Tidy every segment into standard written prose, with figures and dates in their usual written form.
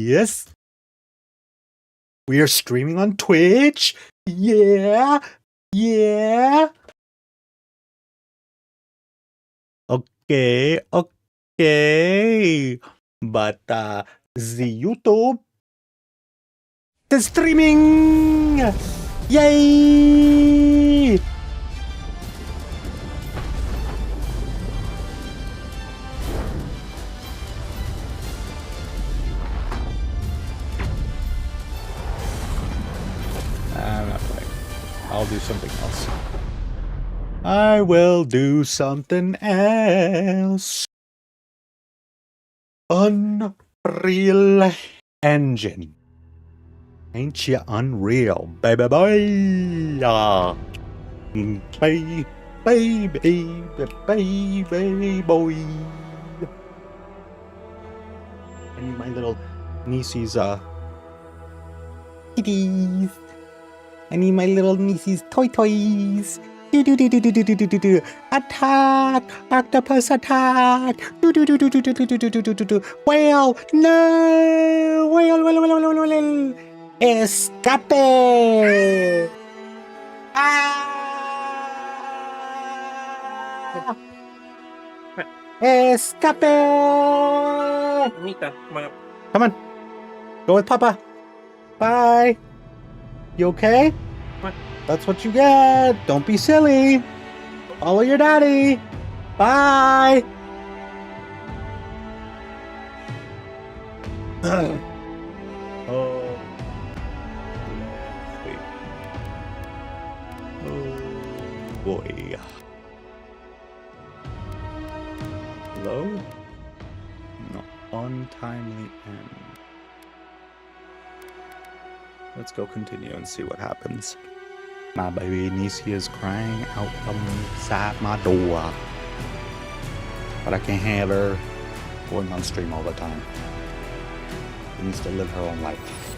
Yes. We are streaming on Twitch. Yeah. Yeah. Okay. Okay. But the YouTube is streaming. Yay. I'm not playing. I'll do something else. I will do something else. Unreal Engine. Ain't ya unreal, baby boy? Baby, baby boy. I need my little niece's kitties. I need my little niece's toys. Attack! Octopus attack! Whale! No! Whale! Escape! Ah! Escape! Mita, Come on. Go with Papa. Bye. You okay? What? That's what you get. Don't be silly. Follow your daddy. Bye. Oh. Sweet. Oh boy. Load? No. Untimely end. Let's go continue and see what happens. My baby niece is crying out outside my door. But I can't have her going on stream all the time. She needs to live her own life.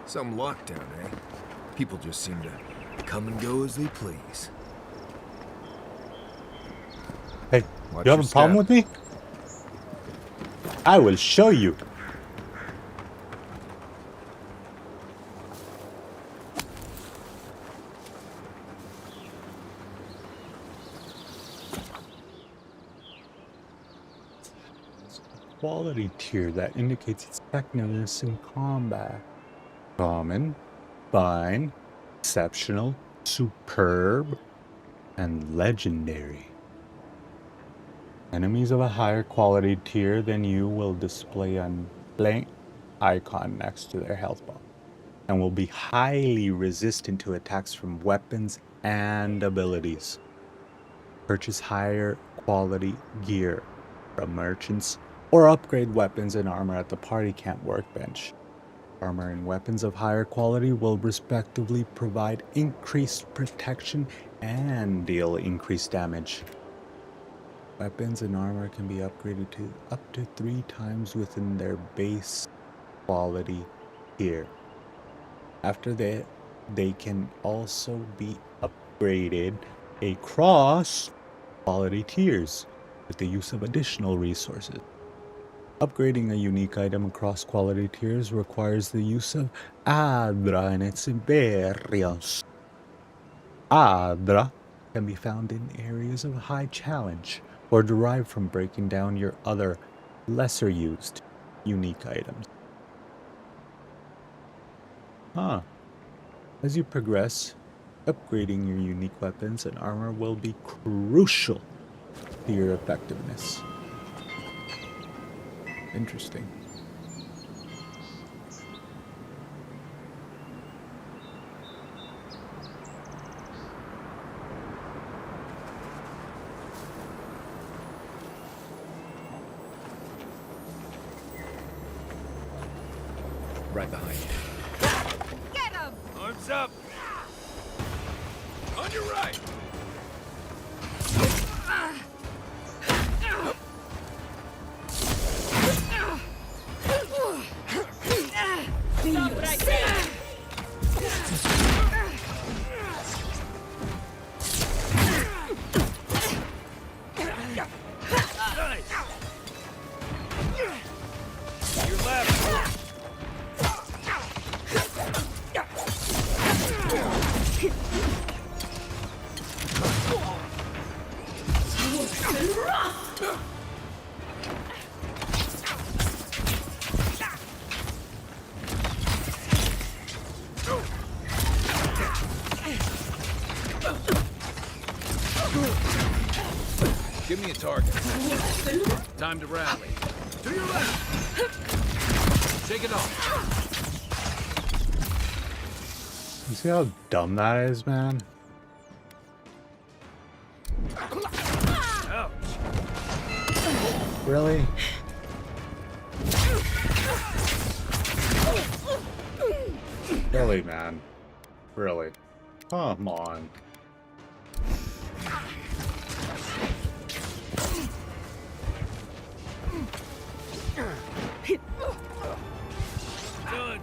Some lockdown, eh? People just seem to come and go as they please. Hey, Watch you have a your problem step. with me? I will show you. Quality tier that indicates its effectiveness in combat. Common, fine, exceptional, superb, and legendary. Enemies of a higher quality tier than you will display a blank icon next to their health bar and will be highly resistant to attacks from weapons and abilities. Purchase higher quality gear from merchants or upgrade weapons and armor at the party camp workbench. Armor and weapons of higher quality will respectively provide increased protection and deal increased damage. Weapons and armor can be upgraded to up to 3 times within their base quality tier. After that, they can also be upgraded across quality tiers with the use of additional resources. Upgrading a unique item across quality tiers requires the use of Adra and its variants. Adra can be found in areas of high challenge or derived from breaking down your other lesser used unique items. As you progress, upgrading your unique weapons and armor will be crucial to your effectiveness. Interesting. Right behind you. Get him! Arms up! On your right! Stop right there! Give me a target. Time to rally. To your left. Shake it off. You see how dumb that is, man? Ouch. Really? Really, man? Really? Come on. Done.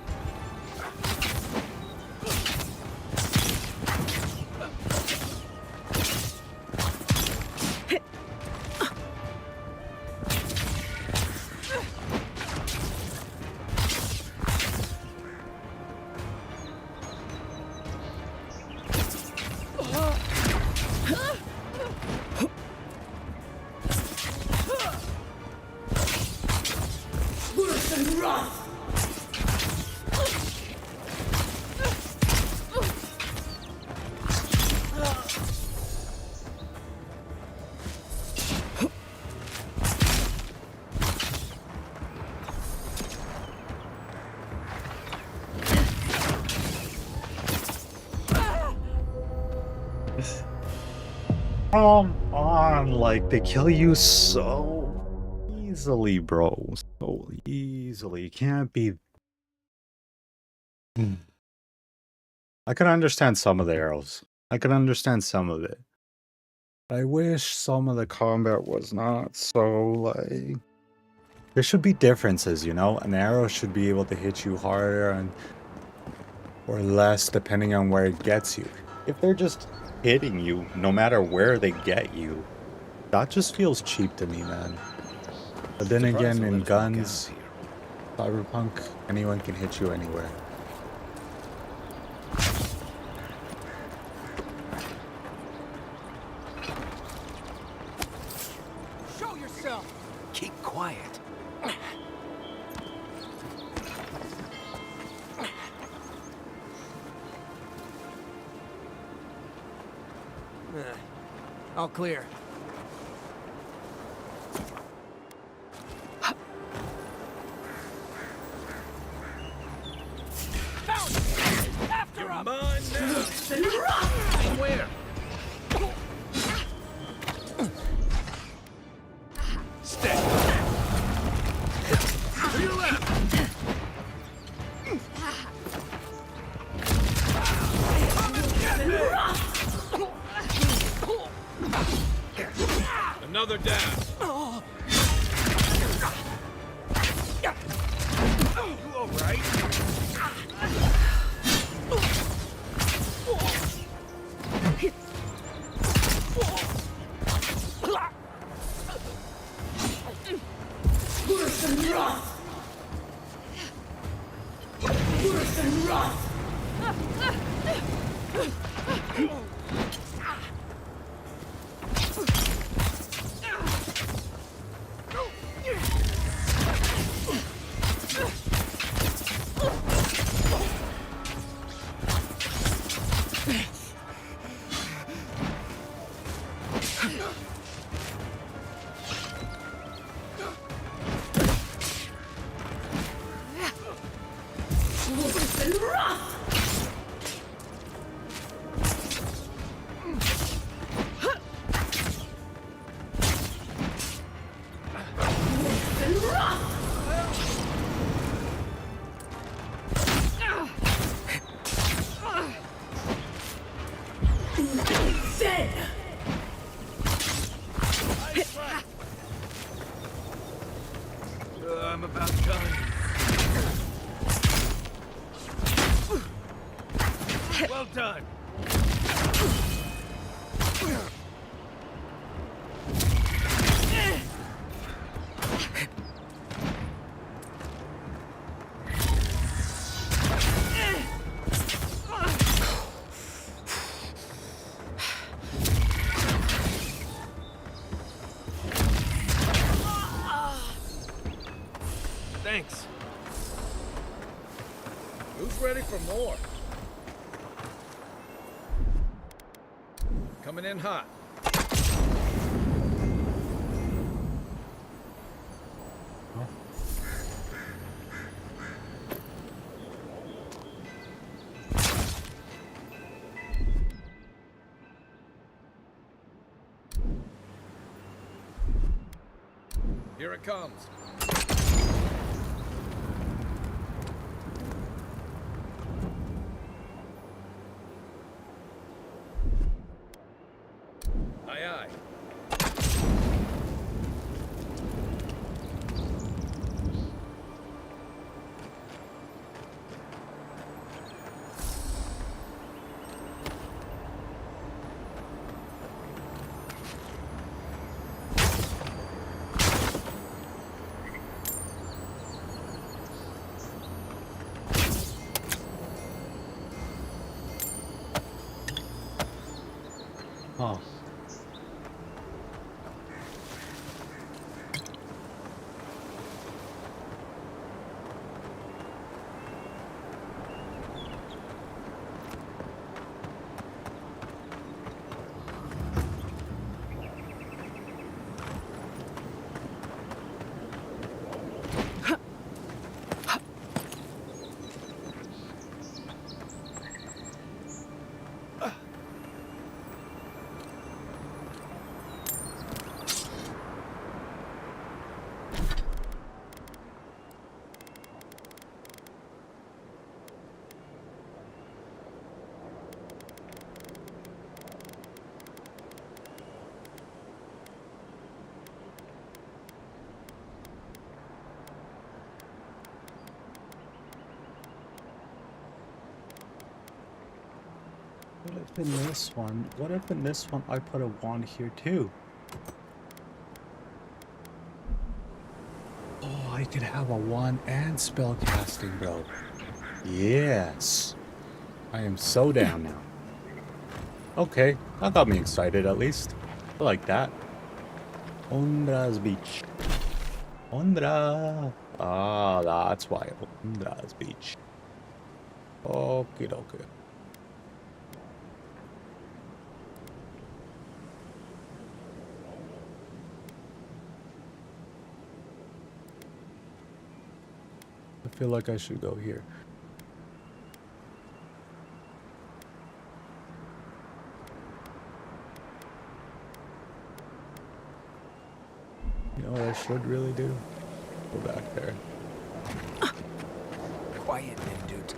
Come on, like, they kill you so easily, bro. So easily. You can't be... I can understand some of the arrows. I can understand some of it. I wish some of the combat was not so, like... There should be differences, you know? An arrow should be able to hit you harder and or less depending on where it gets you. If they're just hitting you, no matter where they get you, that just feels cheap to me, man. But then again, in guns, Cyberpunk, anyone can hit you anywhere. Show yourself. Keep quiet. All clear. You're mine now. And where? Stay. To your left. Another down. You all right? I'm about done. Well done. Thanks. Who's ready for more? Coming in hot. Here it comes. Aye, aye. Oh. What if in this one? What if in this one I put a wand here too? Oh, I could have a wand and spell casting, bro. Yes. I am so down now. Okay, that got me excited at least. I like that. Ondra's Beach. Ondra. Ah, that's why. Ondra's Beach. Okay, okay. I feel like I should go here. You know what I should really do? Go back there. Quiet, man, dude.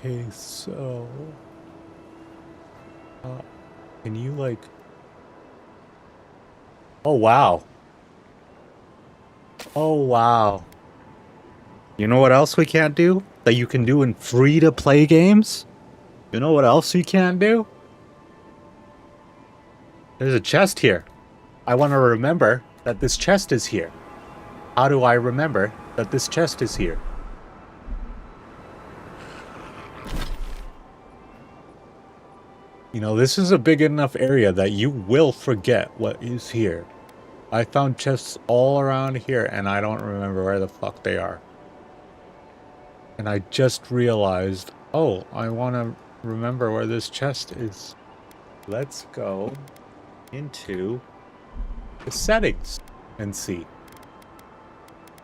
Okay, so... can you, like... Oh, wow. Oh, wow. You know what else we can't do? That you can do in free-to-play games? You know what else you can't do? There's a chest here. I want to remember that this chest is here. How do I remember that this chest is here? You know, this is a big enough area that you will forget what is here. I found chests all around here and I don't remember where the fuck they are. And I just realized, oh, I want to remember where this chest is. Let's go into the settings and see.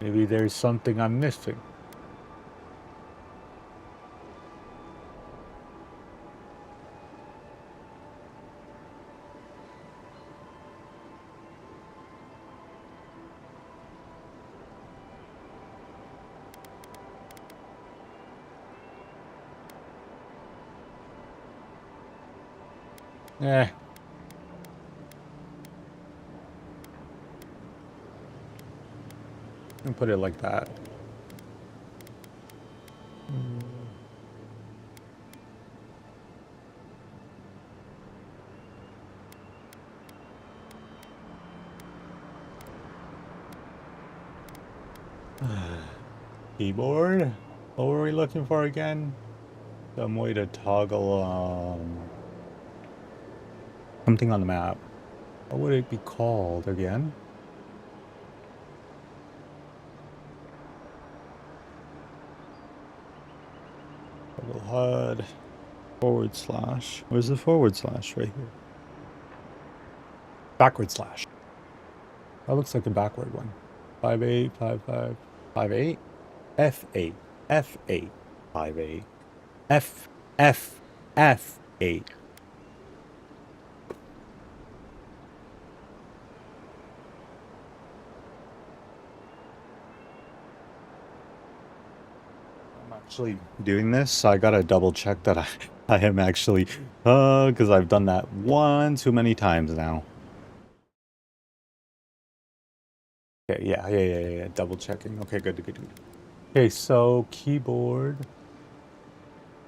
Maybe there's something I'm missing. Eh. And put it like that. Keyboard? What were we looking for again? Some way to toggle something on the map. What would it be called again? Double HUD // Where's the / right here? Backward slash. That looks like a backward one. 58 55 58 F8 F8 58 F F F8. I'm actually doing this, so I gotta double check that I am actually because I've done that one too many times now. Okay, yeah. Double checking. Okay, good. Okay, so keyboard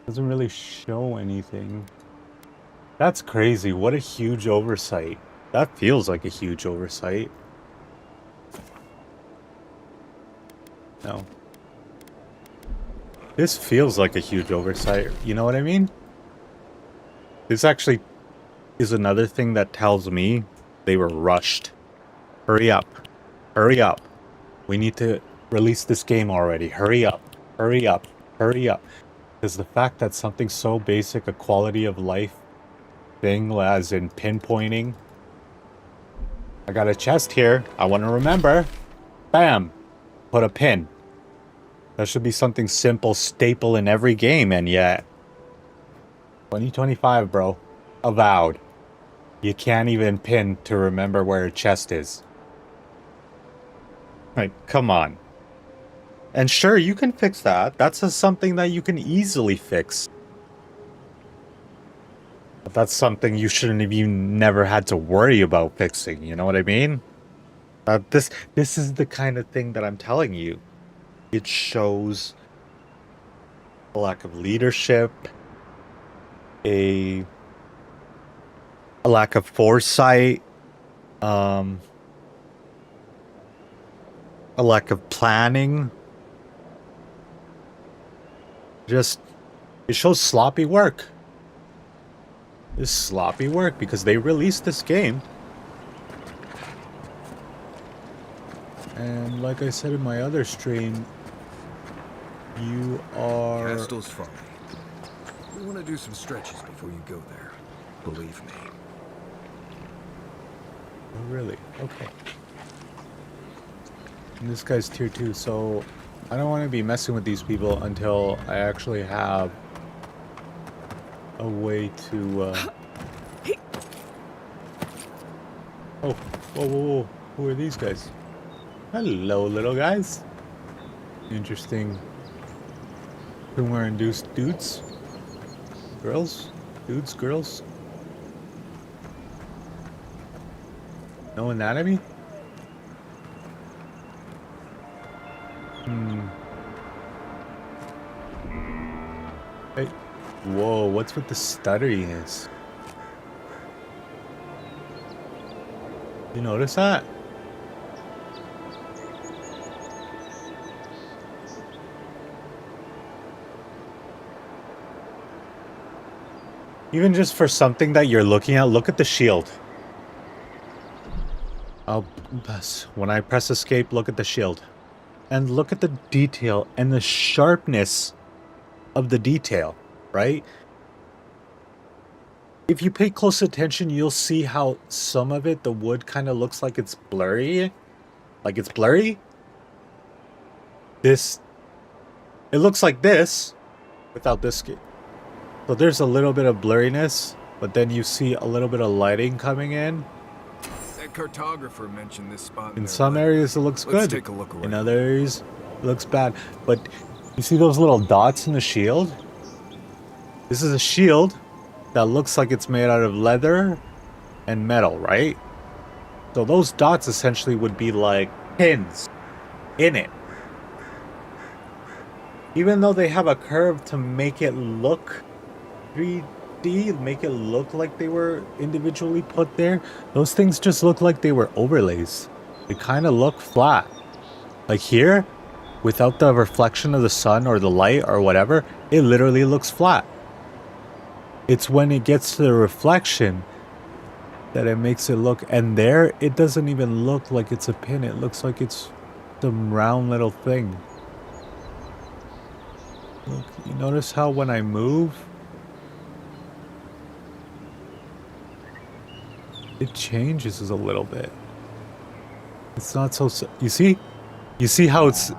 doesn't really show anything. That's crazy. What a huge oversight. That feels like a huge oversight. No. This feels like a huge oversight. You know what I mean? This actually is another thing that tells me they were rushed. Hurry up. Hurry up. We need to release this game already. Hurry up. Hurry up. Hurry up. Because the fact that something so basic, a quality of life thing, as in pinpointing. I got a chest here. I want to remember. Bam. Put a pin. That should be something simple, staple in every game, and yet 2025, bro. Avowed. You can't even pin to remember where a chest is. Like, come on. And sure, you can fix that. That's something that you can easily fix. But that's something you shouldn't have even never had to worry about fixing. You know what I mean? This is the kind of thing that I'm telling you. It shows a lack of leadership, a lack of foresight, a lack of planning. Just, it shows sloppy work. This sloppy work because they released this game. And like I said in my other stream, you are... Castle's Folly. We want to do some stretches before you go there. Believe me. Oh, really? Okay. And this guy's tier 2, so I don't want to be messing with these people until I actually have a way to... Oh, whoa. Who are these guys? Hello, little guys. Interesting. Tumor-induced dudes? Girls? Dudes? Girls? No anatomy? Hey. Whoa, what's with the stutteriness? You notice that? Even just for something that you're looking at, look at the shield. When I press escape, look at the shield. And look at the detail and the sharpness of the detail, right? If you pay close attention, you'll see how some of it, the wood kind of looks like it's blurry. Like it's blurry. It looks like this without this. So there's a little bit of blurriness, but then you see a little bit of lighting coming in. That cartographer mentioned this spot. In some areas it looks good. Let's take a look around. In other areas it looks bad. But you see those little dots in the shield? This is a shield that looks like it's made out of leather and metal, right? So those dots essentially would be like pins in it. Even though they have a curve to make it look 3D, make it look like they were individually put there, those things just look like they were overlays. They kind of look flat. Like here, without the reflection of the sun or the light or whatever, it literally looks flat. It's when it gets to the reflection that it makes it look, and there it doesn't even look like it's a pin. It looks like it's some round little thing. Look, you notice how when I move, it changes a little bit. It's not so, you see? You see how it's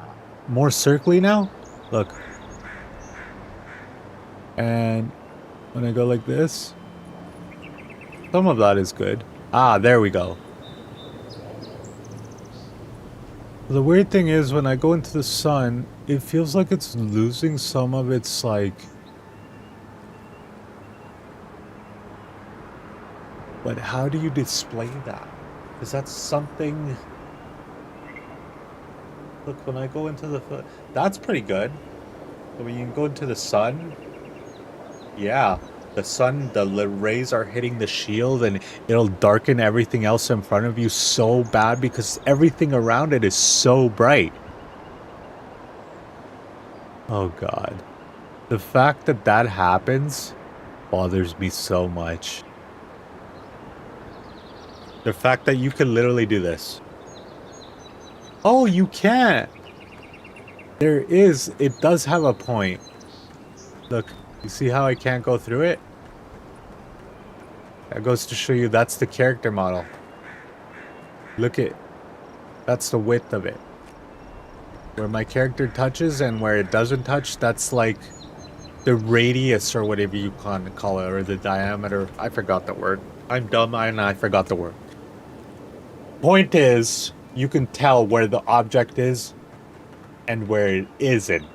more circly now? Look. And when I go like this, some of that is good. Ah, there we go. The weird thing is when I go into the sun, it feels like it's losing some of its, like... But how do you display that? Is that something... Look, when I go into the... That's pretty good. So when you go into the sun... Yeah, the sun, the rays are hitting the shield and it'll darken everything else in front of you so bad because everything around it is so bright. Oh god. The fact that that happens bothers me so much. The fact that you can literally do this. Oh, you can't! It does have a point. Look. You see how I can't go through it? That goes to show you that's the character model. Look at... That's the width of it. Where my character touches and where it doesn't touch, that's like the radius or whatever you can call it, or the diameter. I forgot the word. I'm dumb and I forgot the word. Point is, you can tell where the object is and where it isn't.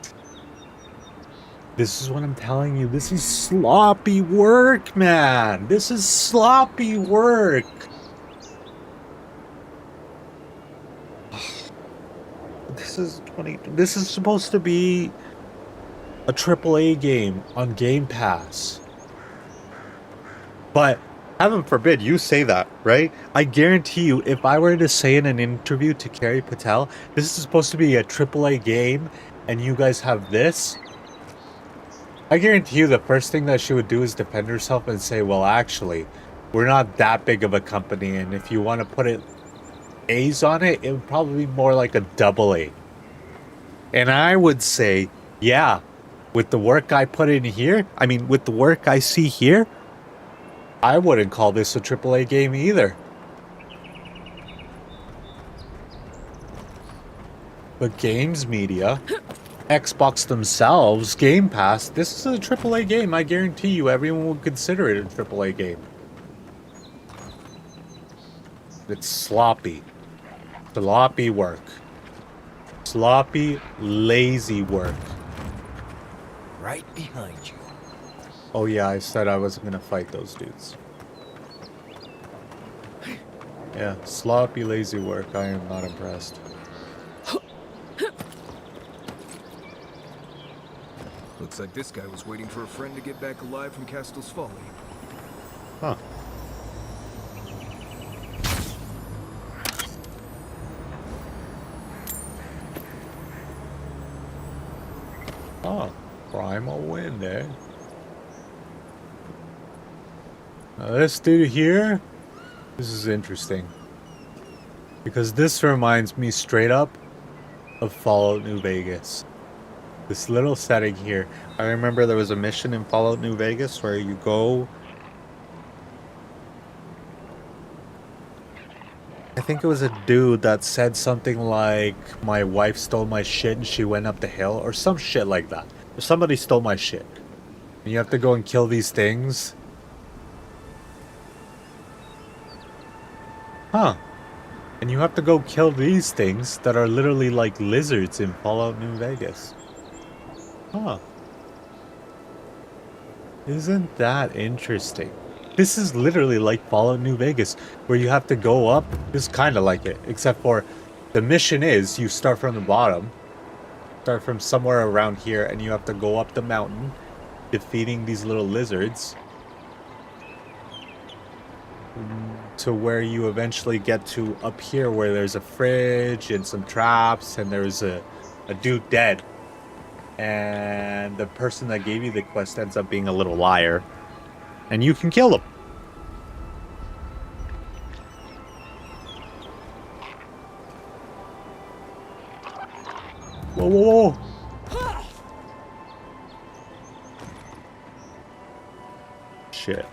This is what I'm telling you. This is sloppy work, man. This is sloppy work. This is supposed to be a AAA game on Game Pass. But heaven forbid you say that, right? I guarantee you, if I were to say in an interview to Carrie Patel, this is supposed to be a AAA game, and you guys have this. I guarantee you the first thing that she would do is defend herself and say, well, actually, we're not that big of a company, and if you want to put it A's on it, it would probably be more like a AA. And I would say, yeah, with the work I put in here, I mean, with the work I see here, I wouldn't call this a AAA game either. But games media... Xbox themselves, Game Pass, this is a AAA game. I guarantee you everyone would consider it a AAA game. It's sloppy. Sloppy work. Sloppy, lazy work. Right behind you. Oh yeah, I said I wasn't gonna fight those dudes. Yeah, sloppy, lazy work. I am not impressed. Looks like this guy was waiting for a friend to get back alive from Castle's Folly. Huh. Oh, primal win there. Now this dude here, this is interesting. Because this reminds me straight up of Fallout New Vegas. This little setting here. I remember there was a mission in Fallout New Vegas where you go... I think it was a dude that said something like, my wife stole my shit and she went up the hill, or some shit like that. Or somebody stole my shit. And you have to go and kill these things. Huh. And you have to go kill these things that are literally like lizards in Fallout New Vegas. Huh. Isn't that interesting? This is literally like Fallout New Vegas, where you have to go up. It's kind of like it, except for the mission is you start from the bottom, start from somewhere around here, and you have to go up the mountain, defeating these little lizards, to where you eventually get to up here, where there's a fridge and some traps, and there's a dude dead. And the person that gave you the quest ends up being a little liar. And you can kill them. Whoa, whoa, whoa. Shit.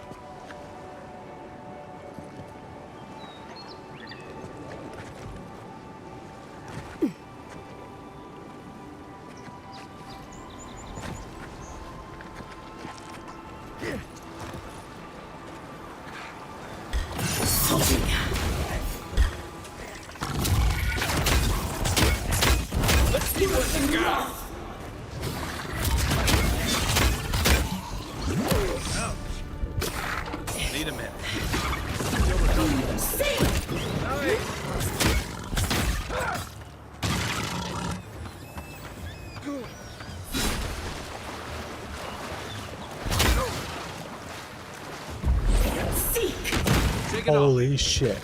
Let's see what you got. Ouch. Need a minute. Shake it off. Holy shit.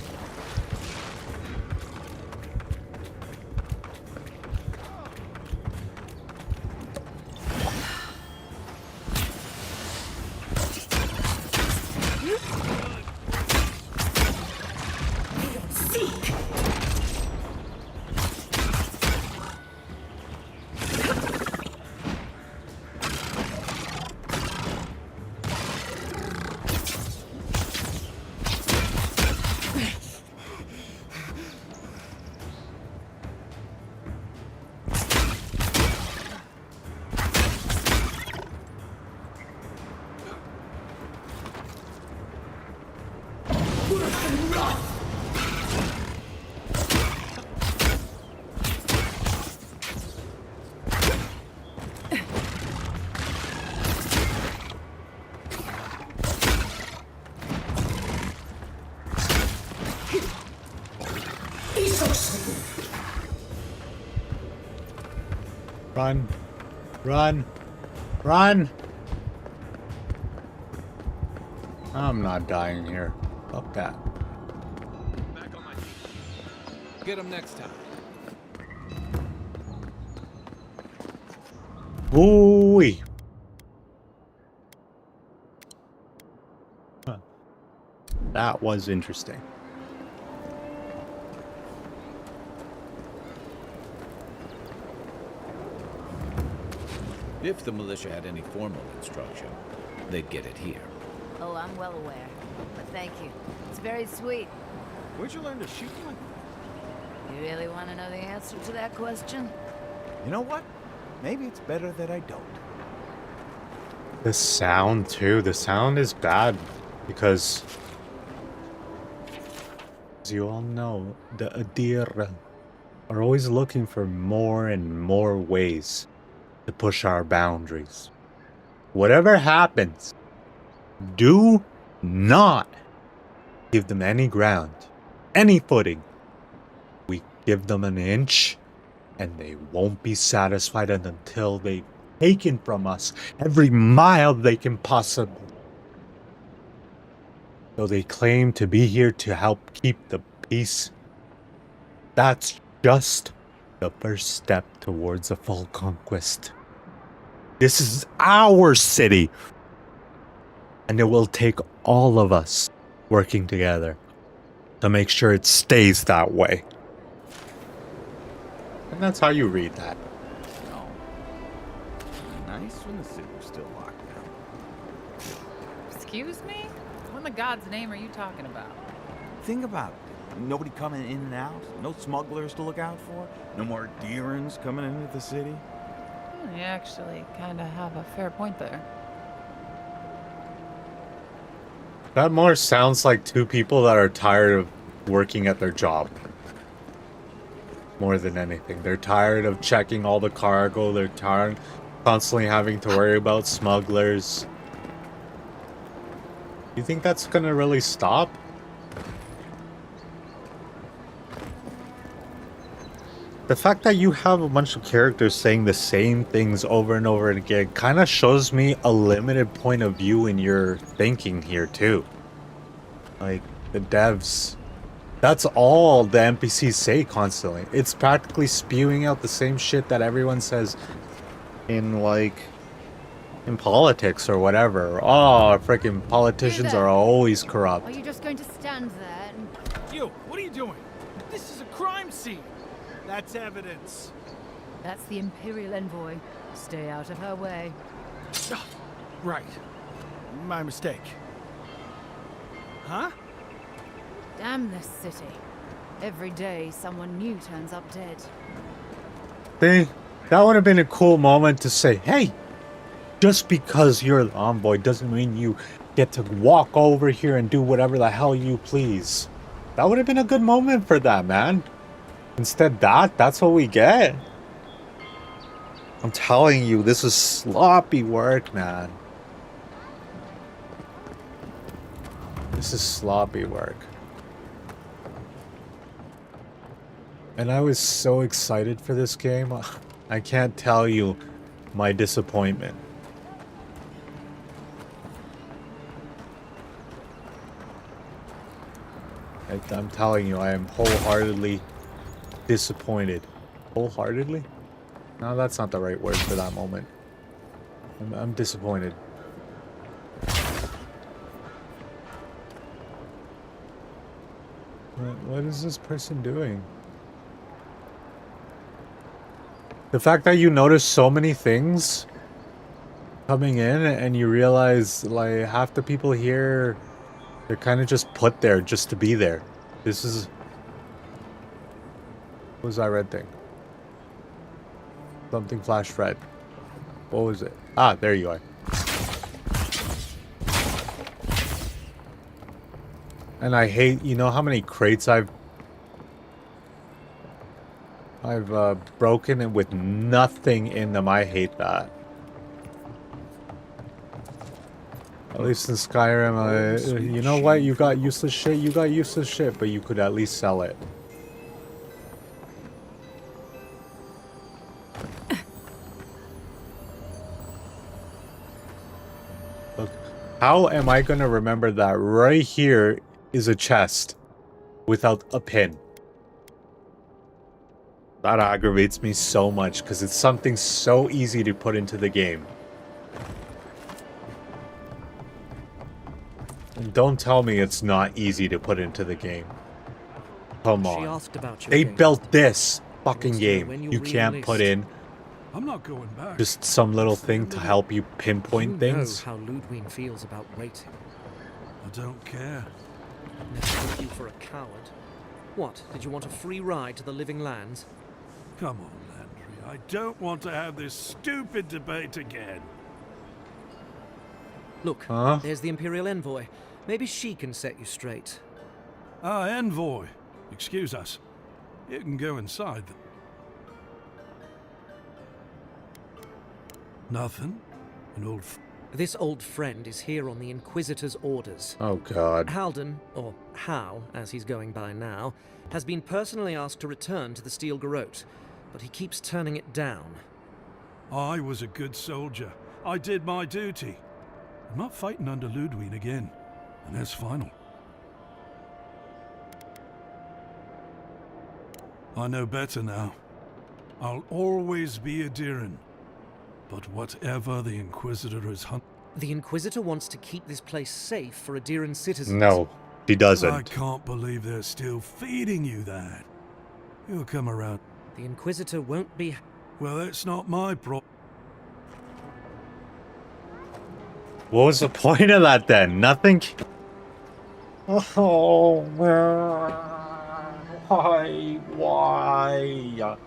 Run. Run. Run! I'm not dying here. Fuck that. Back on my feet. Get him next time. Ooh-wee. Huh. That was interesting. If the militia had any formal instruction, they'd get it here. Oh, I'm well aware. But thank you. It's very sweet. Where'd you learn to shoot like that? You really want to know the answer to that question? You know what? Maybe it's better that I don't. The sound, too. The sound is bad because, as you all know, the Adir are always looking for more and more ways to push our boundaries. Whatever happens, do not give them any ground, any footing. We give them an inch, and they won't be satisfied until they've taken from us every mile they can possibly. Though they claim to be here to help keep the peace, that's just the first step towards a full conquest. This is our city, and it will take all of us working together to make sure it stays that way. And that's how you read that. No. Nice when the city was still locked down. Excuse me? What in the God's name are you talking about? Think about it. Nobody coming in and out. No smugglers to look out for. No more Deerans coming into the city. You actually kind of have a fair point there. That more sounds like two people that are tired of working at their job. More than anything. They're tired of checking all the cargo. They're tired constantly having to worry about smugglers. You think that's gonna really stop? The fact that you have a bunch of characters saying the same things over and over again kind of shows me a limited point of view in your thinking here too. Like, the devs, that's all the NPCs say constantly. It's practically spewing out the same shit that everyone says in, like, in politics or whatever. Oh, freaking politicians are always corrupt. Are you just going to stand there and... You, what are you doing? This is a crime scene. That's evidence. That's the Imperial envoy. Stay out of her way. Right. My mistake. Huh? Damn this city. Every day someone new turns up dead. That would have been a cool moment to say, hey, just because you're the envoy doesn't mean you get to walk over here and do whatever the hell you please. That would have been a good moment for that, man. Instead, that's what we get. I'm telling you, this is sloppy work, man. This is sloppy work. And I was so excited for this game. I can't tell you my disappointment. I'm telling you, I am wholeheartedly disappointed. Wholeheartedly? No, that's not the right word for that moment. I'm disappointed. What is this person doing? The fact that you notice so many things coming in and you realize like half the people here, they're kind of just put there just to be there. This is... What was that red thing? Something flashed red. What was it? Ah, there you are. And I hate, you know how many crates I've broken it with nothing in them. I hate that. At least in Skyrim, you know what? You got useless shit, but you could at least sell it. Look, how am I gonna remember that right here is a chest without a pin? That aggravates me so much because it's something so easy to put into the game. And don't tell me it's not easy to put into the game. Come on. They built this fucking game. You can't put in I'm not going back. just some little thing to help you pinpoint things. How Ludwig feels about waiting. I don't care. Never took you for a coward. What? Did you want a free ride to the living lands? Come on, Landry. I don't want to have this stupid debate again. Look, Huh? there's the Imperial envoy. Maybe she can set you straight. Ah, envoy. Excuse us. You can go inside. Nothing. An old... This old friend is here on the Inquisitor's orders. Oh god. Halden, or Hal, as he's going by now, has been personally asked to return to the Steel Garrote, but he keeps turning it down. I was a good soldier. I did my duty. I'm not fighting under Ludwig again. And that's final. I know better now. I'll always be a Diran. But whatever the Inquisitor is The Inquisitor wants to keep this place safe for Adiran citizens. No, he doesn't. I can't believe they're still feeding you that. You'll come around. The Inquisitor won't be... Well, that's not my problem. What was the point of that then? Nothing? Oh, man. Why?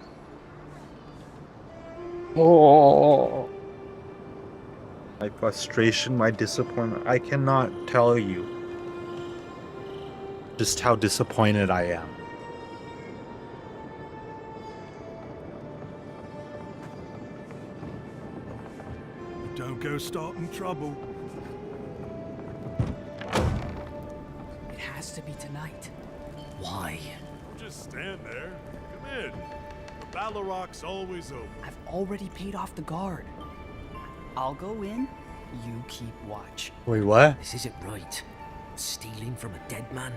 Oh. My frustration, my disappointment. I cannot tell you just how disappointed I am. Don't go starting trouble. It has to be tonight. Why? Just stand there. Come in. The Baloroc's always open. I've already paid off the guard. I'll go in, you keep watch. Wait, what? This isn't right. Stealing from a dead man.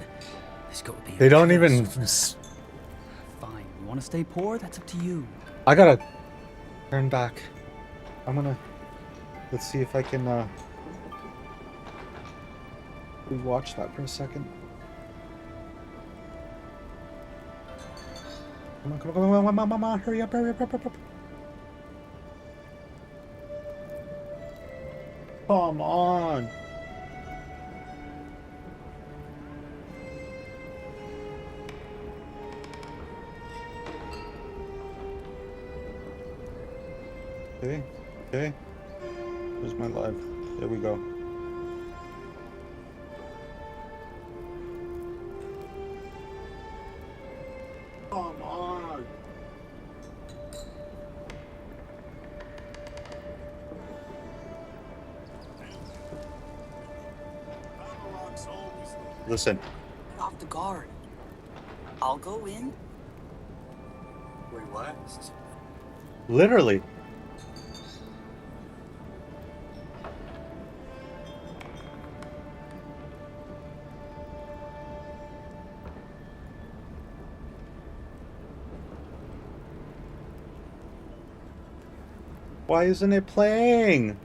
There's got to be... They don't even... Fine, you want to stay poor? That's up to you. I gotta turn back. I'm gonna... Let's see if I can, rewatch that for a second. Come on, hurry up, hurry up, hurry up, hurry up. Come on. Okay, okay. Where's my life? There we go. Come on. Listen. Get off the guard. I'll go in. Wait, what? Literally. Why isn't it playing?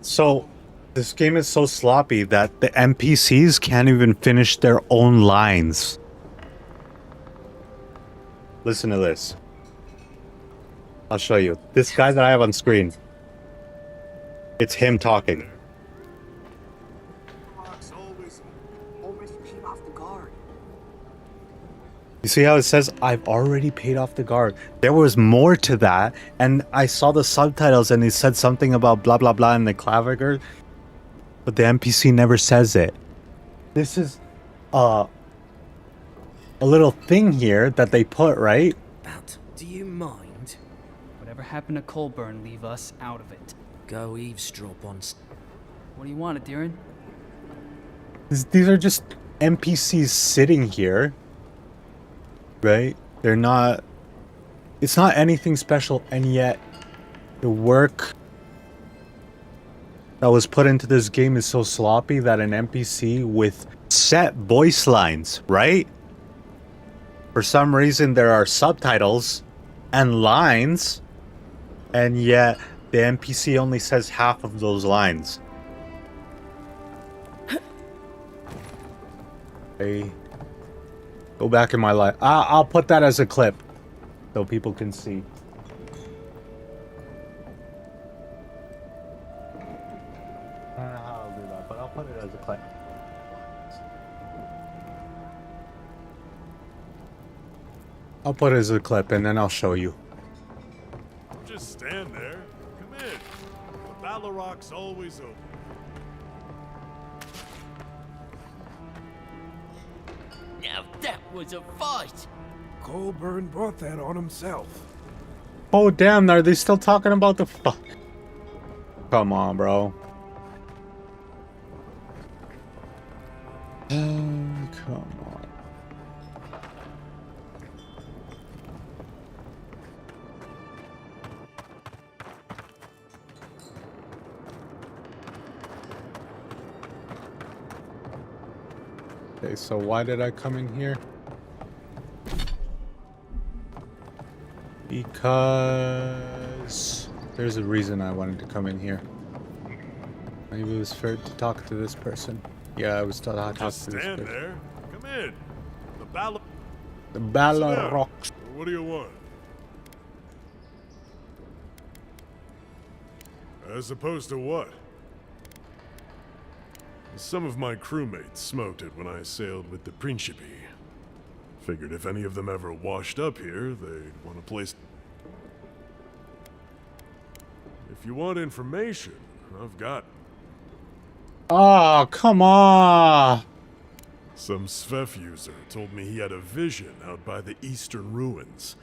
So, this game is so sloppy that the NPCs can't even finish their own lines. Listen to this. I'll show you. This guy that I have on screen. It's him talking. Always paid off the guard. You see how it says, I've already paid off the guard. There was more to that, and I saw the subtitles and it said something about blah blah blah in the claviger, but the NPC never says it. This is a little thing here that they put, right? But do you mind? Whatever happened to Colburn, leave us out of it. Go eavesdrop on... What do you want, Adiran? These are just NPCs sitting here, right? They're not... It's not anything special, and yet the work that was put into this game is so sloppy that an NPC with set voice lines, right? For some reason there are subtitles and lines, and yet the NPC only says half of those lines. Hey, go back in my life. I'll put that as a clip so people can see. I don't know how I'll do that, but I'll put it as a clip. I'll put it as a clip and then I'll show you. Just stand there. Come in. The Ballaroc's always open. Now that was a fight! Colburn brought that on himself. Oh damn, are they still talking about the fuck? Come on, bro. Come on. Okay, so why did I come in here? Because there's a reason I wanted to come in here. Maybe it was fair to talk to this person. Yeah, I was talking to this person. Stand there. Come in. The Ballaroc's. What do you want? As opposed to what? Some of my crewmates smoked it when I sailed with the Principe. Figured if any of them ever washed up here, they'd want a place. If you want information, I've got. Oh, come on! Some Svef user told me he had a vision out by the eastern ruins.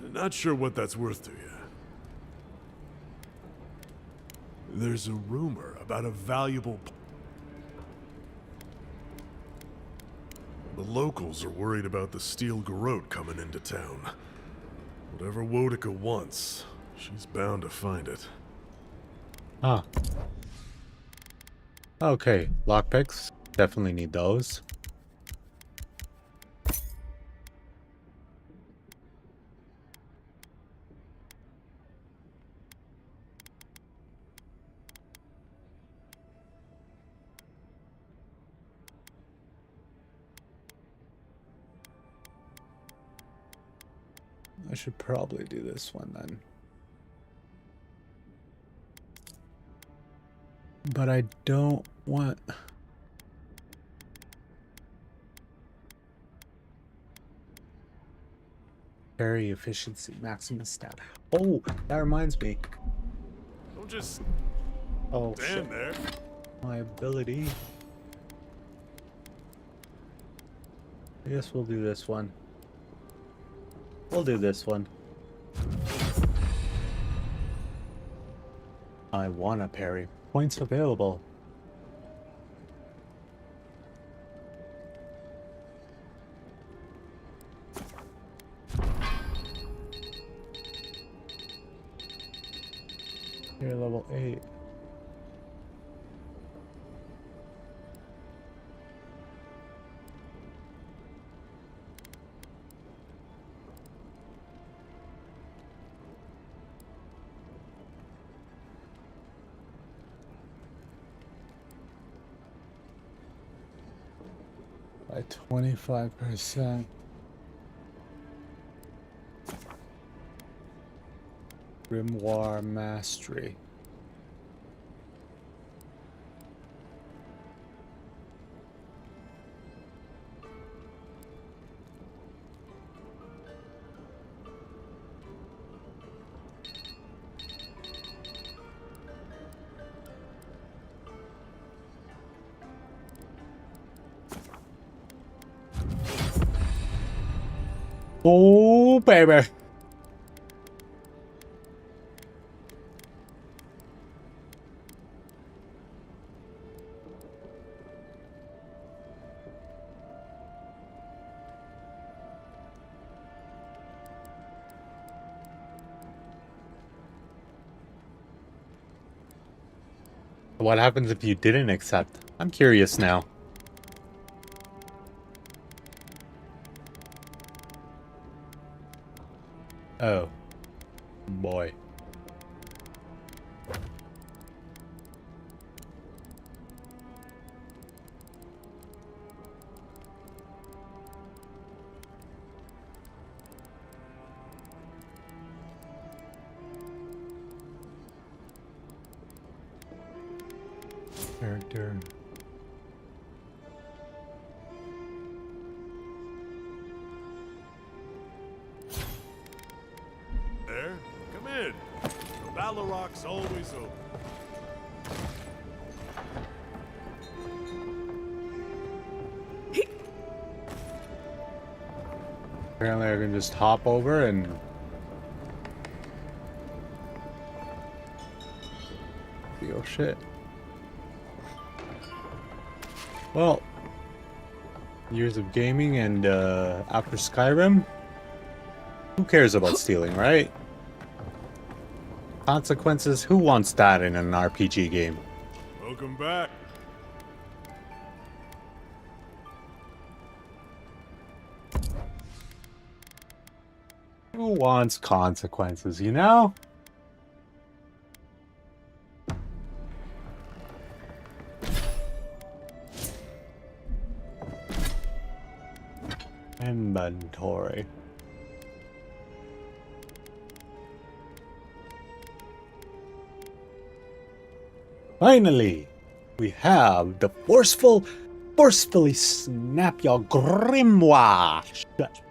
Not sure what that's worth to you. There's a rumor about a valuable... The locals are worried about the steel garrote coming into town. Whatever Wouldnt wants, she's bound to find it. Ah. Okay, lockpicks. Definitely need those. I should probably do this one then. But I don't want... Parry efficiency, maximum stat. Oh, that reminds me. Don't just Oh, stand shit. there. My ability. I guess we'll do this one. We'll do this one. I wanna parry. Points available. You're level 8. By 25%. Grimoire Mastery. Oh, baby. What happens if you didn't accept? I'm curious now. Oh, boy. Character. There, come in. The Battle Rock's always open. Apparently I can just hop over and... Oh shit. Well, years of gaming and after Skyrim, who cares about stealing, right? Consequences, who wants that in an RPG game? Welcome back. Who wants consequences, you know? Inventory. Finally, we have the forcefully snap your grimoire shut,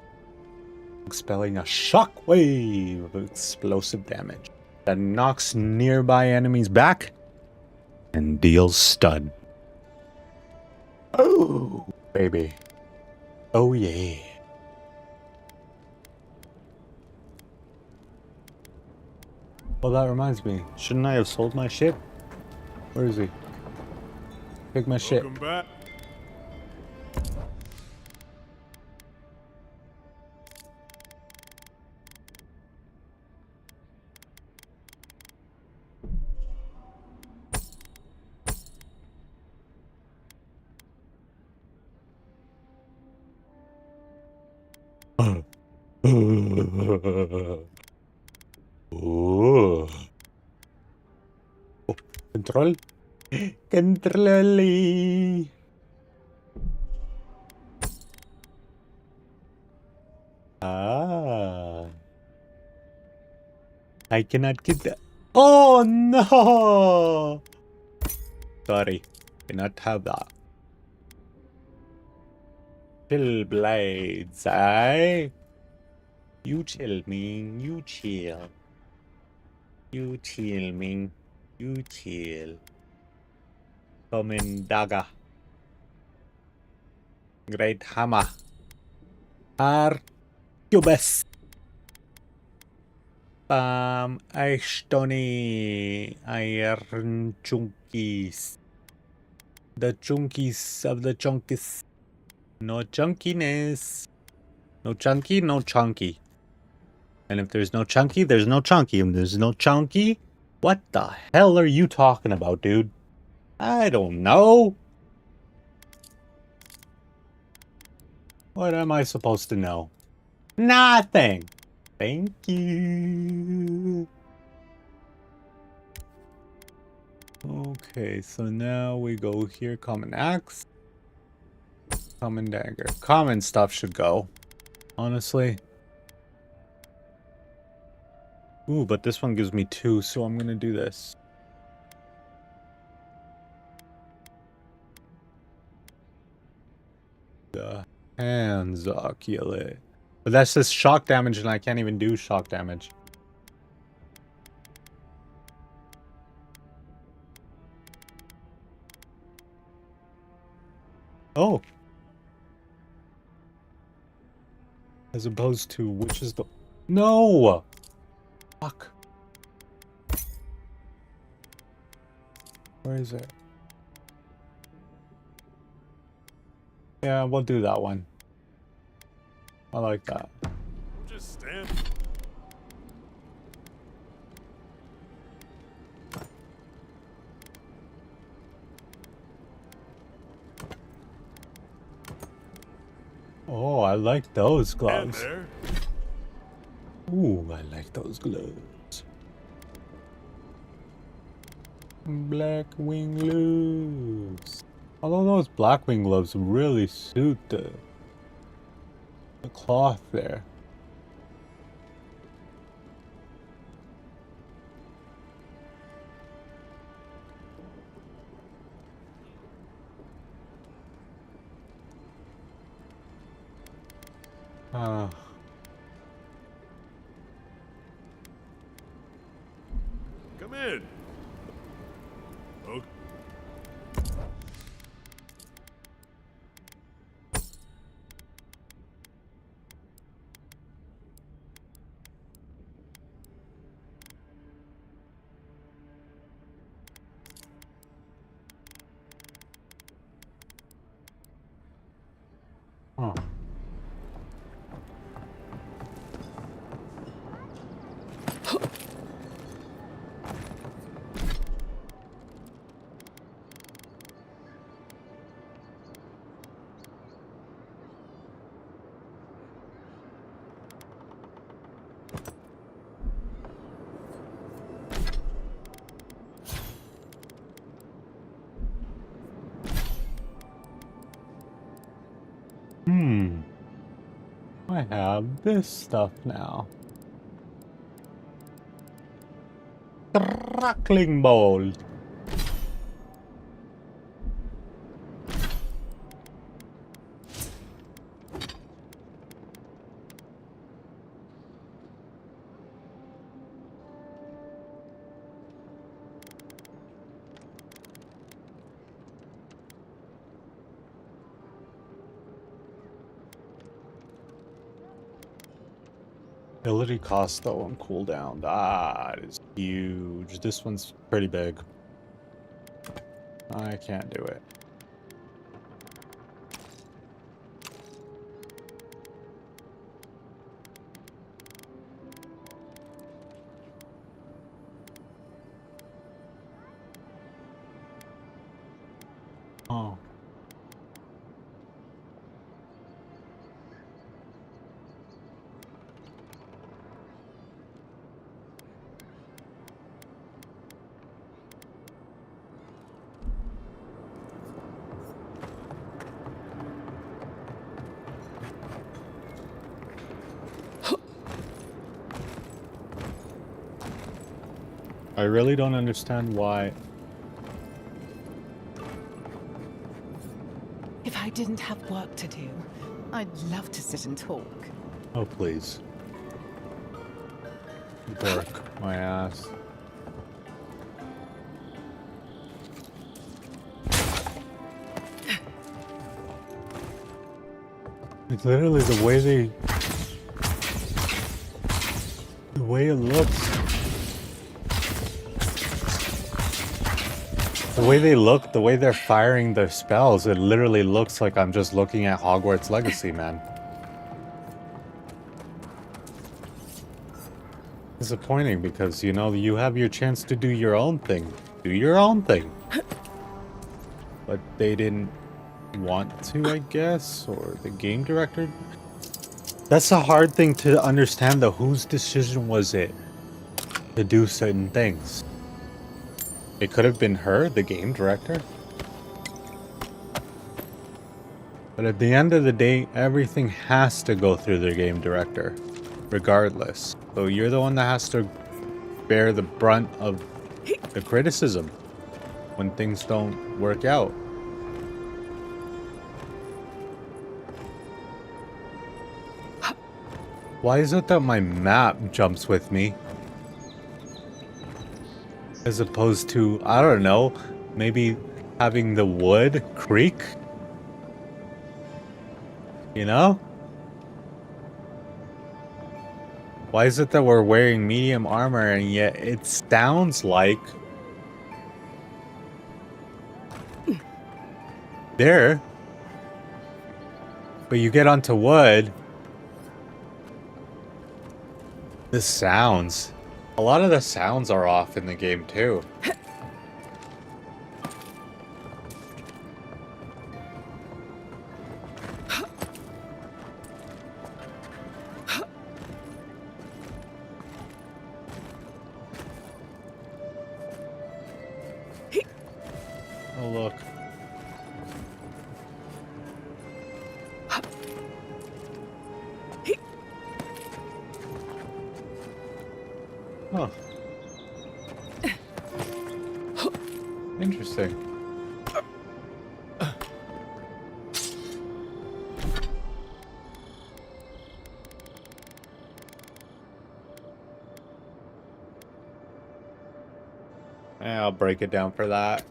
expelling a shockwave of explosive damage that knocks nearby enemies back and deals stun. Oh, baby. Oh, yeah. Well, that reminds me. Shouldn't I have sold my ship? Where is he? Take my ship. Welcome back. Oh. Control. Control. Ah. I cannot get that. Oh no! Sorry, cannot have that. Chill blades, eh? You chill, Ming. You chill. You chill, Ming. You chill. Come in, dagger. Great hammer. Arcubus. Ashtoni. Iron chunkies. The chunkies of the chunkies. No chunkiness. No chunky, no chunky. And if there's no chunky, there's no chunky. And there's no chunky, what the hell are you talking about, dude? I don't know. What am I supposed to know? Nothing. Thank you. Okay, so now we go here. Common axe. Common dagger. Common stuff should go. Honestly. Ooh, but this one gives me 2, so I'm gonna do this. The hands oculate. But that's just shock damage, and I can't even do shock damage. Oh. As opposed to which is the... No! Fuck. Where is it? Yeah, we'll do that one. I like that. Just stand. Oh, I like those Stand gloves. there. Ooh, I like those gloves. Black wing gloves. Although those black wing gloves really suit the cloth there. Come in. Okay. Huh. I have this stuff now. Crackling bolt. Ability cost though on cooldown. That is huge. This one's pretty big. I can't do it. Oh. I really don't understand why. If I didn't have work to do, I'd love to sit and talk. Oh, please. Work my ass. It's literally the way it looks. The way they look, the way they're firing their spells, it literally looks like I'm just looking at Hogwarts Legacy, man. Disappointing because, you know, you have your chance to do your own thing. Do your own thing. But they didn't want to, I guess, or the game director. That's a hard thing to understand, though. Whose decision was it to do certain things? It could have been her, the game director. But at the end of the day, everything has to go through the game director, regardless. So you're the one that has to bear the brunt of the criticism when things don't work out. Why is it that my map jumps with me? As opposed to, I don't know, maybe having the wood creak? You know? Why is it that we're wearing medium armor and yet it sounds like there, but you get onto wood, the sounds, a lot of the sounds are off in the game too. Oh, look. Huh. Interesting. Yeah, I'll break it down for that.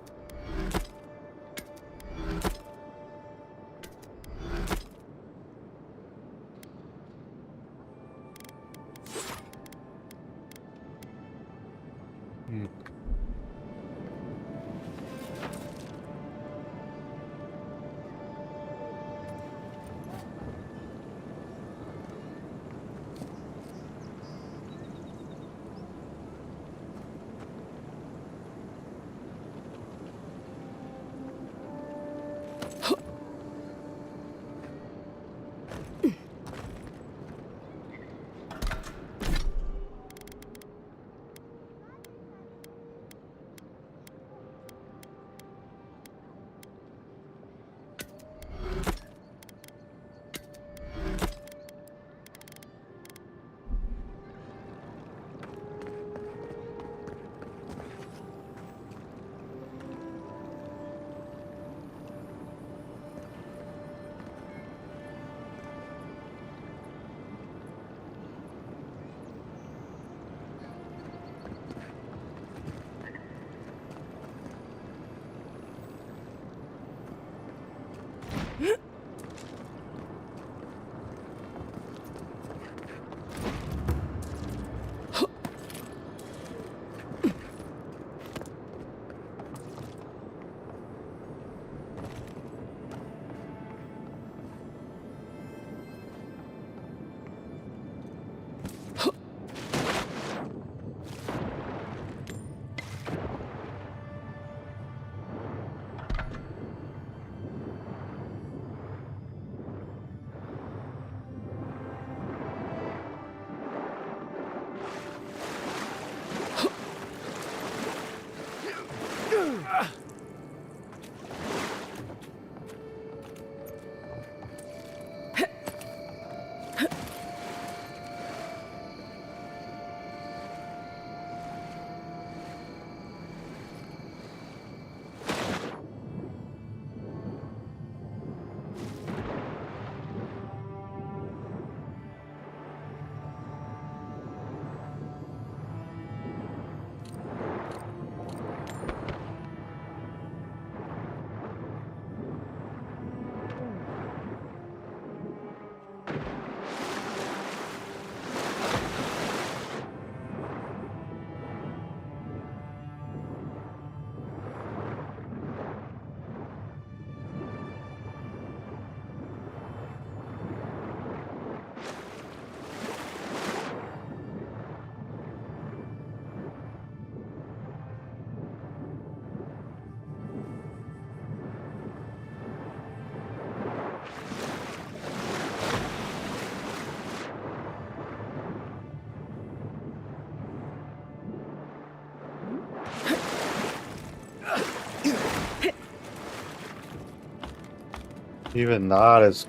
Even that is...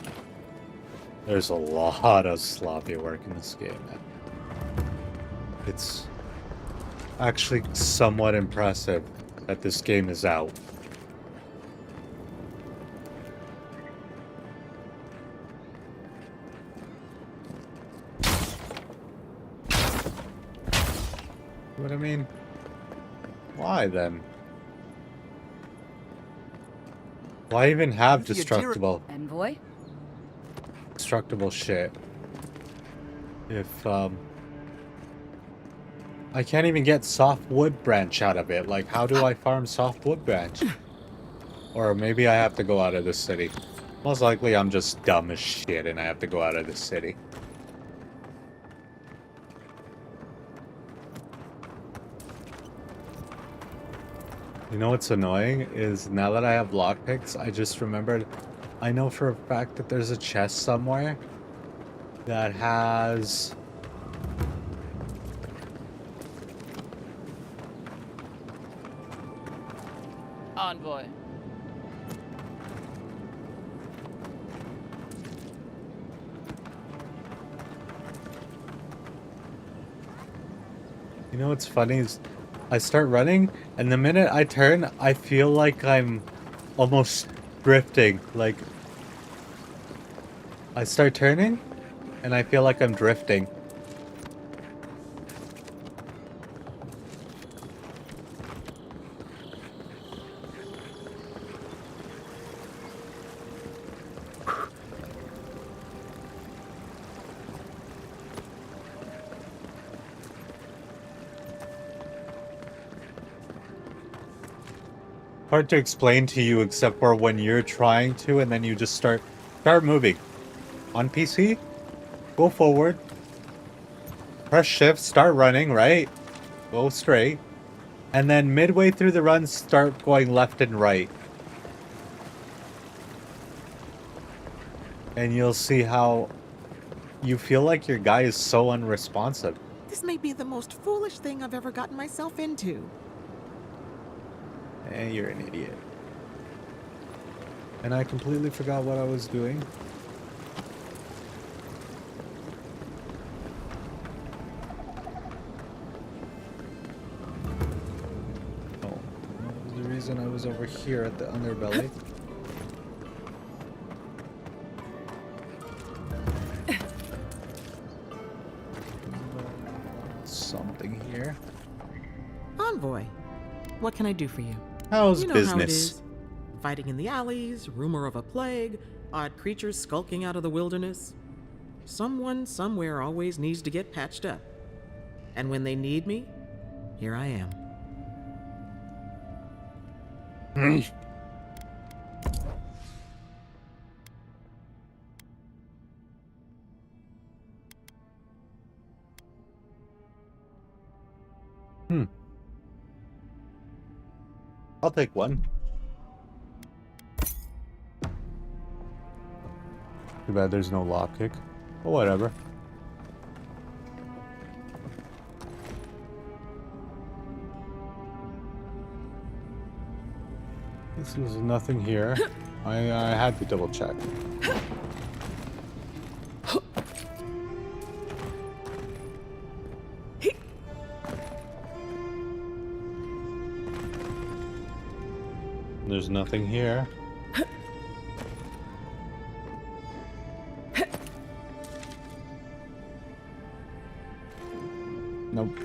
There's a lot of sloppy work in this game, man. It's actually somewhat impressive that this game is out. What I mean? Why then? Why even have destructible shit if I can't even get soft wood branch out of it? Like, how do I farm soft wood branch? Or maybe I have to go out of the city. Most likely I'm just dumb as shit and I have to go out of the city. You know what's annoying is now that I have lockpicks, I just remembered, I know for a fact that there's a chest somewhere that has... Envoy. You know what's funny is I start running, and the minute I turn, I feel like I'm almost drifting. Like, I start turning, and I feel like I'm drifting. Hard to explain to you except for when you're trying to and then you just start moving. On PC, go forward, press shift, start running, right? Go straight. And then midway through the run, start going left and right. And you'll see how you feel like your guy is so unresponsive. This may be the most foolish thing I've ever gotten myself into. And you're an idiot. And I completely forgot what I was doing. Oh, that was the reason I was over here at the underbelly. Something here. Envoy, what can I do for you? How's you know business? How it is. Fighting in the alleys, rumor of a plague, odd creatures skulking out of the wilderness. Someone somewhere always needs to get patched up. And when they need me, here I am. I'll take one. Too bad there's no lockpick. But whatever. This is nothing here. I had to double check. There's nothing here. Nope.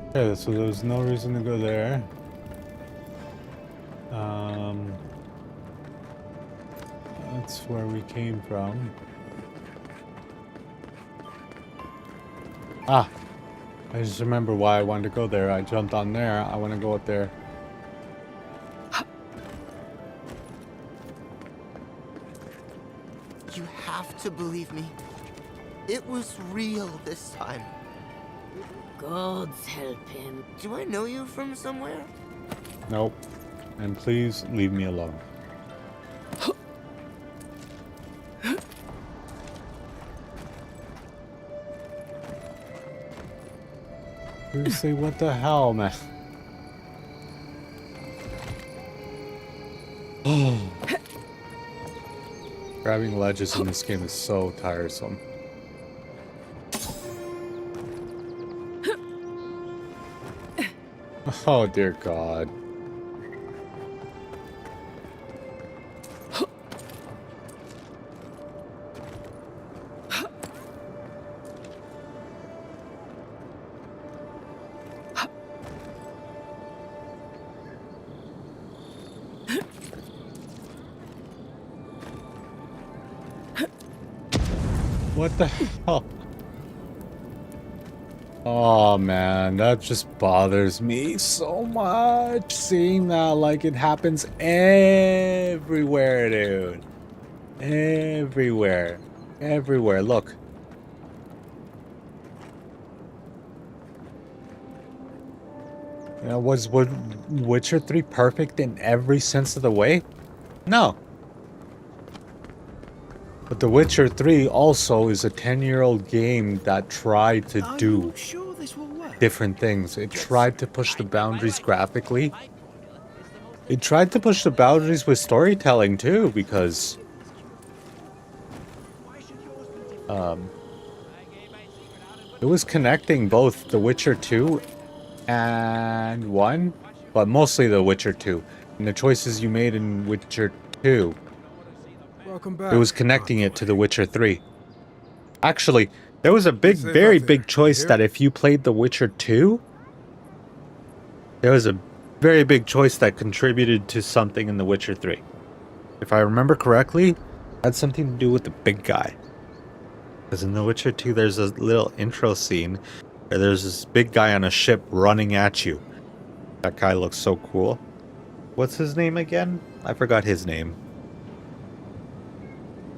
Okay, so there's no reason to go there. That's where we came from. Ah! I just remember why I wanted to go there. I jumped on there. I want to go up there. You have to believe me. It was real this time. Gods help him. Do I know you from somewhere? Nope. And please leave me alone. Seriously, what the hell, man? Grabbing ledges in this game is so tiresome. Oh dear God. What the hell? Oh man, that just bothers me so much. Seeing that, like, it happens everywhere, dude. Everywhere. Everywhere. Look. You know, was Witcher 3 perfect in every sense of the way? No. But The Witcher 3 also is a 10-year-old game that tried to do different things. It tried to push the boundaries graphically. It tried to push the boundaries with storytelling too, because it was connecting both The Witcher 2 and 1, but mostly The Witcher 2. And the choices you made in Witcher 2, Welcome back. it was connecting it to The Witcher 3. Actually, there was a very big choice that if you played The Witcher 2, there was a very big choice that contributed to something in The Witcher 3. If I remember correctly, it had something to do with the big guy. Because in The Witcher 2, there's a little intro scene where there's this big guy on a ship running at you. That guy looks so cool. What's his name again? I forgot his name.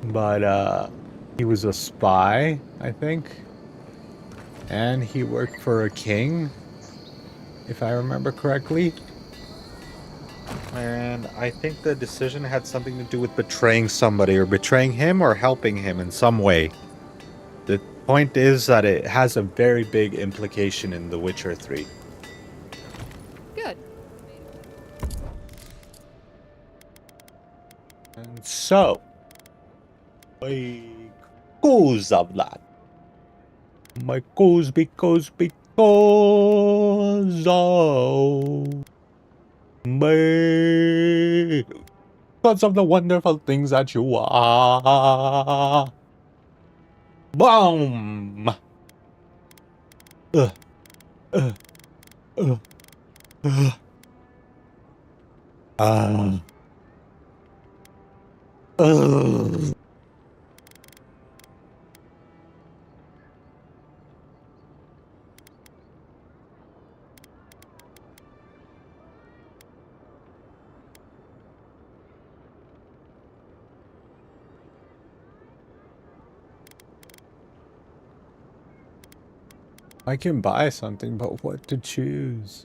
But, he was a spy, I think. And he worked for a king, if I remember correctly. And I think the decision had something to do with betraying somebody, or betraying him, or helping him in some way. The point is that it has a very big implication in The Witcher 3. Good. And so, because of that, because of the wonderful things that you are. Boom! I can buy something, but what to choose?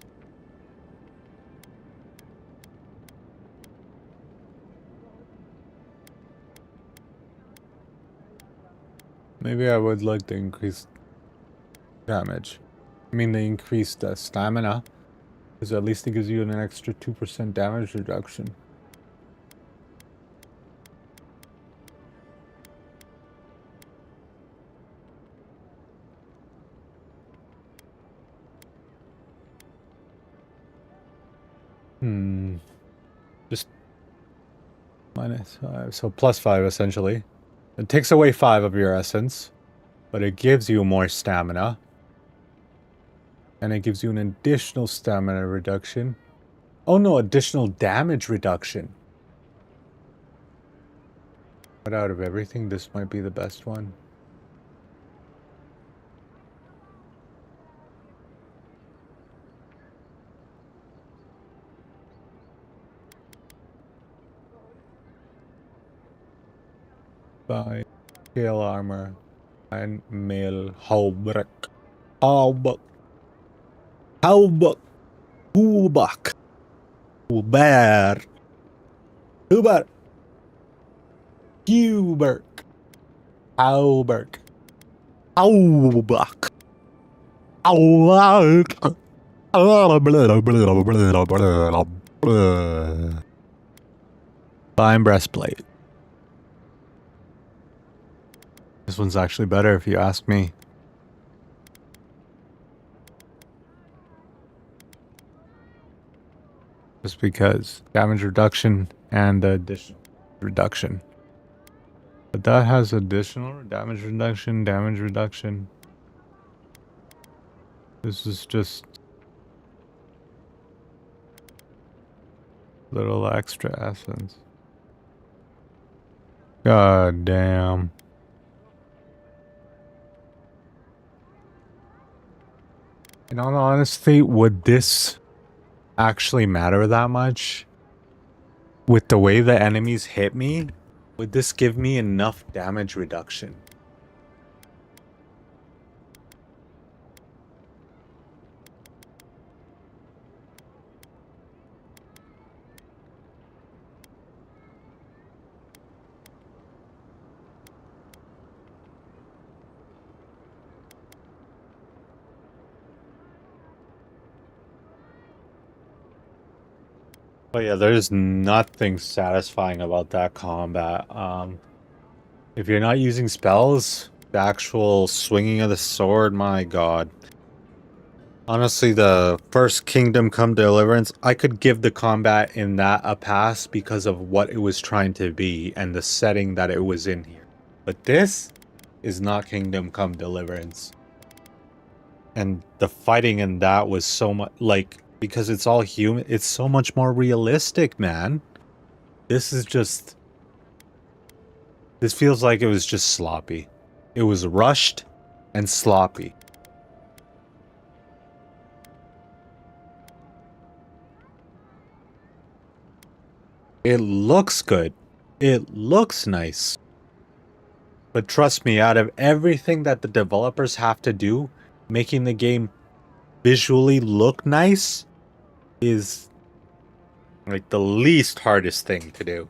Maybe I would like the increased damage. I mean, the increased stamina. Because at least it gives you an extra 2% damage reduction. Just -5, so +5 essentially. It takes away 5 of your essence, but it gives you more stamina. And it gives you an additional stamina reduction. Oh no, additional damage reduction. But out of everything, this might be the best one. By scale armor and mail hauberk. Hubak. Hubert. Hubert. Hubert. Hubert. Hubert. Hubert. Fine breastplate. This one's actually better if you ask me. Just because damage reduction and the additional reduction. But that has additional damage reduction. This is just little extra essence. God damn. In all honesty, would this actually matter that much? With the way the enemies hit me, would this give me enough damage reduction? But yeah, there's nothing satisfying about that combat. If you're not using spells, the actual swinging of the sword, my god. Honestly, the first Kingdom Come Deliverance, I could give the combat in that a pass because of what it was trying to be and the setting that it was in here. But this is not Kingdom Come Deliverance. And the fighting in that was so much, like, because it's all human, it's so much more realistic, man. This is just... This feels like it was just sloppy. It was rushed and sloppy. It looks good. It looks nice. But trust me, out of everything that the developers have to do, making the game visually look nice is like the least hardest thing to do.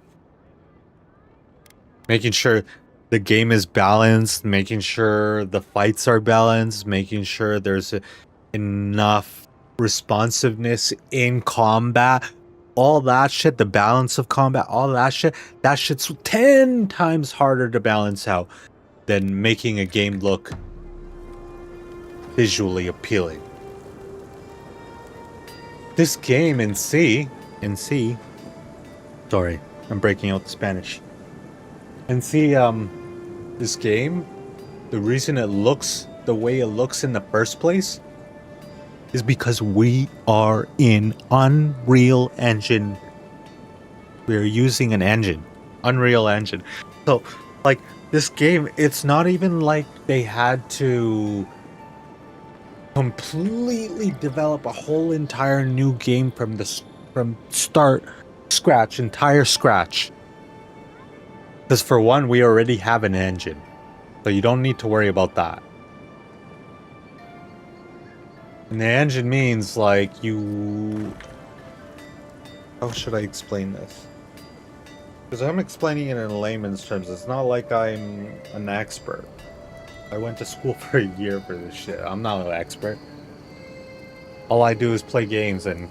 Making sure the game is balanced, making sure the fights are balanced, making sure there's enough responsiveness in combat, all that shit, the balance of combat, all that shit's 10 times harder to balance out than making a game look visually appealing. This game in C, sorry, I'm breaking out the Spanish. And see, this game, the reason it looks the way it looks in the first place is because we are in Unreal Engine. We're using an engine, Unreal Engine. So, like, this game, it's not even like they had to completely develop a whole entire new game from start, entire scratch. Because for one, we already have an engine, so you don't need to worry about that. And the engine means, like, how should I explain this? Because I'm explaining it in layman's terms. It's not like I'm an expert. I went to school for a year for this shit. I'm not an expert. All I do is play games and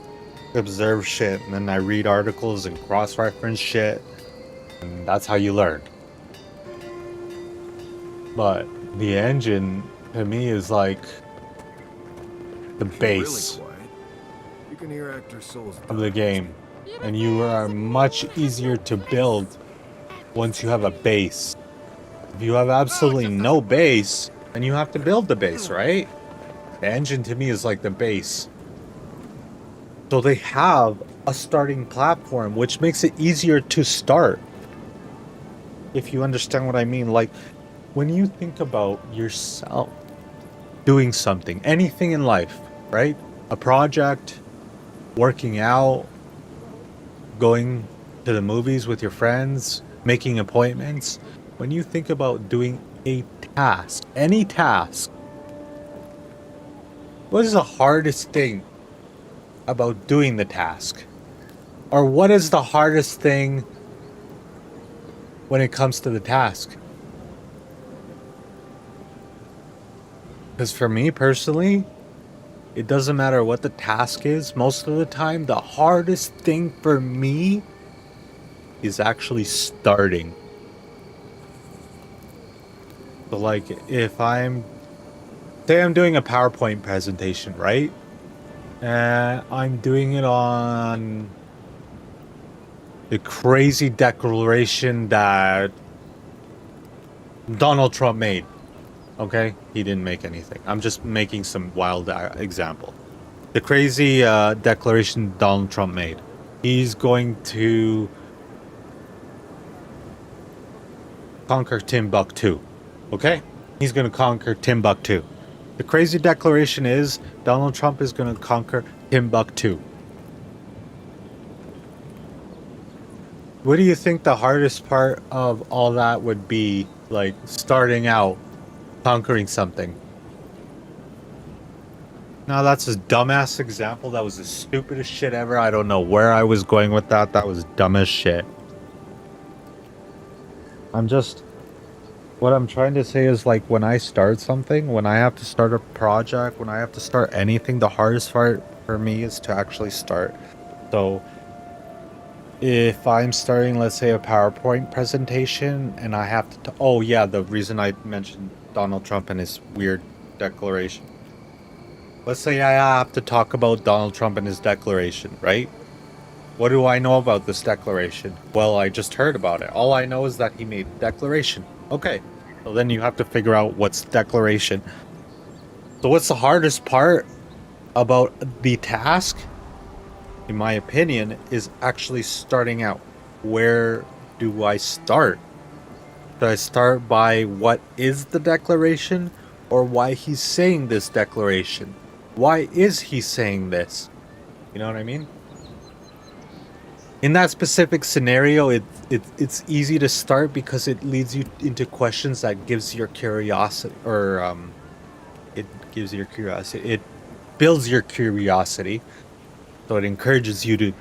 observe shit, and then I read articles and cross-reference shit. And that's how you learn. But the engine, to me, is like the base You can hear actor souls of the game. And you are much easier to build once you have a base. If you have absolutely no base, then you have to build the base, right? The engine to me is like the base. So they have a starting platform, which makes it easier to start. If you understand what I mean, like when you think about yourself doing something, anything in life, right? A project, working out, going to the movies with your friends, making appointments. When you think about doing a task, any task, what is the hardest thing about doing the task? Or what is the hardest thing when it comes to the task? Because for me personally, it doesn't matter what the task is. Most of the time, the hardest thing for me is actually starting. So like if say I'm doing a PowerPoint presentation, right? I'm doing it on the crazy declaration that Donald Trump made. Okay? He didn't make anything. I'm just making some wild example. The crazy declaration Donald Trump made. He's going to conquer Timbuktu. Okay? He's going to conquer Timbuktu. The crazy declaration is Donald Trump is going to conquer Timbuktu. What do you think the hardest part of all that would be, like, starting out conquering something? Now, that's a dumbass example. That was the stupidest shit ever. I don't know where I was going with that. That was dumb as shit. What I'm trying to say is, like, when I start something, when I have to start a project, when I have to start anything, the hardest part for me is to actually start. So, if I'm starting, let's say, a PowerPoint presentation, and I have to... oh, yeah, the reason I mentioned Donald Trump and his weird declaration. Let's say I have to talk about Donald Trump and his declaration, right? What do I know about this declaration? Well, I just heard about it. All I know is that he made a declaration. Okay, so then you have to figure out what's declaration. So what's the hardest part about the task, in my opinion, is actually starting out. Where do I start? Do I start by what is the declaration, or why he's saying this declaration? Why is he saying this? You know what I mean? In that specific scenario, it's easy to start because it leads you into questions that gives your curiosity, or it gives your curiosity. It builds your curiosity, so it encourages you to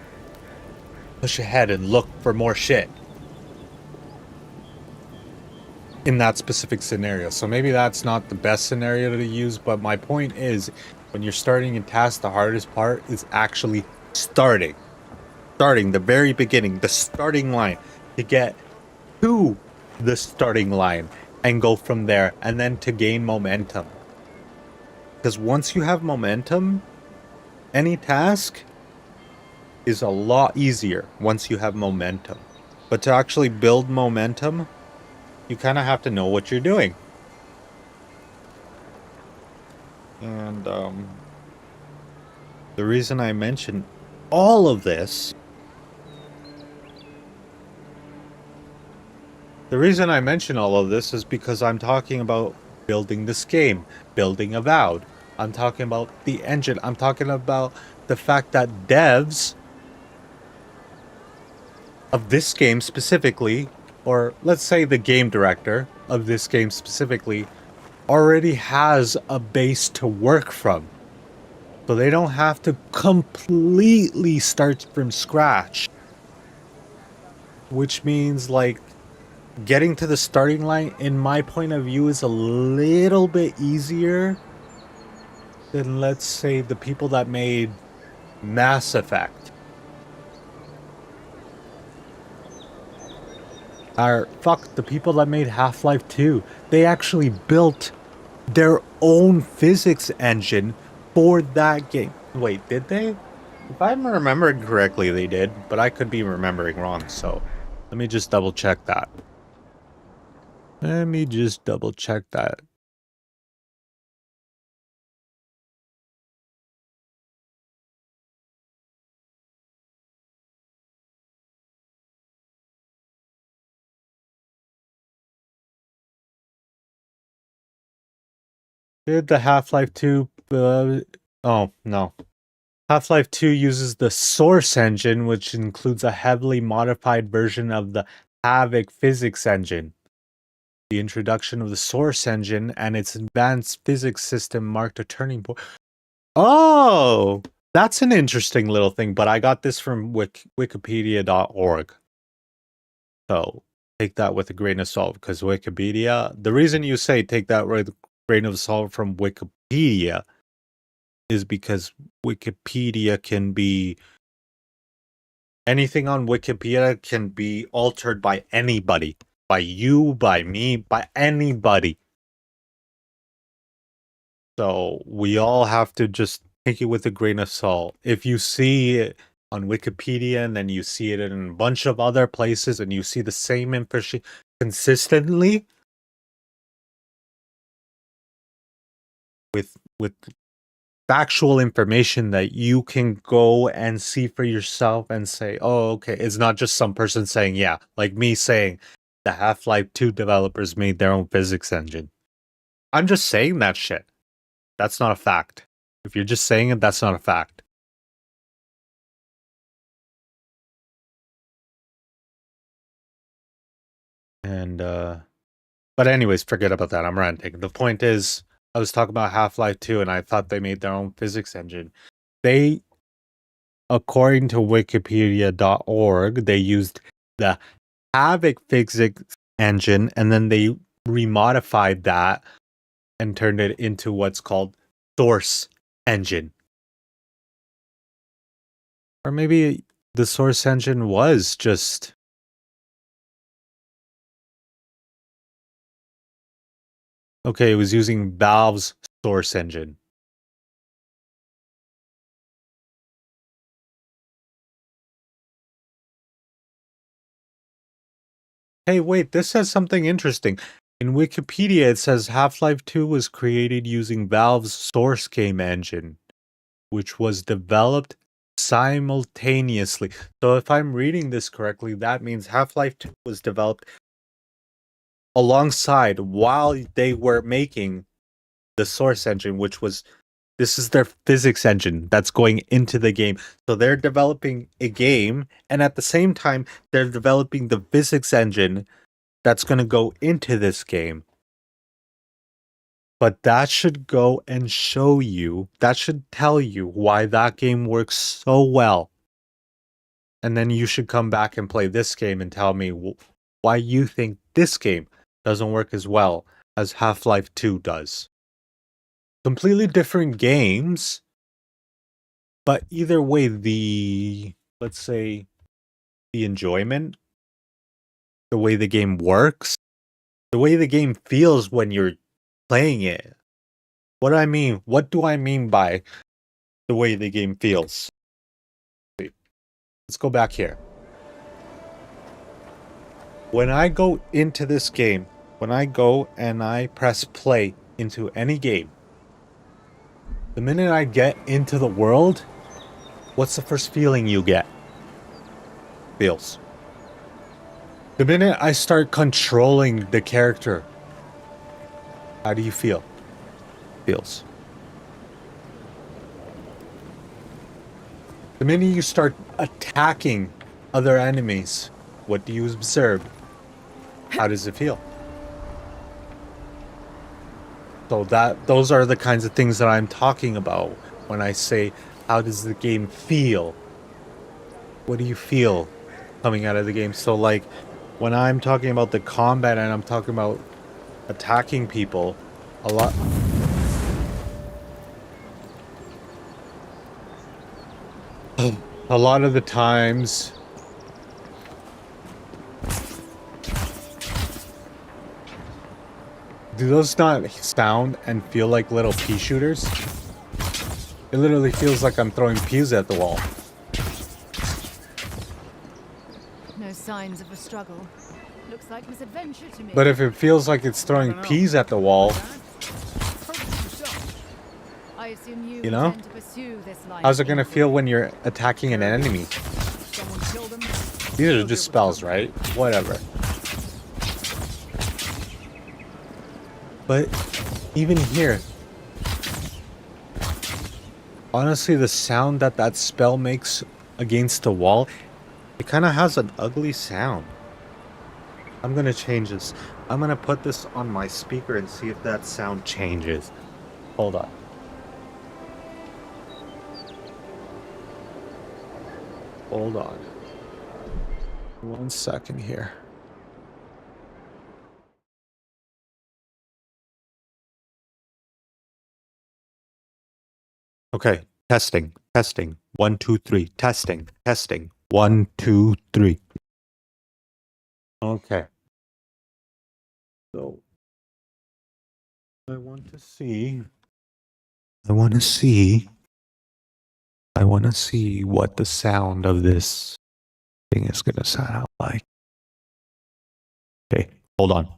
push ahead and look for more shit in that specific scenario. So maybe that's not the best scenario to use, but my point is, when you're starting a task, the hardest part is actually starting the very beginning, the starting line, to get to the starting line and go from there, and then to gain momentum. Because once you have momentum, any task is a lot easier once you have momentum. But to actually build momentum, you kind of have to know what you're doing. And the reason I mention all of this... The reason I mention all of this is because I'm talking about building this game, building Avowed. I'm talking about the engine. I'm talking about the fact that devs of this game specifically, or let's say the game director of this game specifically, already has a base to work from. So they don't have to completely start from scratch. Which means, like, getting to the starting line, in my point of view, is a little bit easier than, let's say, the people that made Mass Effect. Or, fuck, the people that made Half-Life 2. They actually built their own physics engine for that game. Wait, did they? If I'm remembering correctly, they did, but I could be remembering wrong, so let me just double check that. Let me just double check that. Did the Half-Life 2... oh, no. Half-Life 2 uses the Source engine, which includes a heavily modified version of the Havoc physics engine. The introduction of the Source engine and its advanced physics system marked a turning point. Oh! That's an interesting little thing, but I got this from wikipedia.org. So, take that with a grain of salt, because Wikipedia... The reason you say take that with a grain of salt from Wikipedia is because Wikipedia can be... Anything on Wikipedia can be altered by anybody. By you, by me, by anybody. So we all have to just take it with a grain of salt. If you see it on Wikipedia and then you see it in a bunch of other places and you see the same information consistently with factual information that you can go and see for yourself and say, oh, okay, it's not just some person saying, yeah, like me saying the Half-Life 2 developers made their own physics engine. I'm just saying that shit. That's not a fact. If you're just saying it, that's not a fact. And, but anyways, forget about that. I'm ranting. The point is, I was talking about Half-Life 2 and I thought they made their own physics engine. They, according to wikipedia.org, they used the Havoc physics engine and then they remodified that and turned it into what's called Source engine. Or maybe the Source engine was just... Okay, it was using Valve's Source engine. Hey, wait, this says something interesting. In Wikipedia, it says Half-Life 2 was created using Valve's Source game engine, which was developed simultaneously. So if I'm reading this correctly, that means Half-Life 2 was developed alongside while they were making the Source engine, which was... This is their physics engine that's going into the game. So they're developing a game, and at the same time, they're developing the physics engine that's going to go into this game. But that should go and show you, that should tell you why that game works so well. And then you should come back and play this game and tell me why you think this game doesn't work as well as Half-Life 2 does. Completely different games, but either way, let's say, the enjoyment, the way the game works, the way the game feels when you're playing it. What do I mean by the way the game feels? Let's go back here. When I go into this game, when I go and I press play into any game, the minute I get into the world, what's the first feeling you get? Feels. The minute I start controlling the character, how do you feel? Feels. The minute you start attacking other enemies, what do you observe? How does it feel? So those are the kinds of things that I'm talking about when I say, how does the game feel? What do you feel coming out of the game? So like, when I'm talking about the combat and I'm talking about attacking people, a lot of the times do those not sound and feel like little pea shooters? It literally feels like I'm throwing peas at the wall. No signs of a struggle. Looks like misadventure to me. But if it feels like it's throwing peas at the wall, I assume you you know? intend to pursue this line. How's it gonna feel when you're attacking an enemy? These are just spells, right? Whatever. But even here, honestly, the sound that spell makes against the wall, it kind of has an ugly sound. I'm gonna change this. I'm gonna put this on my speaker and see if that sound changes. Hold on. Hold on. 1 second here. Okay, testing. 1, 2, 3. Testing. 1, 2, 3. Okay. So I want to see I want to see. I want to see what the sound of this thing is going to sound like. Okay, hold on.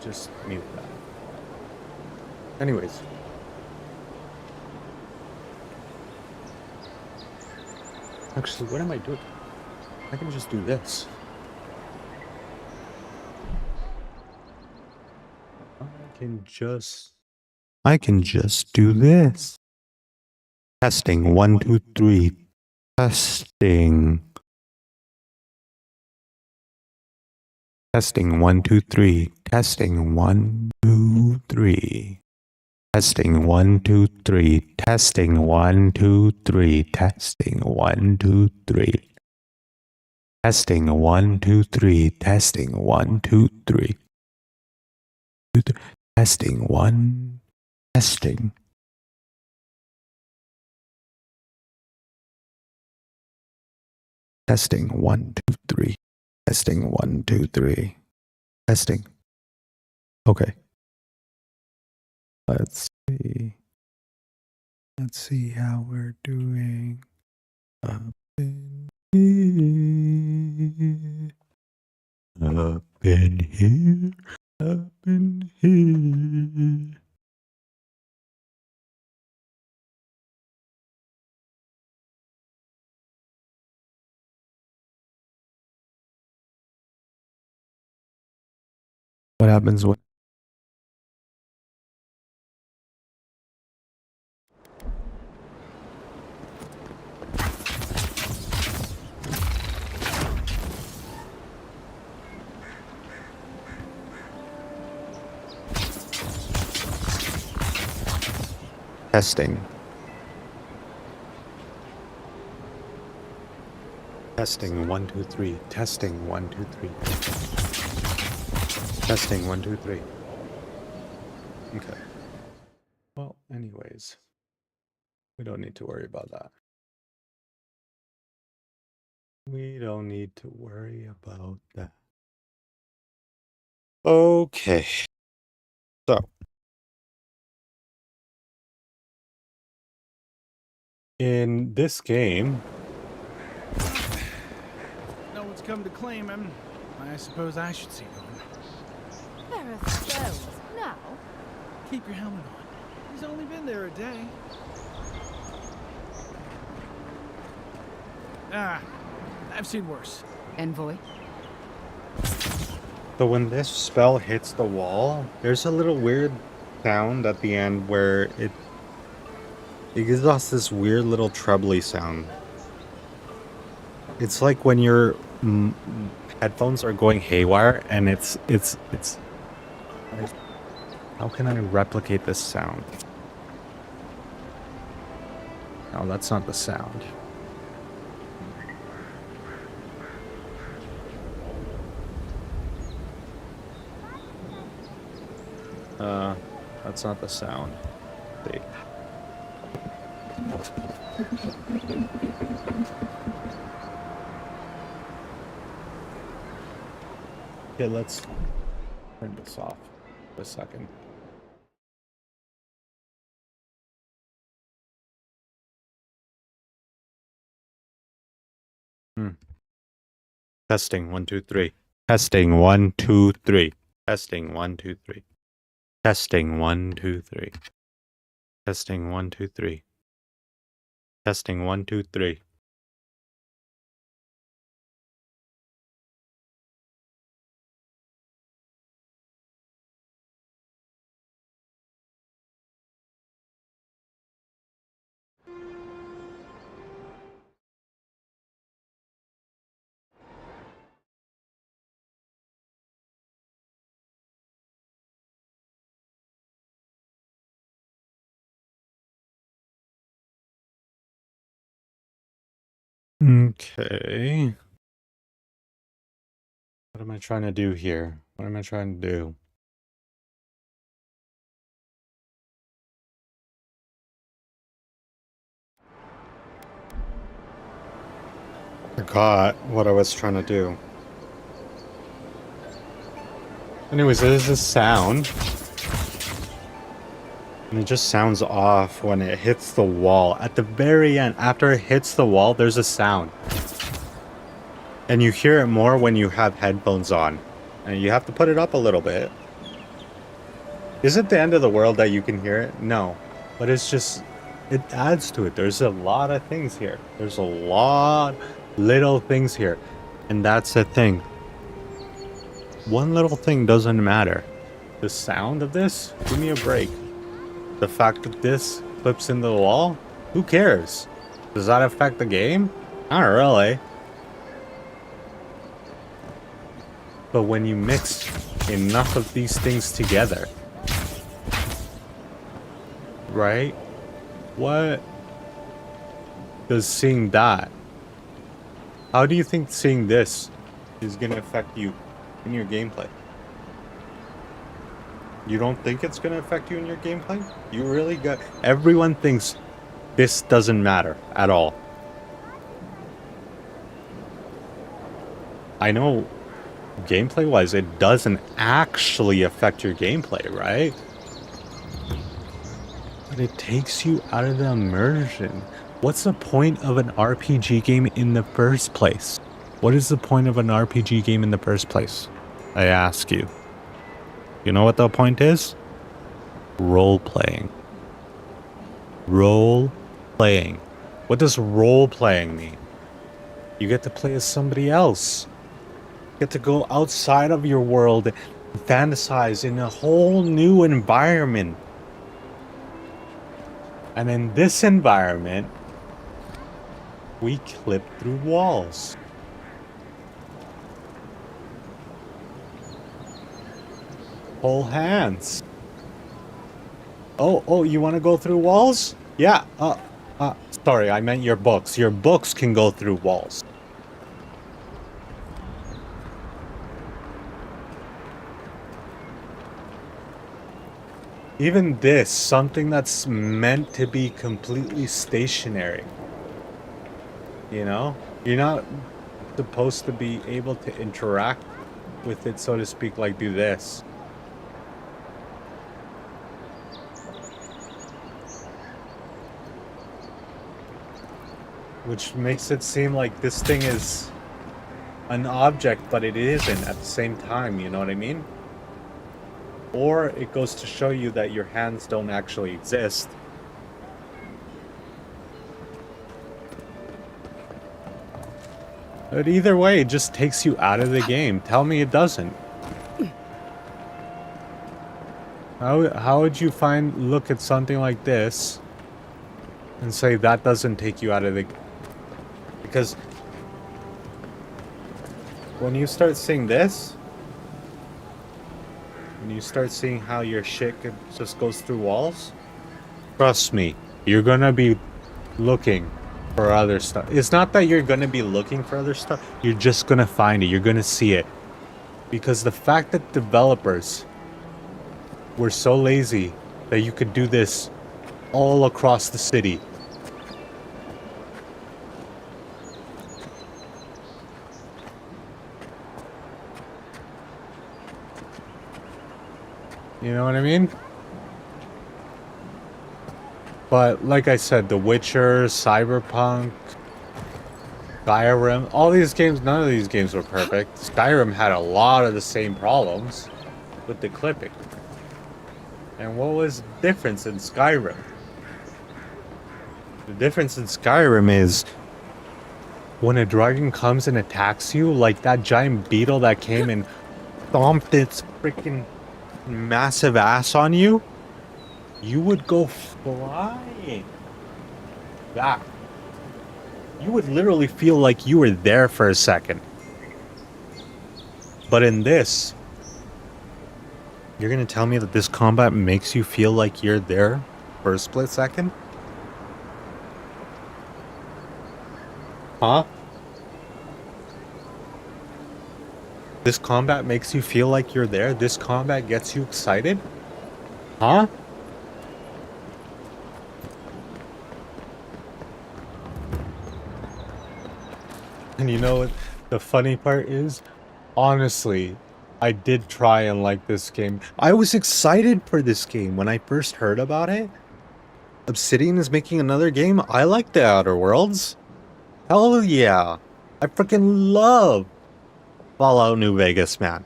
Just mute that. Anyways. Actually, what am I doing? I can just do this. I can just do this. Testing 1, 2, 3. Testing. Testing 1, 2, 3. Testing 1, 2, 3. Testing 1, 2, 3. Testing 1, 2, 3. Testing 1, 2, 3. Testing 1, 2, 3. Testing 1, 2, 3. Testing 1. Testing. Testing 1, 2, 3. Testing 1, 2, 3. Testing. Okay. Let's see. Let's see how we're doing. Up in here. Up in here. Up in here. What happens when testing? Testing 1, 2, 3. Testing 1, 2, 3. Testing 1, 2, 3. Okay. Well, anyways, we don't need to worry about that. We don't need to worry about that. Okay. So, in this game, No one's come to claim him. I suppose I should see going. There are spells now. Keep your helmet on. He's only been there a day. Ah, I've seen worse. Envoy. so when this spell hits the wall, there's a little weird sound at the end where it gives us this weird little trebly sound. It's like when your headphones are going haywire, and it's. How can I replicate this sound? No, that's not the sound. That's not the sound. See. Okay, let's turn this off for a second. Testing 1, 2, 3. Testing 1, 2, 3. Testing 1, 2, 3. Testing 1, 2, 3. Testing 1, 2, 3. Testing 1, 2, 3. Okay. What am I trying to do here? What am I trying to do? Forgot what I was trying to do. Anyways, there's this sound. And it just sounds off when it hits the wall. At the very end, after it hits the wall, there's a sound. And you hear it more when you have headphones on. And you have to put it up a little bit. Is it the end of the world that you can hear it? No. But it's just, it adds to it. There's a lot of things here. There's a lot little things here. And that's the thing. One little thing doesn't matter. The sound of this? Give me a break. The fact that this clips into the wall? Who cares? Does that affect the game? Not really. But when you mix enough of these things together, right? What does seeing that? How do you think seeing this is going to affect you in your gameplay? You don't think it's going to affect you in your gameplay? You really got... Everyone thinks this doesn't matter at all. I know gameplay-wise, it doesn't actually affect your gameplay, right? But it takes you out of the immersion. What's the point of an RPG game in the first place? What is the point of an RPG game in the first place? I ask you. You know what the point is? Role-playing. Role-playing. What does role-playing mean? You get to play as somebody else. You get to go outside of your world and fantasize in a whole new environment. And in this environment, we clip through walls. Hold hands. Oh, you want to go through walls? Yeah. Sorry, I meant your books. Your books can go through walls. Even this, something that's meant to be completely stationary. You know? You're not supposed to be able to interact with it, so to speak, like do this. Which makes it seem like this thing is an object, but it isn't at the same time, you know what I mean? Or it goes to show you that your hands don't actually exist. But either way, it just takes you out of the game. Tell me it doesn't. How would you look at something like this and say that doesn't take you out of the game? Because when you start seeing this, when you start seeing how your shit just goes through walls, trust me, you're gonna be looking for other stuff. It's not that you're gonna be looking for other stuff, you're just gonna find it, you're gonna see it. Because the fact that developers were so lazy that you could do this all across the city. You know what I mean? But like I said, The Witcher, Cyberpunk, Skyrim, all these games, none of these games were perfect. Skyrim had a lot of the same problems with the clipping. And what was the difference in Skyrim? The difference in Skyrim is when a dragon comes and attacks you, like that giant beetle that came and stomped its freaking massive ass on you, you would go flying back. You would literally feel like you were there for a second. But in this, you're gonna tell me that this combat makes you feel like you're there for a split second? Huh? This combat makes you feel like you're there? This combat gets you excited? Huh? And you know what the funny part is? Honestly, I did try and like this game. I was excited for this game when I first heard about it. Obsidian is making another game. I like the Outer Worlds. Hell yeah. I freaking love Fallout New Vegas, man.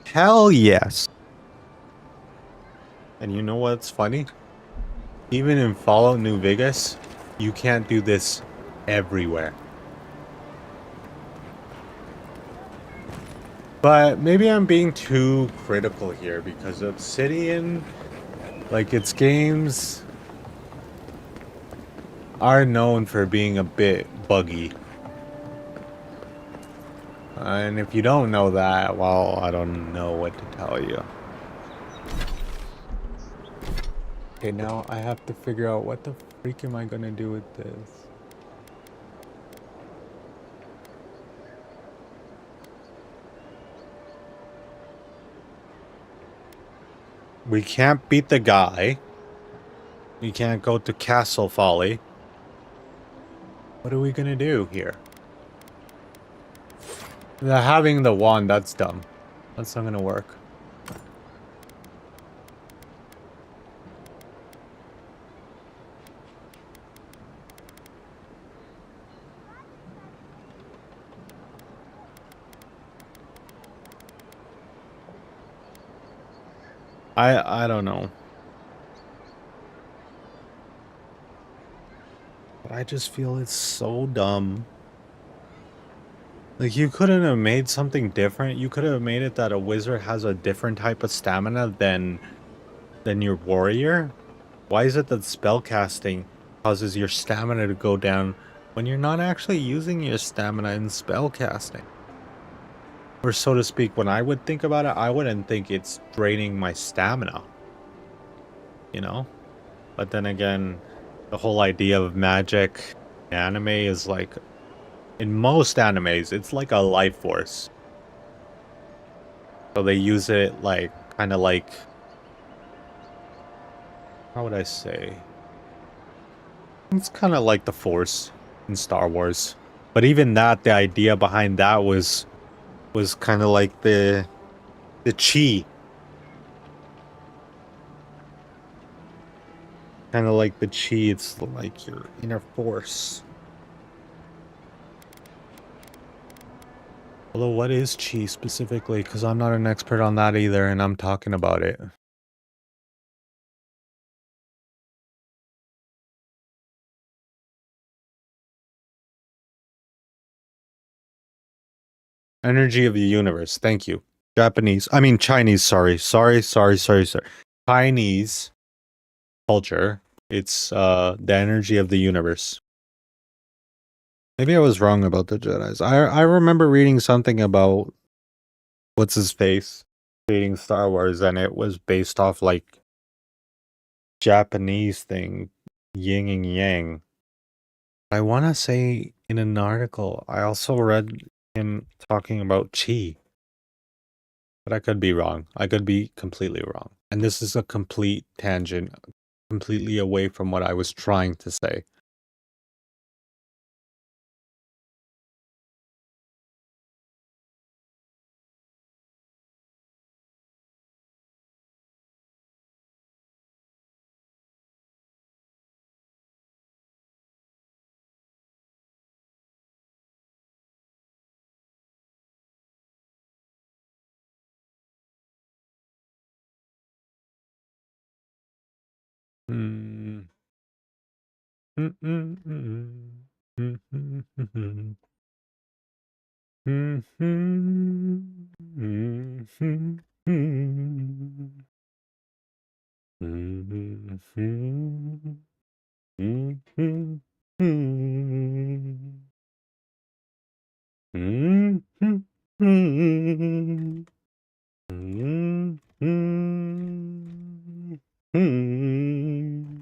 Hell yes. And you know what's funny? Even in Fallout New Vegas, you can't do this everywhere. But maybe I'm being too critical here because Obsidian, like its games, are known for being a bit buggy. And if you don't know that, well, I don't know what to tell you. Okay, now I have to figure out what the freak am I gonna do with this. We can't beat the guy. We can't go to Castle Folly. What are we gonna do here? Having the wand, that's dumb. That's not gonna work. I don't know. But I just feel it's so dumb. Like, you couldn't have made something different. You could have made it that a wizard has a different type of stamina than your warrior. Why is it that spellcasting causes your stamina to go down when you're not actually using your stamina in spellcasting? Or so to speak, when I would think about it, I wouldn't think it's draining my stamina. You know? But then again, the whole idea of magic anime is like, in most animes, it's like a life force. So they use it like, kind of like, how would I say? It's kind of like the Force in Star Wars. But even that, the idea behind that was kind of like the chi. Kind of like the chi, it's like your inner force. Although, what is chi specifically? Because I'm not an expert on that either, and I'm talking about it. Energy of the universe. Thank you. Japanese. I mean, Chinese. Sorry. Chinese culture. It's the energy of the universe. Maybe I was wrong about the Jedis. I remember reading something about what's his face creating Star Wars, and it was based off like Japanese thing, yin and yang. I want to say in an article, I also read him talking about chi. But I could be wrong. I could be completely wrong. And this is a complete tangent, completely away from what I was trying to say. Mm. Mm -mm -mm. Mm -mm -mm. Mm -hmm. Mm -hmm. Mm -hmm. Mm -hmm. Mm -hmm. Mm-hmm.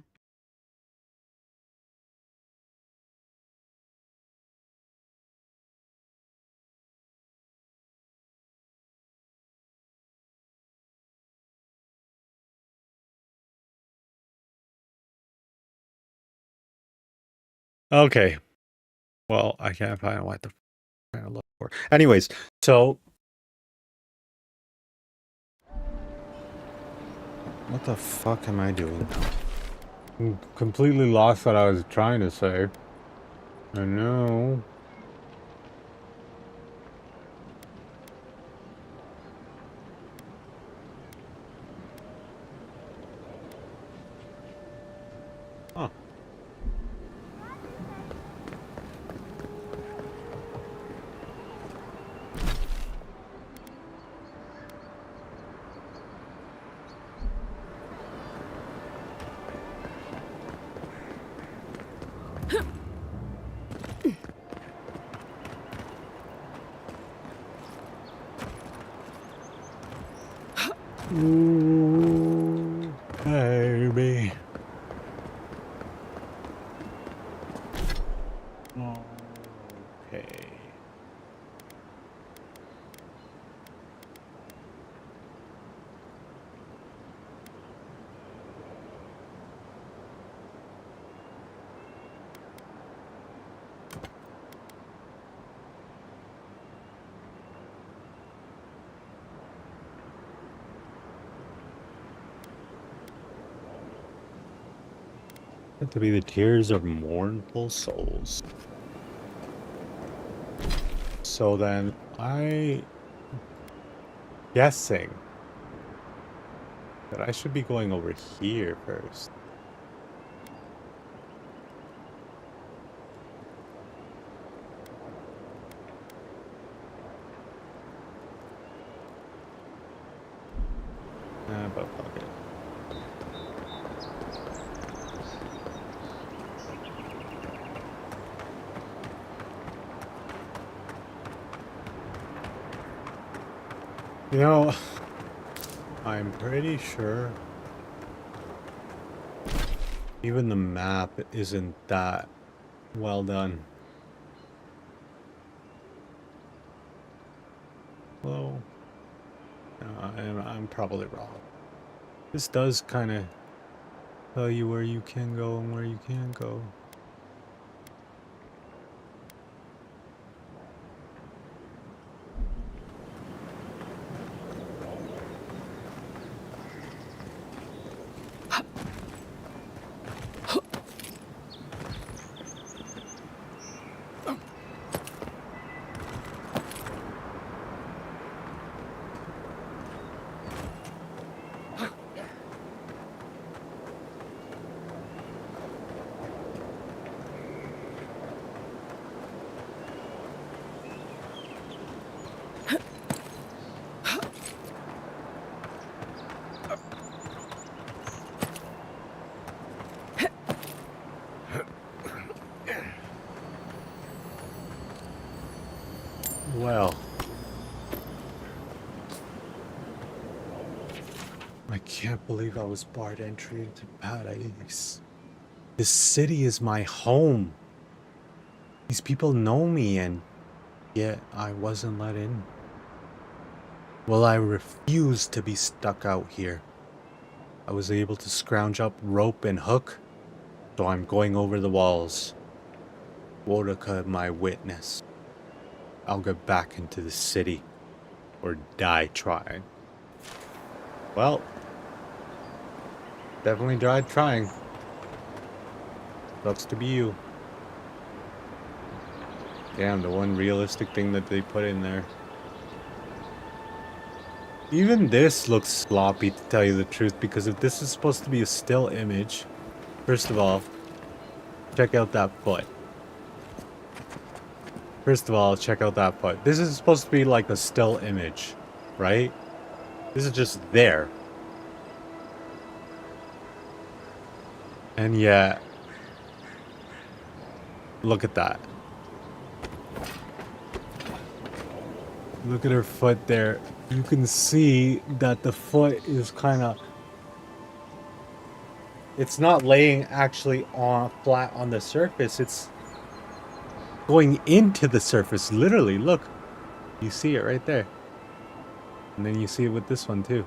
Okay. Well, I can't find what the I'm trying to look for. Anyways, so what the fuck am I doing now? I'm completely lost what I was trying to say. I know. Huh. Ooh, baby. Okay. To be the tears of mournful souls. So then guessing that I should be going over here first. But fuck it. You know, I'm pretty sure even the map isn't that well done. Well, no, I'm probably wrong. This does kind of tell you where you can go and where you can't go. Well, I can't believe I was barred entry into paradise. This city is my home. These people know me, and yet I wasn't let in. Well, I refuse to be stuck out here. I was able to scrounge up rope and hook, so I'm going over the walls. Wodaka, my witness. I'll go back into the city, or die trying. Well, definitely died trying. Sucks to be you. Damn, the one realistic thing that they put in there. Even this looks sloppy, to tell you the truth, because if this is supposed to be a still image, first of all, check out that foot. First of all, check out that foot. This is supposed to be like a still image, right? This is just there. And yet, look at that. Look at her foot there. You can see that the foot is kind of... It's not laying actually on flat on the surface. It's going into the surface, literally. Look, you see it right there. And then you see it with this one too.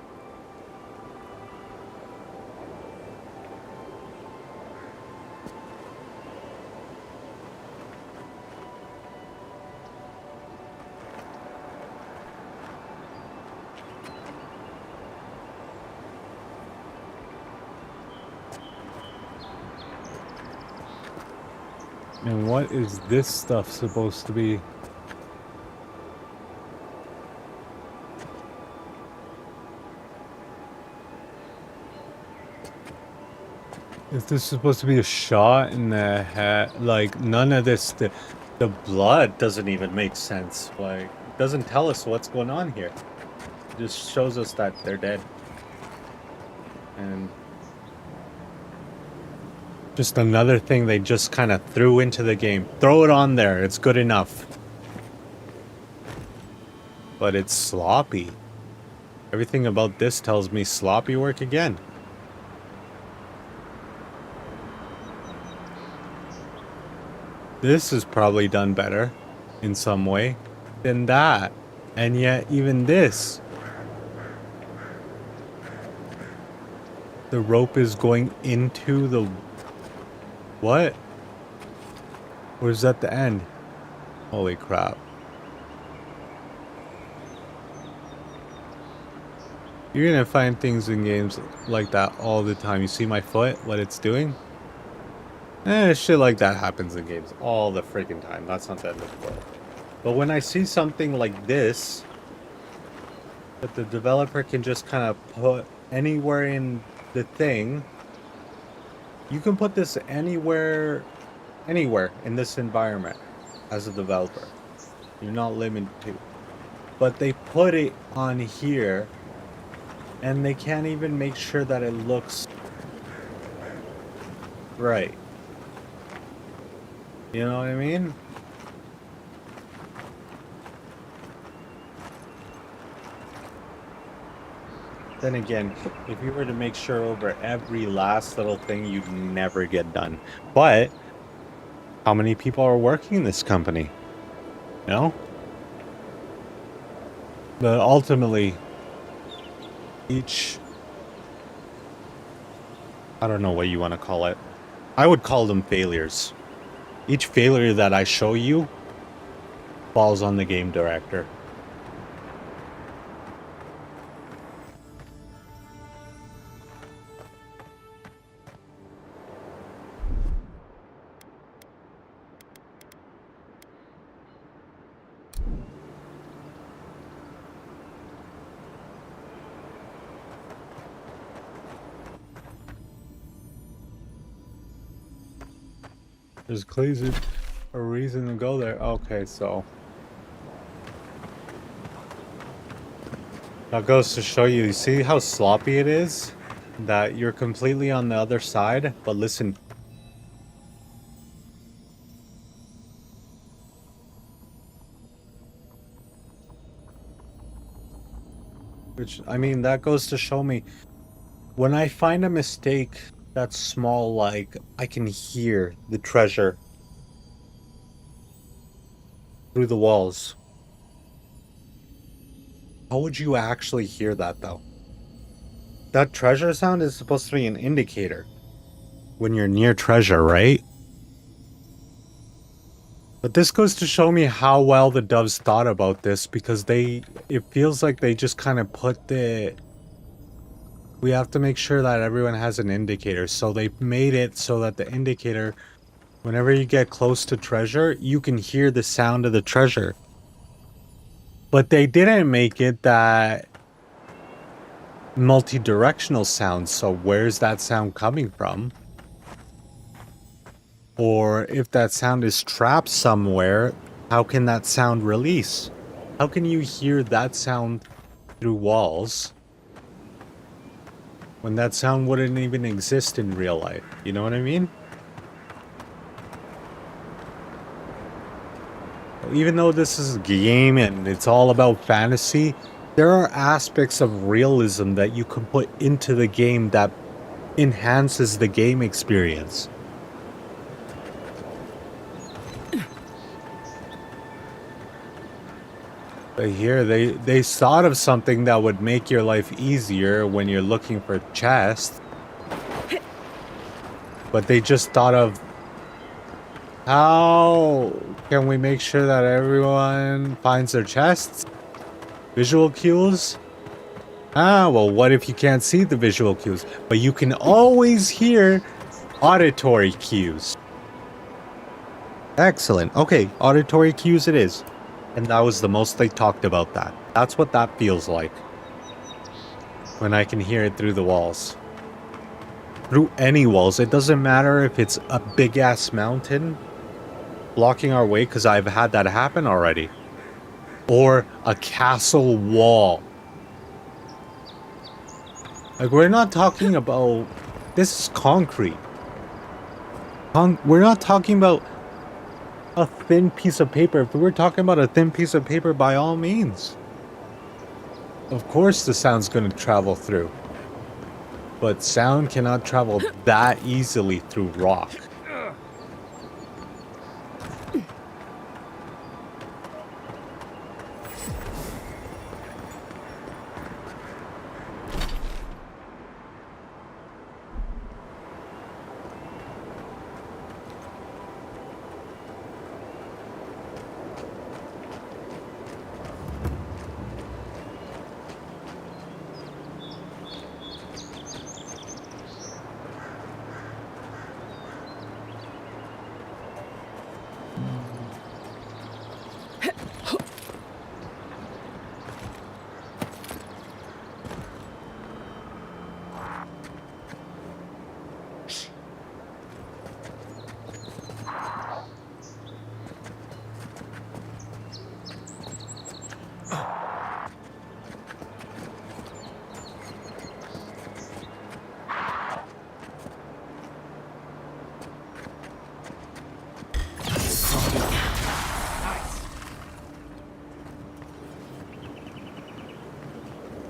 And what is this stuff supposed to be? Is this supposed to be a shot in the head? Like, none of this, the blood doesn't even make sense. Like, it doesn't tell us what's going on here. It just shows us that they're dead. And just another thing they just kind of threw into the game. Throw it on there, it's good enough. But it's sloppy. Everything about this tells me sloppy work again. This is probably done better in some way than that. And yet even this, the rope is going into the what? Or is that the end? Holy crap. You're gonna find things in games like that all the time. You see my foot, what it's doing? Shit like that happens in games all the freaking time. That's not that end of the world. But when I see something like this, that the developer can just kind of put anywhere in the thing, you can put this anywhere in this environment as a developer. You're not limited to. But they put it on here, and they can't even make sure that it looks right. You know what I mean? Then again, if you were to make sure over every last little thing, you'd never get done. But how many people are working in this company? You know? But ultimately, I don't know what you want to call it. I would call them failures. Each failure that I show you falls on the game director. There's clearly a reason to go there. Okay, so that goes to show you, you see how sloppy it is? That you're completely on the other side, but listen. Which, I mean, that goes to show me, when I find a mistake that's small, like, I can hear the treasure through the walls. How would you actually hear that, though? That treasure sound is supposed to be an indicator when you're near treasure, right? But this goes to show me how well the devs thought about this, because it feels like they just kind of put we have to make sure that everyone has an indicator. So they made it so that the indicator, whenever you get close to treasure, you can hear the sound of the treasure. But they didn't make it that multi-directional sound. So where's that sound coming from? Or if that sound is trapped somewhere, how can that sound release? How can you hear that sound through walls when that sound wouldn't even exist in real life? You know what I mean? Even though this is a game and it's all about fantasy, there are aspects of realism that you can put into the game that enhances the game experience. But here, they thought of something that would make your life easier when you're looking for chests. But they just thought of, how can we make sure that everyone finds their chests? Visual cues? Well, what if you can't see the visual cues? But you can always hear auditory cues. Excellent. Okay, auditory cues it is. And that was the most they talked about that. That's what that feels like. When I can hear it through the walls. Through any walls. It doesn't matter if it's a big-ass mountain blocking our way, because I've had that happen already. Or a castle wall. Like, we're not talking about... This is concrete. We're not talking about a thin piece of paper. If we were talking about a thin piece of paper, by all means. Of course the sound's going to travel through. But sound cannot travel that easily through rock.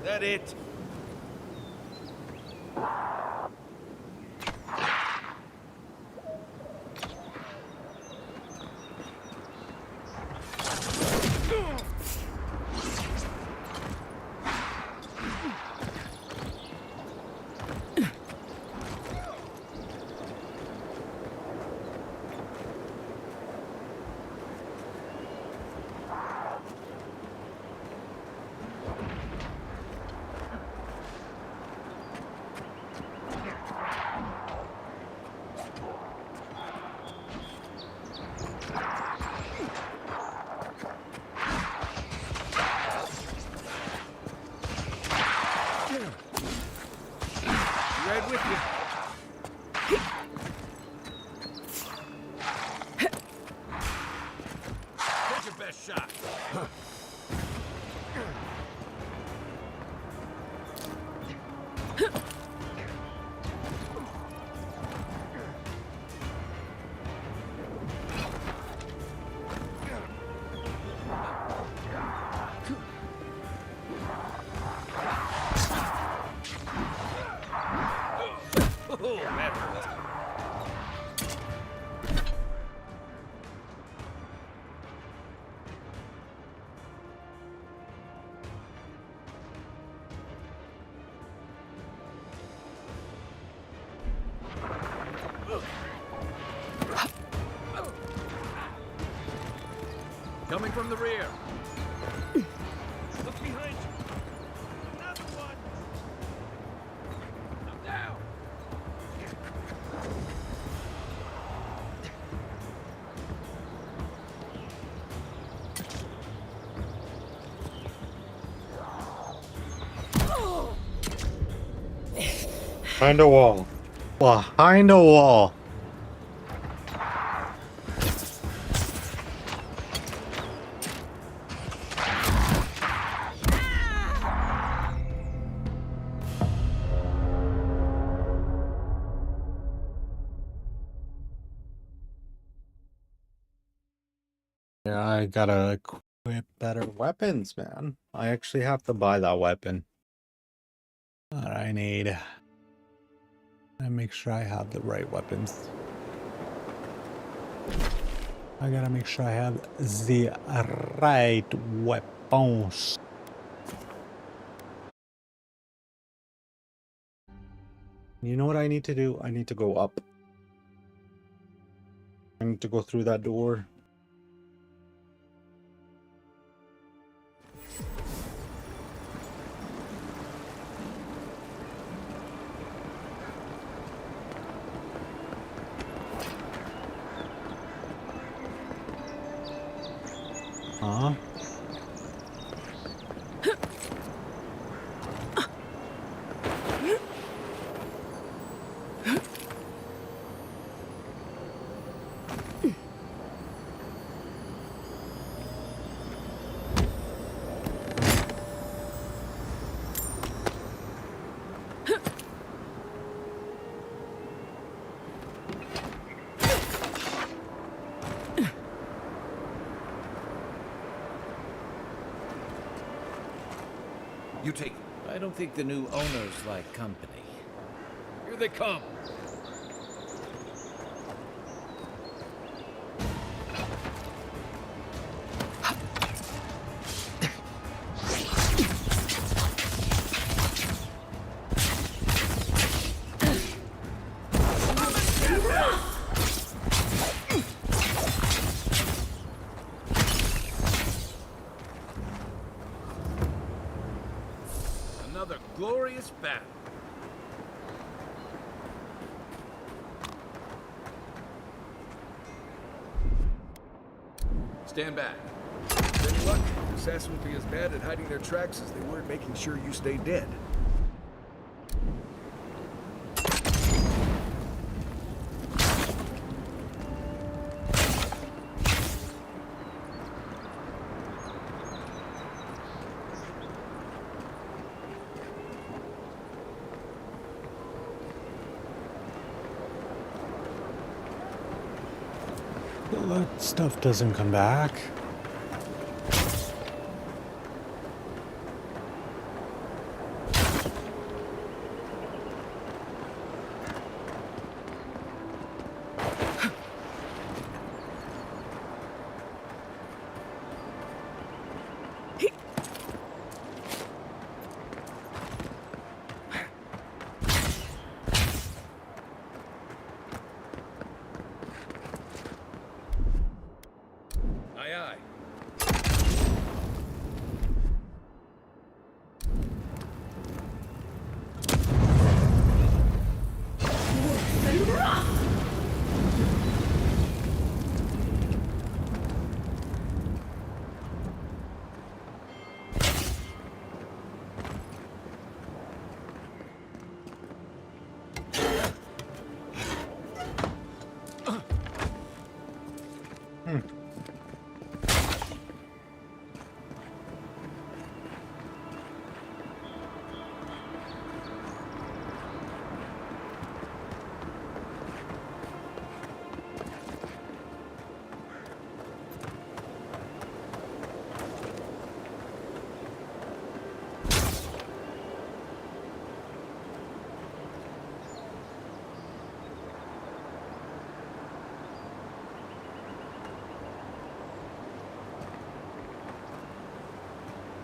That it? Right with you. Take your best shot. Oh, that hurt. Coming from the rear. Look behind you. Another one. I'm down. Behind a wall. Behind a wall. Yeah, I gotta equip better weapons, man. I actually have to buy that weapon. That I need. And make sure I have the right weapons. I gotta make sure I have the right weapons. You know what I need to do? I need to go up. I need to go through that door. huh? You take it. I don't think the new owners like company. Here they come. Another glorious battle. Stand back. With any luck, the assassins will be as bad at hiding their tracks as they were at making sure you stay dead. Well, that stuff doesn't come back. Aye, aye.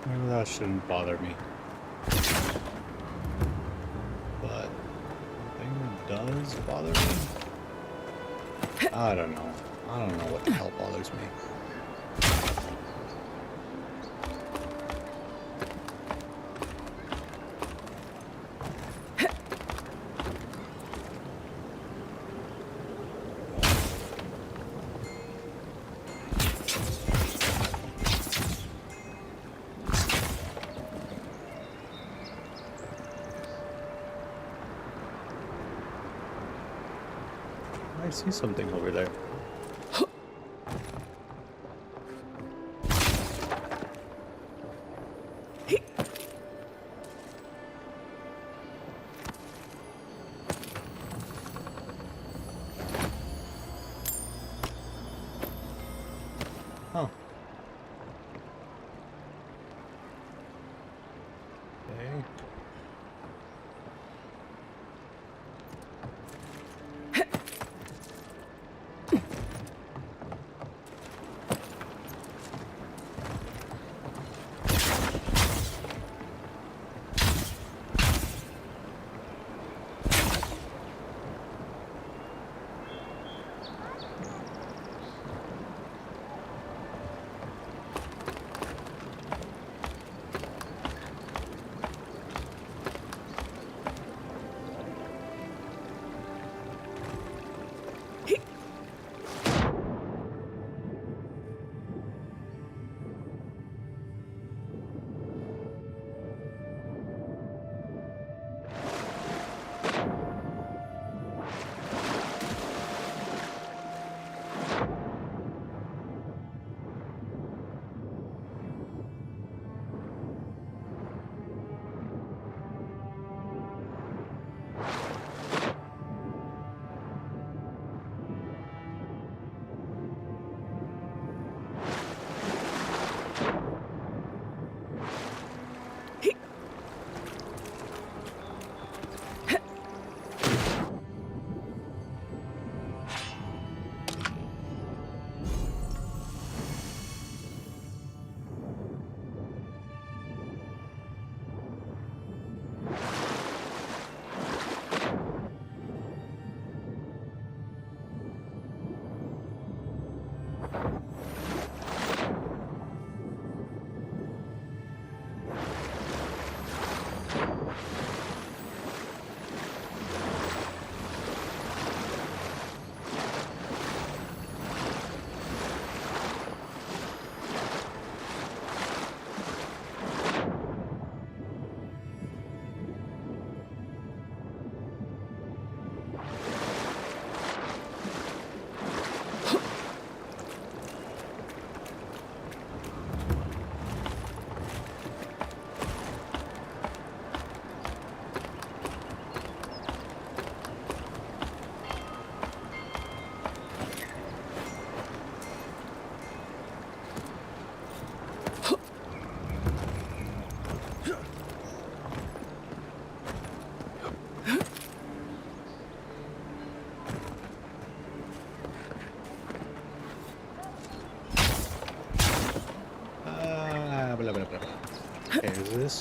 Maybe that shouldn't bother me. But the thing that does bother me? I don't know. I don't know what the hell bothers me. I see something over there. Oh. Okay.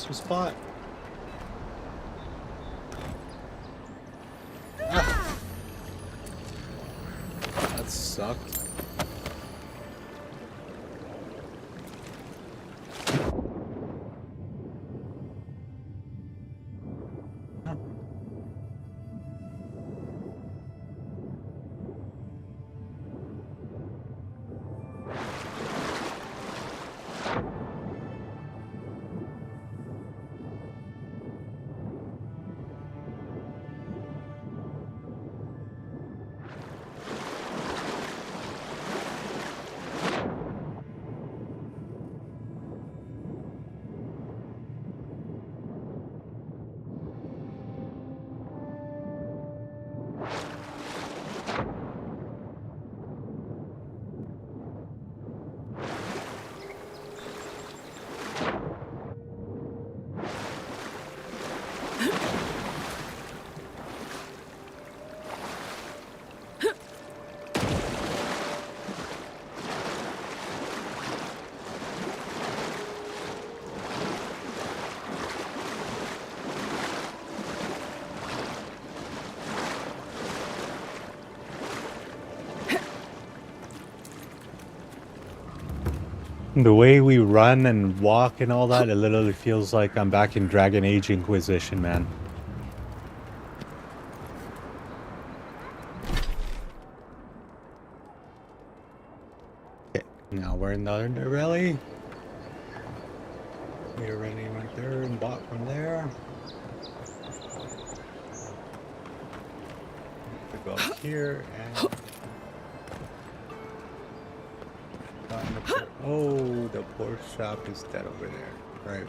lost my spot. Ah. That sucked. The way we run and walk and all that, it literally feels like I'm back in Dragon Age Inquisition, man. Okay, now we're in the rally. We're running right there and bought from there. We go up here and... Oh, the pork shop is dead over there. Right.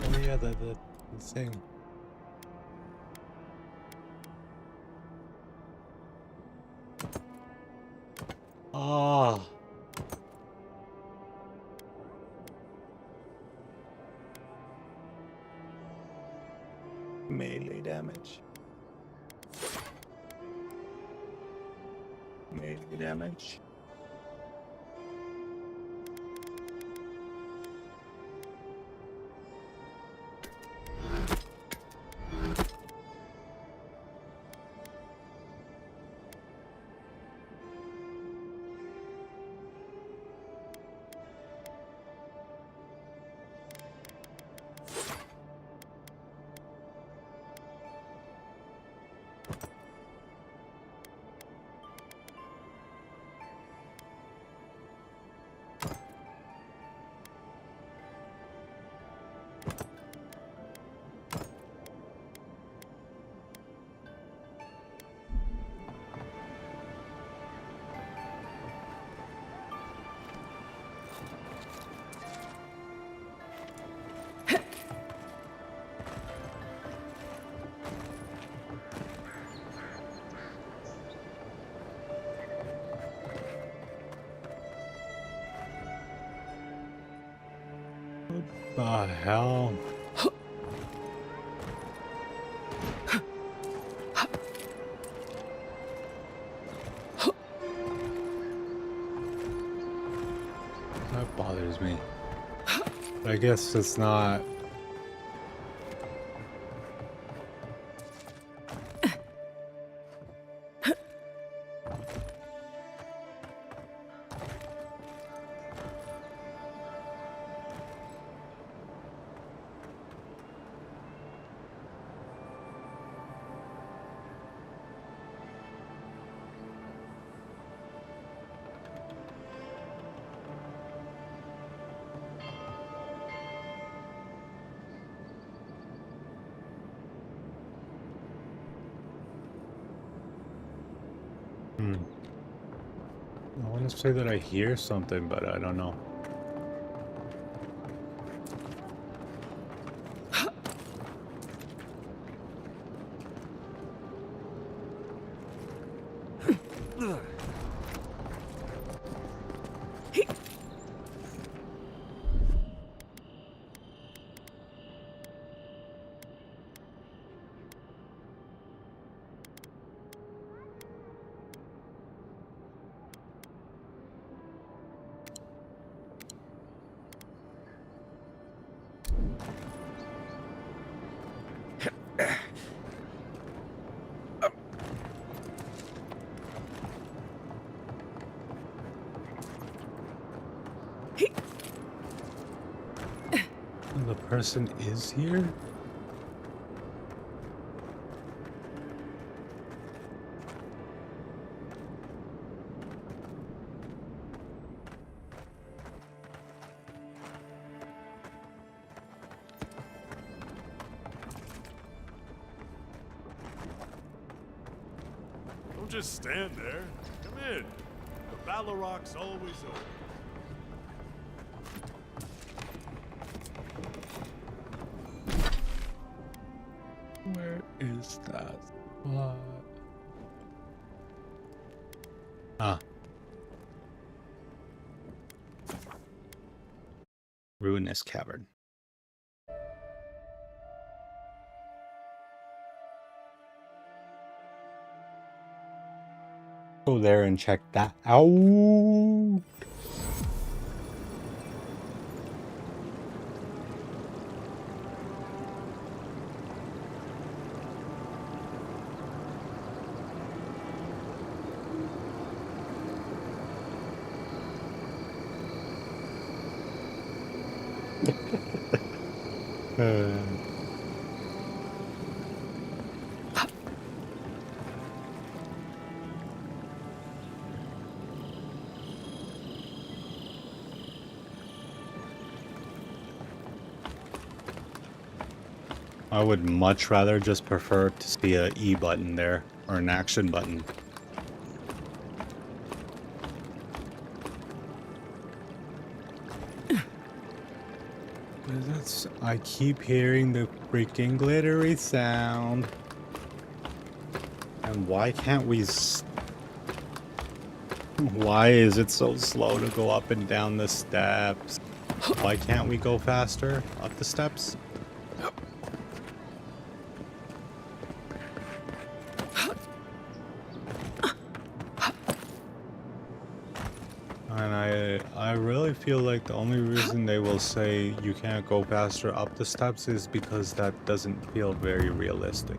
Oh yeah, the thing. Ah. Melee damage. Melee damage. What the hell? That bothers me. I guess it's not. I want to say that I hear something, but I don't know. The person is here? Don't just stand there. Come in. The Baloroc's always open. Where is that? What? Ah. Ruinous cavern. Go there and check that out. I would much rather just prefer to see a E button there, or an action button. I keep hearing the freaking glittery sound. And why can't we... Why is it so slow to go up and down the steps? Why can't we go faster up the steps? And I really feel like the only reason they will say you can't go faster up the steps is because that doesn't feel very realistic.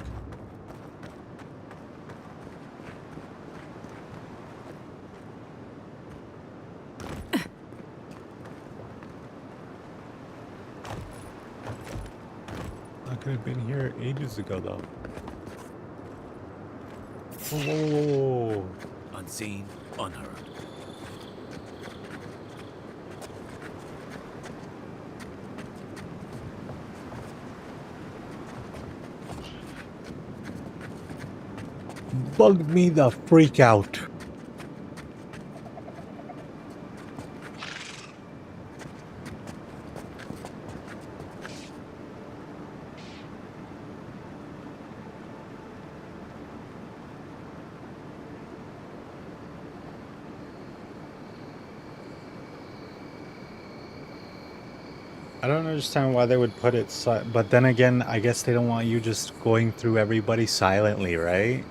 I could have been here ages ago though. Whoa, whoa, whoa, whoa. Unseen, unheard. Bug me the freak out. I don't understand why they would put it but then again, I guess they don't want you just going through everybody silently, right?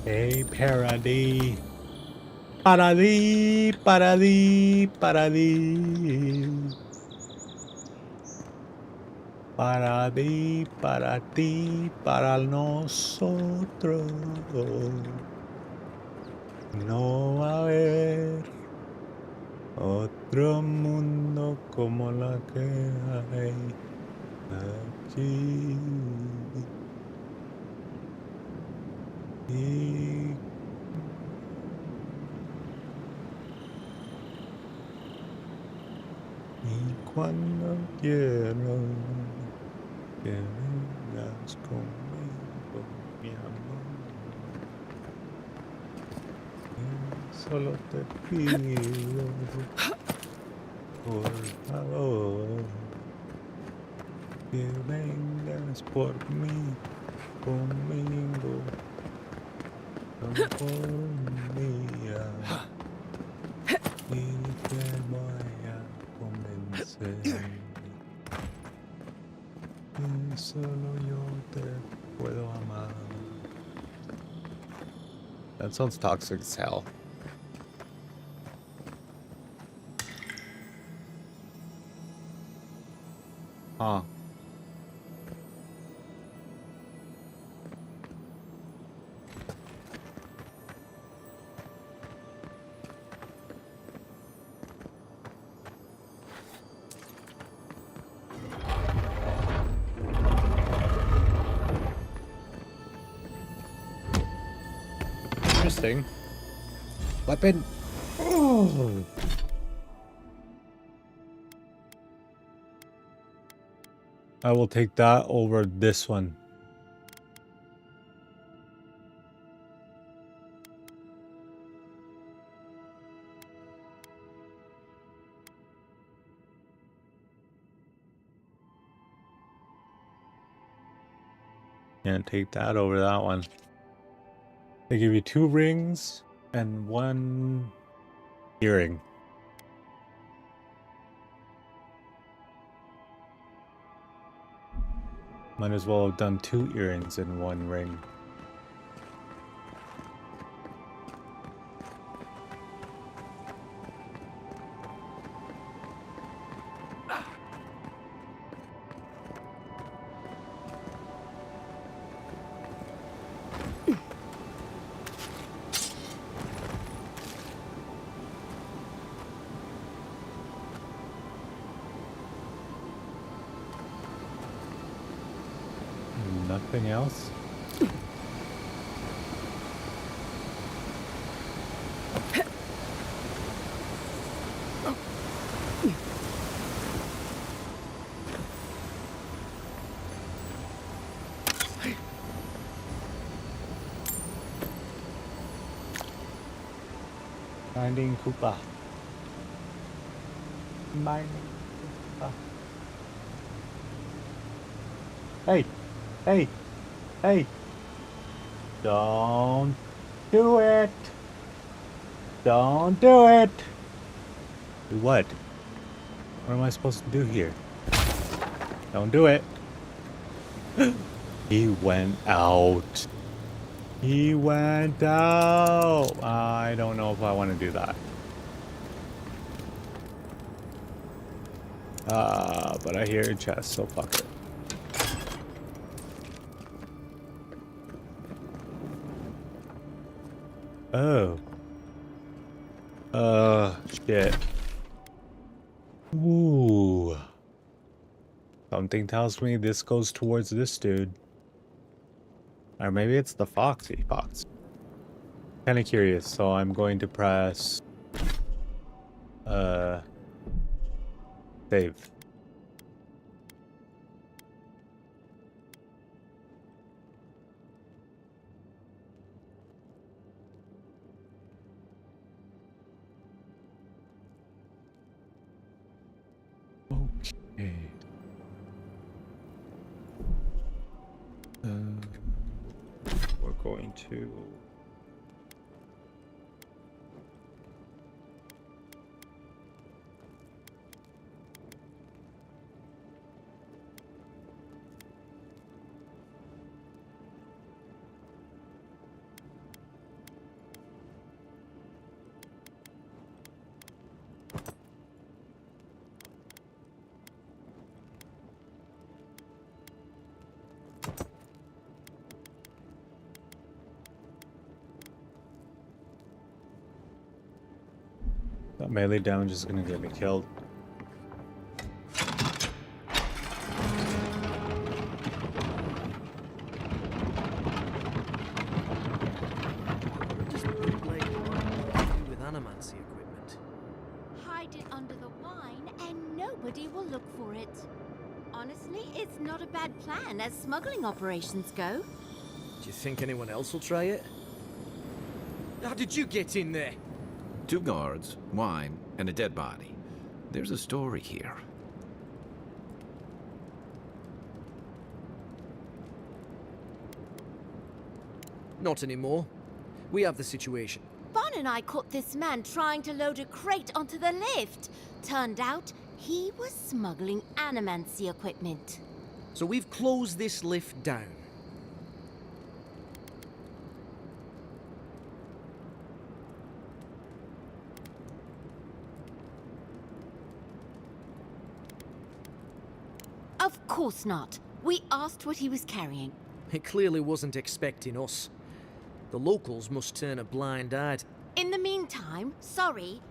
Hey, Paradis. Paradis, Paradis, Paradis. Para ti, para ti, para nosotros. No va a haber Otro mundo como la que hay aquí. Y cuando quiero que vengas conmigo, mi amor, solo te pido, por favor, que vengas por mí, conmigo, por mía, y te voy a convencer que solo yo te puedo amar. That sounds toxic as hell. Huh. Interesting. Weapon. Oh. I will take that over this one. And take that over that one. They give you 2 rings and 1 earring. Might as well have done 2 earrings and 1 ring. Nothing else? Finding Koopa. Finding Koopa. Hey! Hey! Hey! Don't do it! Don't do it! Do what? What am I supposed to do here? Don't do it. He went out. He went out. I don't know if I want to do that. But I hear a chest, so fuck it. Oh. Shit. Ooh. Something tells me this goes towards this dude. Or maybe it's the foxy fox. Kinda curious, so I'm going to press save. Okay. We're going to Melee damage is gonna get me killed. With animancy equipment. Hide it under the wine and nobody will look for it. Honestly, it's not a bad plan as smuggling operations go. Do you think anyone else will try it? How did you get in there? 2 guards, wine, and a dead body. There's a story here. Not anymore. We have the situation. Bon and I caught this man trying to load a crate onto the lift. Turned out, he was smuggling animancy equipment. So we've closed this lift down. Of course not. We asked what he was carrying. It clearly wasn't expecting us. The locals must turn a blind eye. In the meantime, sorry.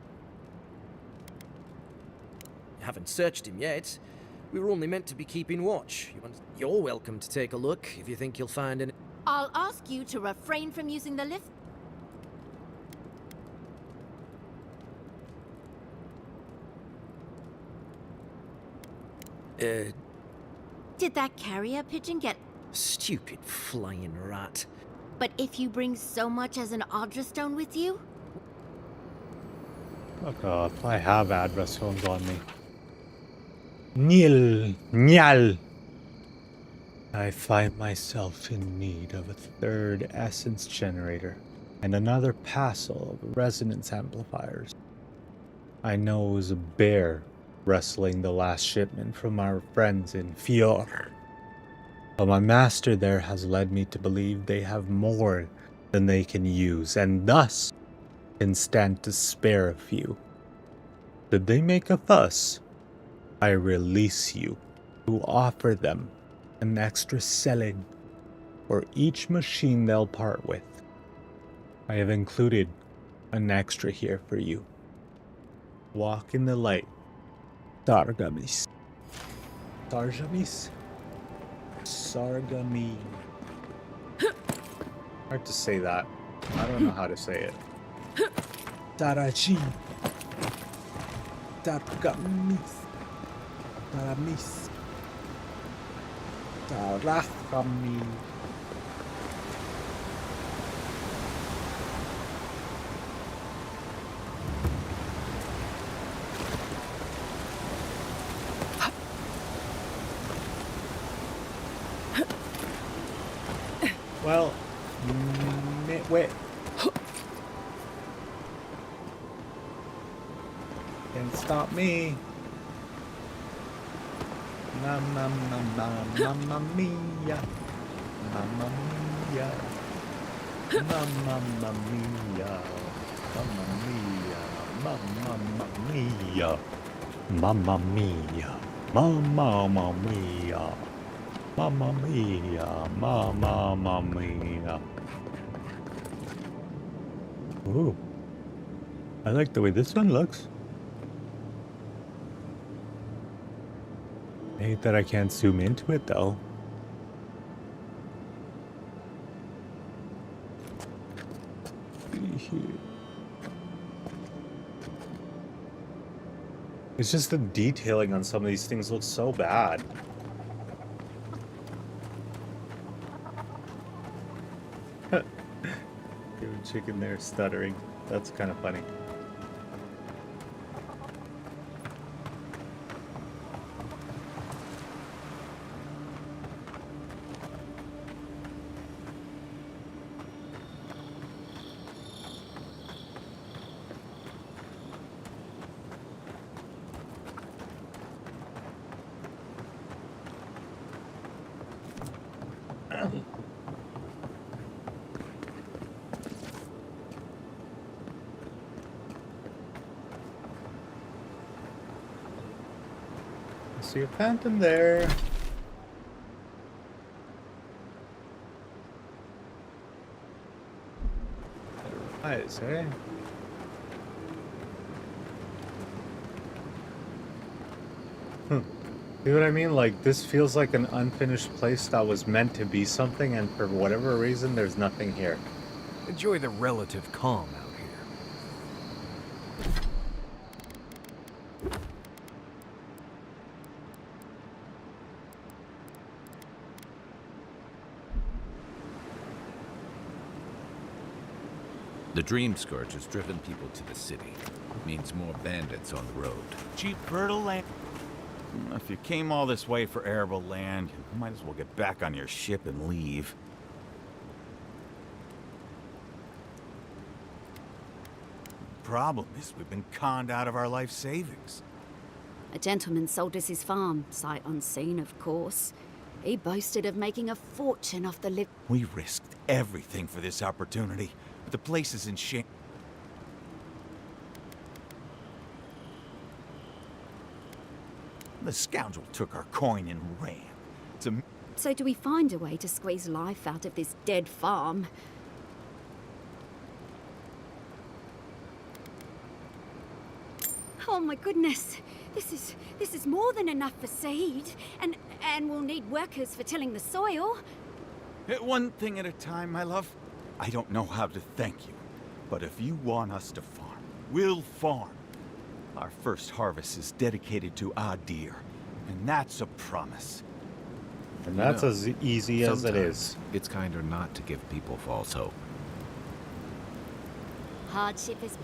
You haven't searched him yet. We were only meant to be keeping watch. You're welcome to take a look if you think you'll find any. I'll ask you to refrain from using the lift. Did that carrier pigeon get... Stupid flying rat. But if you bring so much as an Audra stone with you... Fuck off, I have Adra stones on me. Nil, nyal. I find myself in need of a 3rd essence generator and another passel of resonance amplifiers. I know it was a bear wrestling the last shipment from our friends in Fjord. But my master there has led me to believe they have more than they can use, and thus can stand to spare a few. Did they make a fuss? I release you to offer them an extra selling for each machine they'll part with. I have included an extra here for you. Walk in the light. Sargamis. Sargamis? Sargami. Hard to say that. I don't know how to say it. Taraji. Sargamis. Taramis. Tarachami. Well, wait. Can't stop me. Mamma mia. Mamma mia. Mamma mia. Mamma mia. Mamma mia. Mamma mia. Mamma mia. Mamma mia, mamma mia. Ooh. I like the way this one looks. I hate that I can't zoom into it though. It's just the detailing on some of these things looks so bad. Chicken there stuttering. That's kind of funny. See a phantom there. Eyes, eh? See what I mean? Like, this feels like an unfinished place that was meant to be something, and for whatever reason, there's nothing here. Enjoy the relative calm out here. The Dream Scourge has driven people to the city. Means more bandits on the road. Cheap fertile land. If you came all this way for arable land, you might as well get back on your ship and leave. The problem is we've been conned out of our life savings. A gentleman sold us his farm, sight unseen, of course. He boasted of making a fortune off the We risked everything for this opportunity, but the place is in shame. The scoundrel took our coin and ran. So do we find a way to squeeze life out of this dead farm? Oh my goodness! This is more than enough for seed, and we'll need workers for tilling the soil. One thing at a time, my love. I don't know how to thank you, but if you want us to farm, we'll farm. Our first harvest is dedicated to Adir, and that's a promise. And that's as easy as it is. It's kinder not to give people false hope. Hardship is...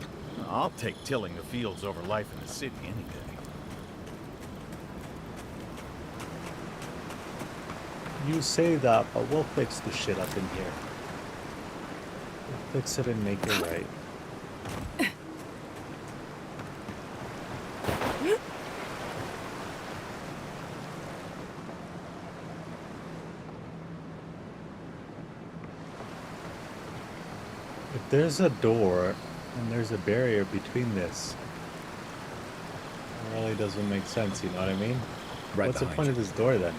I'll take tilling the fields over life in the city any day. You say that, but we'll fix the shit up in here. We'll fix it and make it right. If there's a door and there's a barrier between this, it really doesn't make sense, you know what I mean? Right. What's the point of this door then?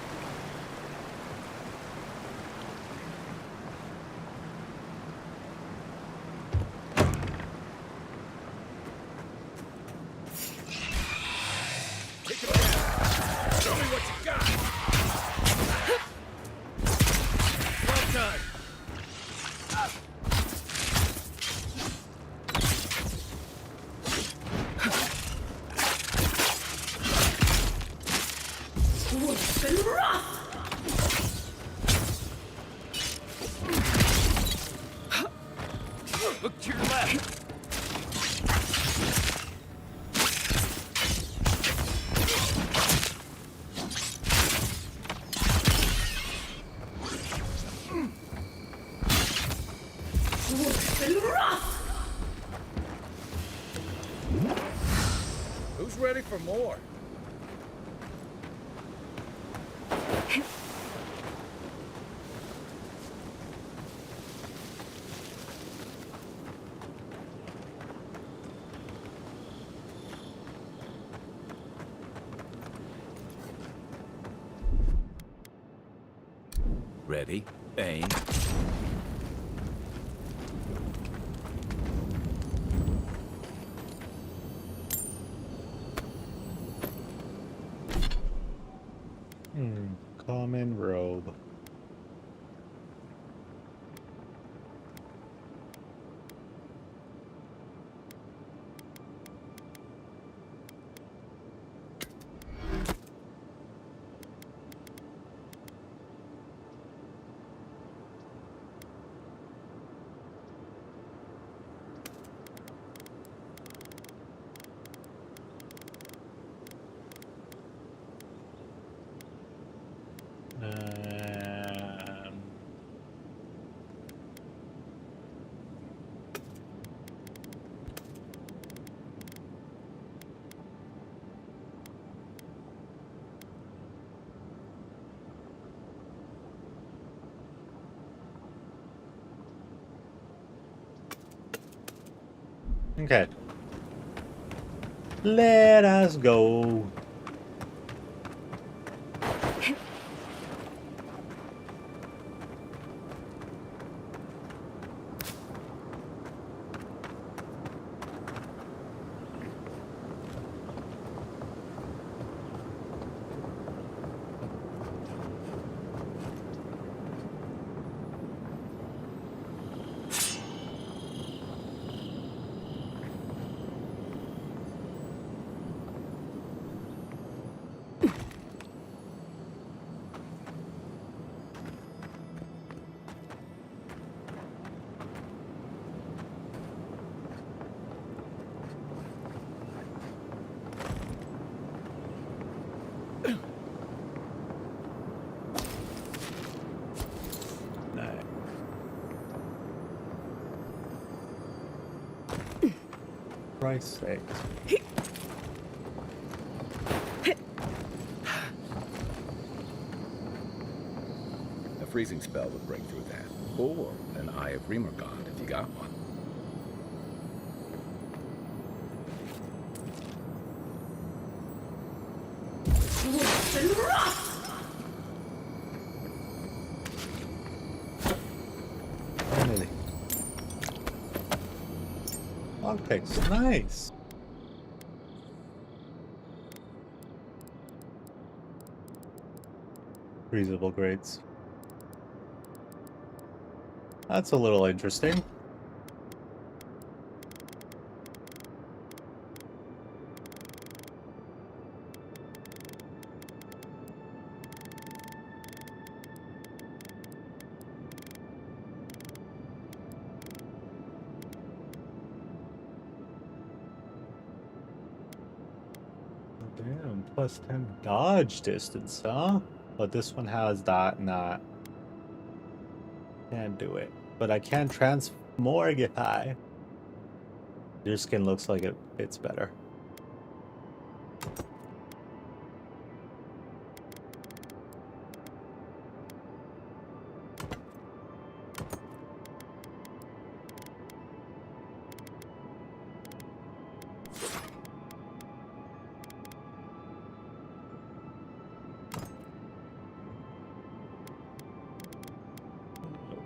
Show me what you got. Well done. Look to your left. Who's ready for more? Ready, aim. Common robe. Okay. Let us go. Christ's sake. A freezing spell would break through that. Or an Eye of Remergod, if you got one. Finally. Lockpicks, nice. Reasonable grades. That's a little interesting. Damn, plus 10 dodge distance, huh? But this one has that and that. Can't do it. But I can transmorgify. Your skin looks like it fits better.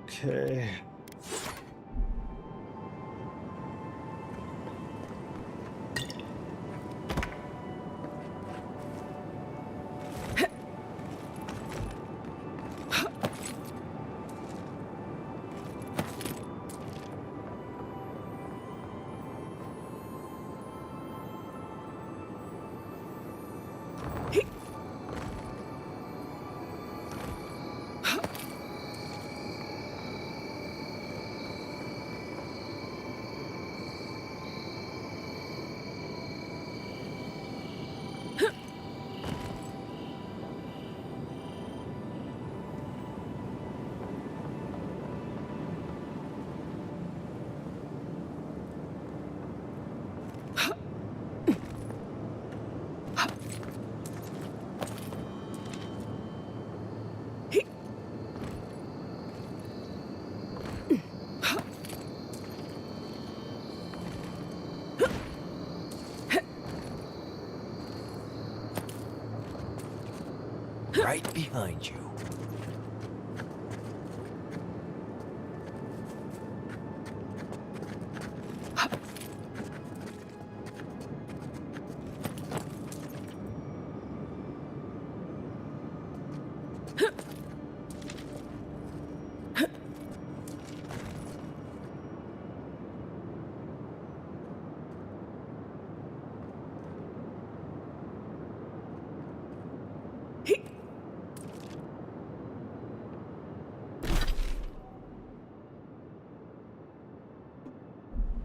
Okay. Right behind you.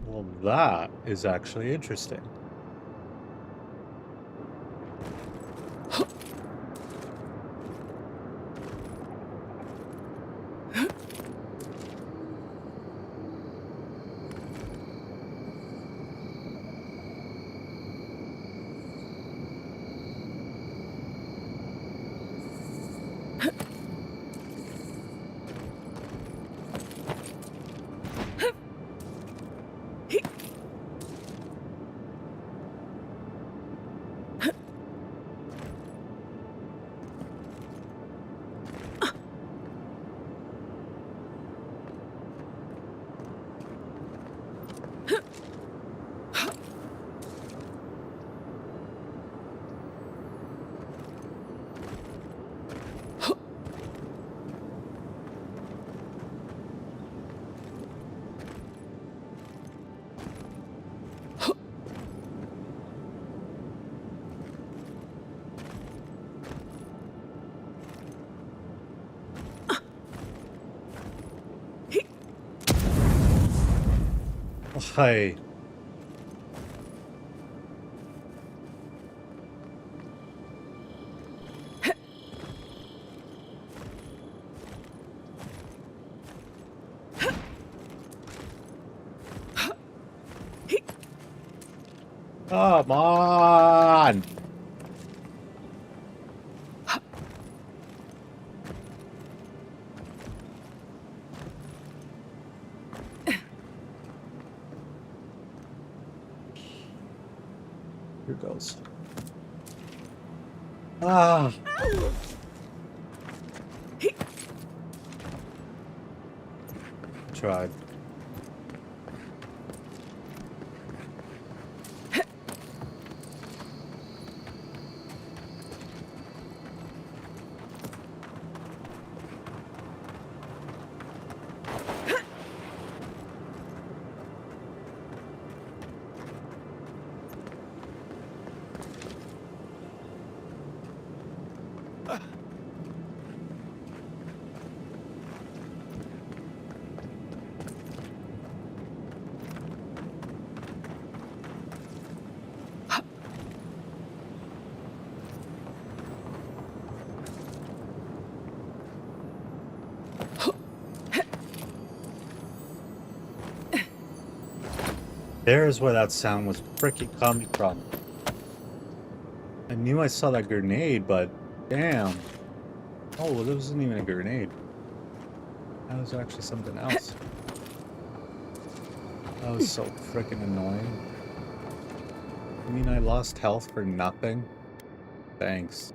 Well, that is actually interesting. Hi. Come on! Here goes. Ah! Tried. There's where that sound was freaking coming from. I knew I saw that grenade, but damn. Oh, well, that wasn't even a grenade. That was actually something else. That was so freaking annoying. You mean I lost health for nothing? Thanks.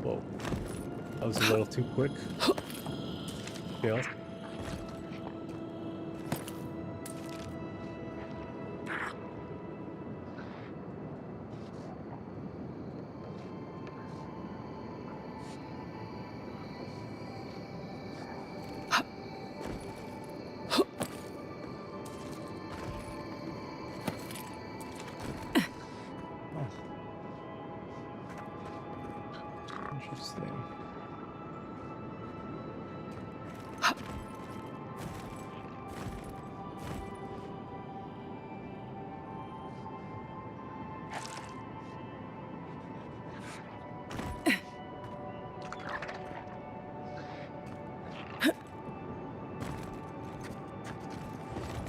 Whoa. That was a little too quick. Fail. Interesting.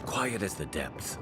Quiet as the depths.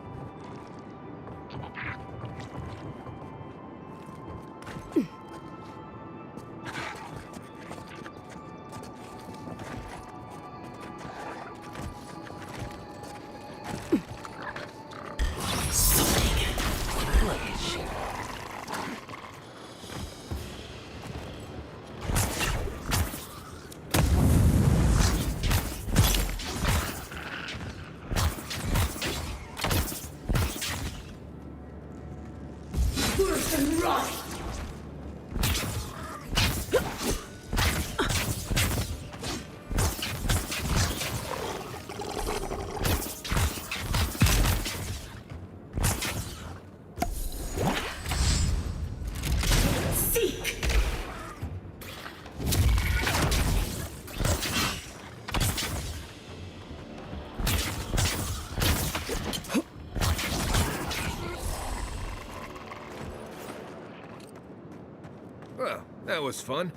Well, that was fun.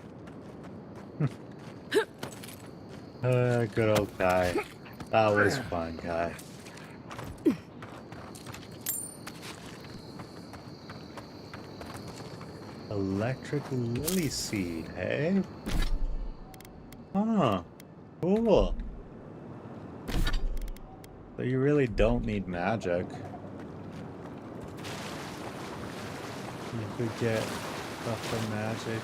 Good old guy. That was fun, guy. Electric lily seed, hey? Huh. Cool. So you really don't need magic. You could get stuff from magic.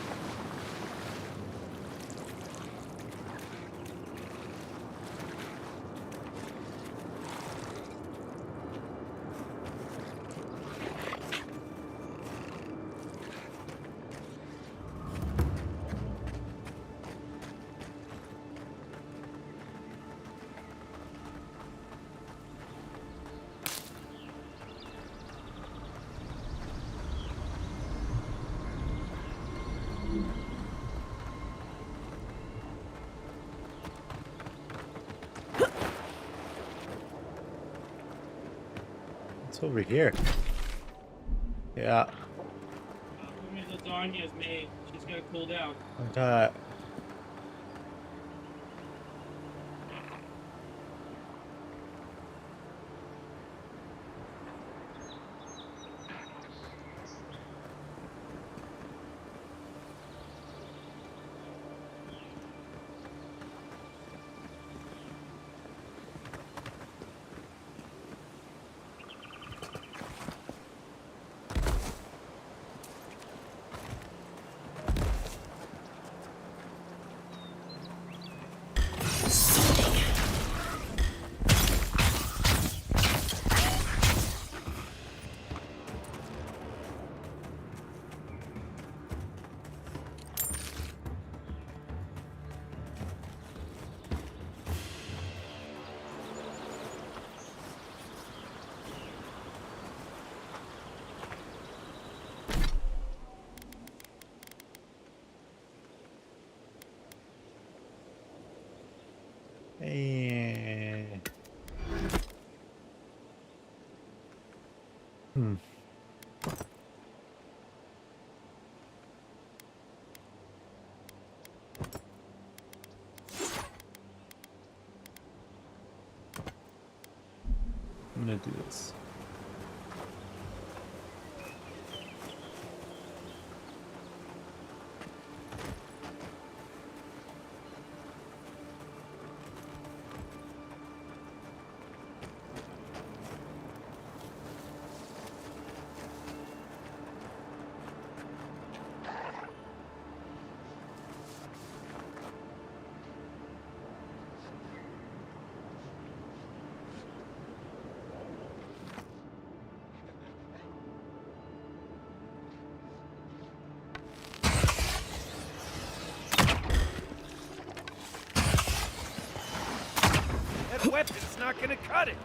What's over here? Yeah. Lasagna's made. She's gonna cool down. I got Hmm. I'm gonna do this. That weapon's not gonna cut it.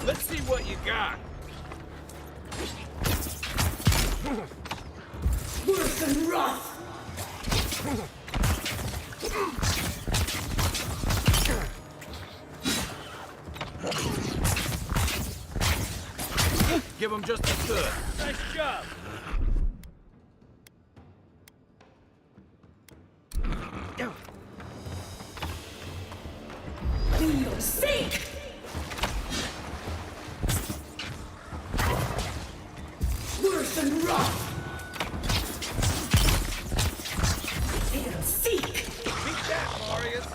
Let's see what you got. Worse than rough. Give him just as good. Nice job. Windows sink. Worse than rough. It'll seek. Beat that, Marius.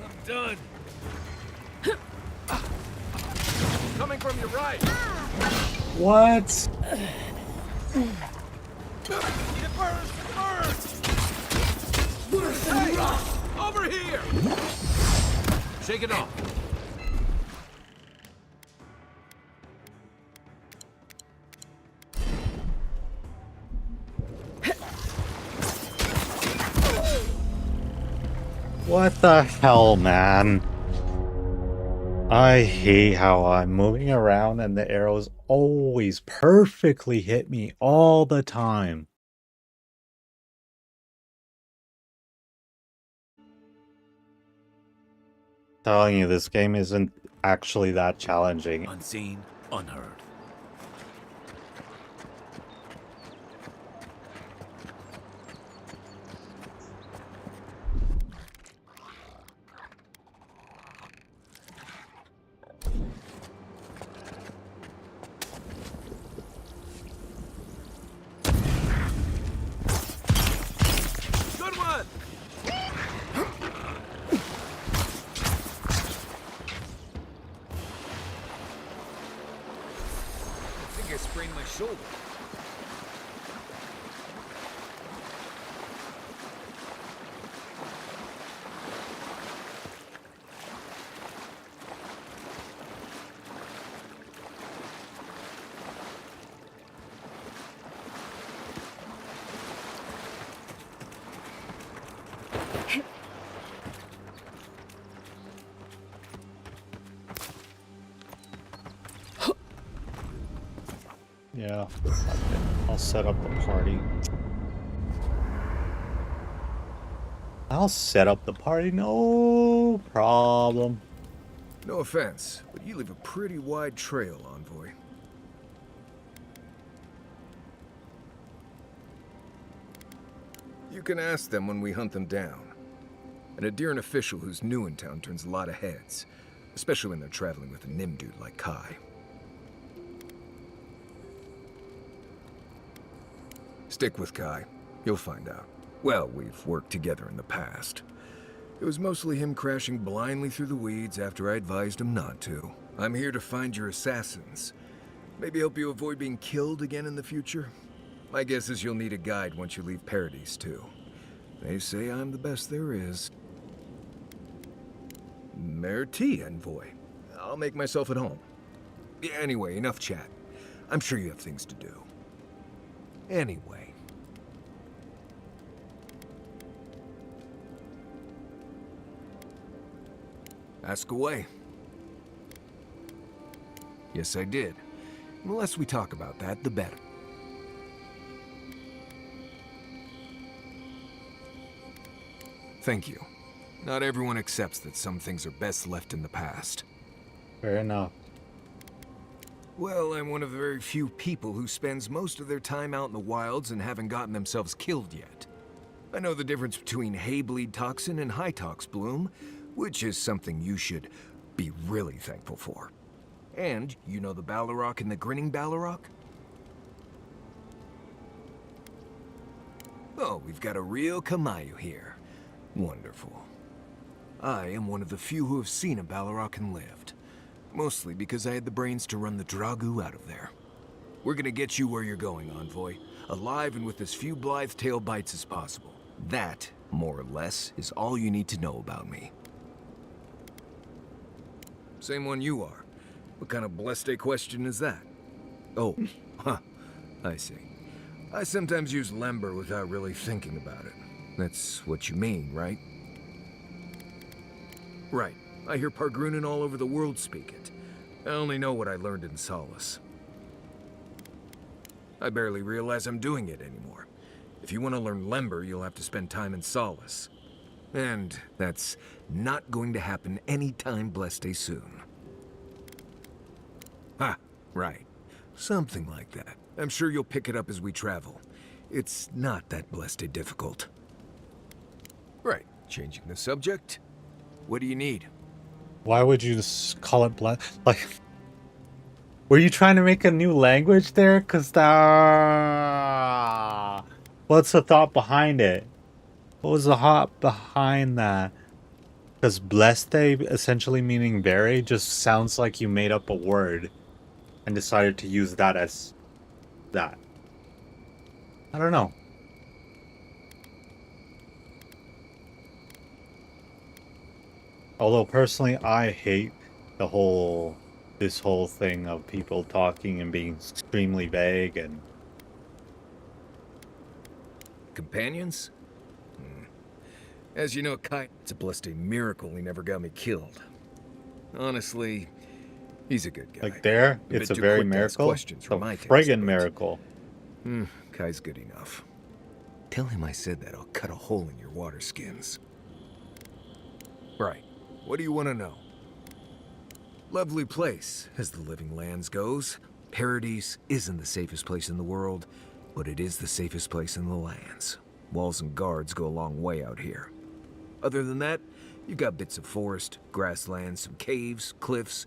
I'm done. Coming from your right. What? It burns! It burns! Worse than rough. Over here! Shake it off. What the hell, man? I hate how I'm moving around and the arrows always perfectly hit me all the time. Telling you, this game isn't actually that challenging. Unseen, unheard. Good one! I think I sprained my shoulder. Yeah, I'll set up the party. I'll set up the party, no problem. No offense, but you leave a pretty wide trail, Envoy. You can ask them when we hunt them down. An Adyrn official who's new in town turns a lot of heads, especially when they're traveling with a Nim dude like Kai. Stick with Kai. You'll find out. Well, we've worked together in the past. It was mostly him crashing blindly through the weeds after I advised him not to. I'm here to find your assassins. Maybe help you avoid being killed again in the future. My guess is you'll need a guide once you leave Paradise, too. They say I'm the best there is. Merci, Envoy. I'll make myself at home. Anyway, enough chat. I'm sure you have things to do. Anyway. Ask away. Yes, I did. The less we talk about that, the better. Thank you. Not everyone accepts that some things are best left in the past. Fair enough. Well, I'm one of the very few people who spends most of their time out in the wilds and haven't gotten themselves killed yet. I know the difference between hay-bleed toxin and high-tox bloom, which is something you should be really thankful for. And you know the Ballarok and the Grinning Ballarok? Oh, we've got a real Kamayu here. Wonderful. I am one of the few who have seen a Ballarok and lived. Mostly because I had the brains to run the Dragu out of there. We're gonna get you where you're going, Envoy. Alive and with as few blithe tail bites as possible. That, more or less, is all you need to know about me. Same one you are. What kind of blessed question is that? Oh, huh. I see. I sometimes use Lember without really thinking about it. That's what you mean, right? Right. I hear Pargrunen all over the world speak it. I only know what I learned in Solace. I barely realize I'm doing it anymore. If you want to learn Lember, you'll have to spend time in Solace. And that's not going to happen anytime blessed soon. Ah, right. Something like that. I'm sure you'll pick it up as we travel. It's not that blessed difficult. Right. Changing the subject. What do you need? Why would you just call it like, were you trying to make a new language there? Cause what's the thought behind it? What was the thought behind that? Because blessed, essentially meaning very, just sounds like you made up a word and decided to use that as that. I don't know. Although personally, I hate this whole thing of people talking and being extremely vague and... Companions? As you know, Kai, it's a blessed miracle he never got me killed. Honestly, he's a good guy. Like there, it's a very miracle. It's a friggin' miracle. Kai's good enough. Tell him I said that I'll cut a hole in your water skins. Right. What do you want to know? Lovely place, as the Living Lands goes. Paradise isn't the safest place in the world, but it is the safest place in the lands. Walls and guards go a long way out here. Other than that, you've got bits of forest, grasslands, some caves, cliffs,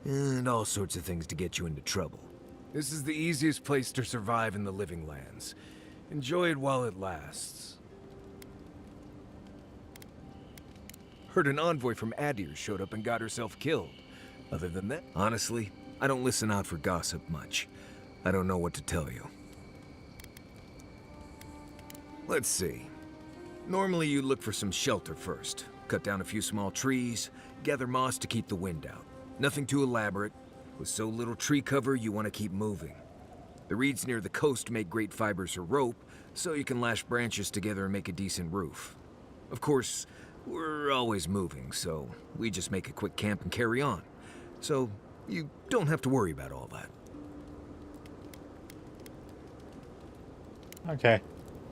and all sorts of things to get you into trouble. This is the easiest place to survive in the Living Lands. Enjoy it while it lasts. Heard an envoy from Adir showed up and got herself killed. Other than that, honestly, I don't listen out for gossip much. I don't know what to tell you. Let's see. Normally you look for some shelter first. Cut down a few small trees, gather moss to keep the wind out. Nothing too elaborate. With so little tree cover, you want to keep moving. The reeds near the coast make great fibers for rope, so you can lash branches together and make a decent roof. Of course, we're always moving, so we just make a quick camp and carry on. So you don't have to worry about all that. Okay.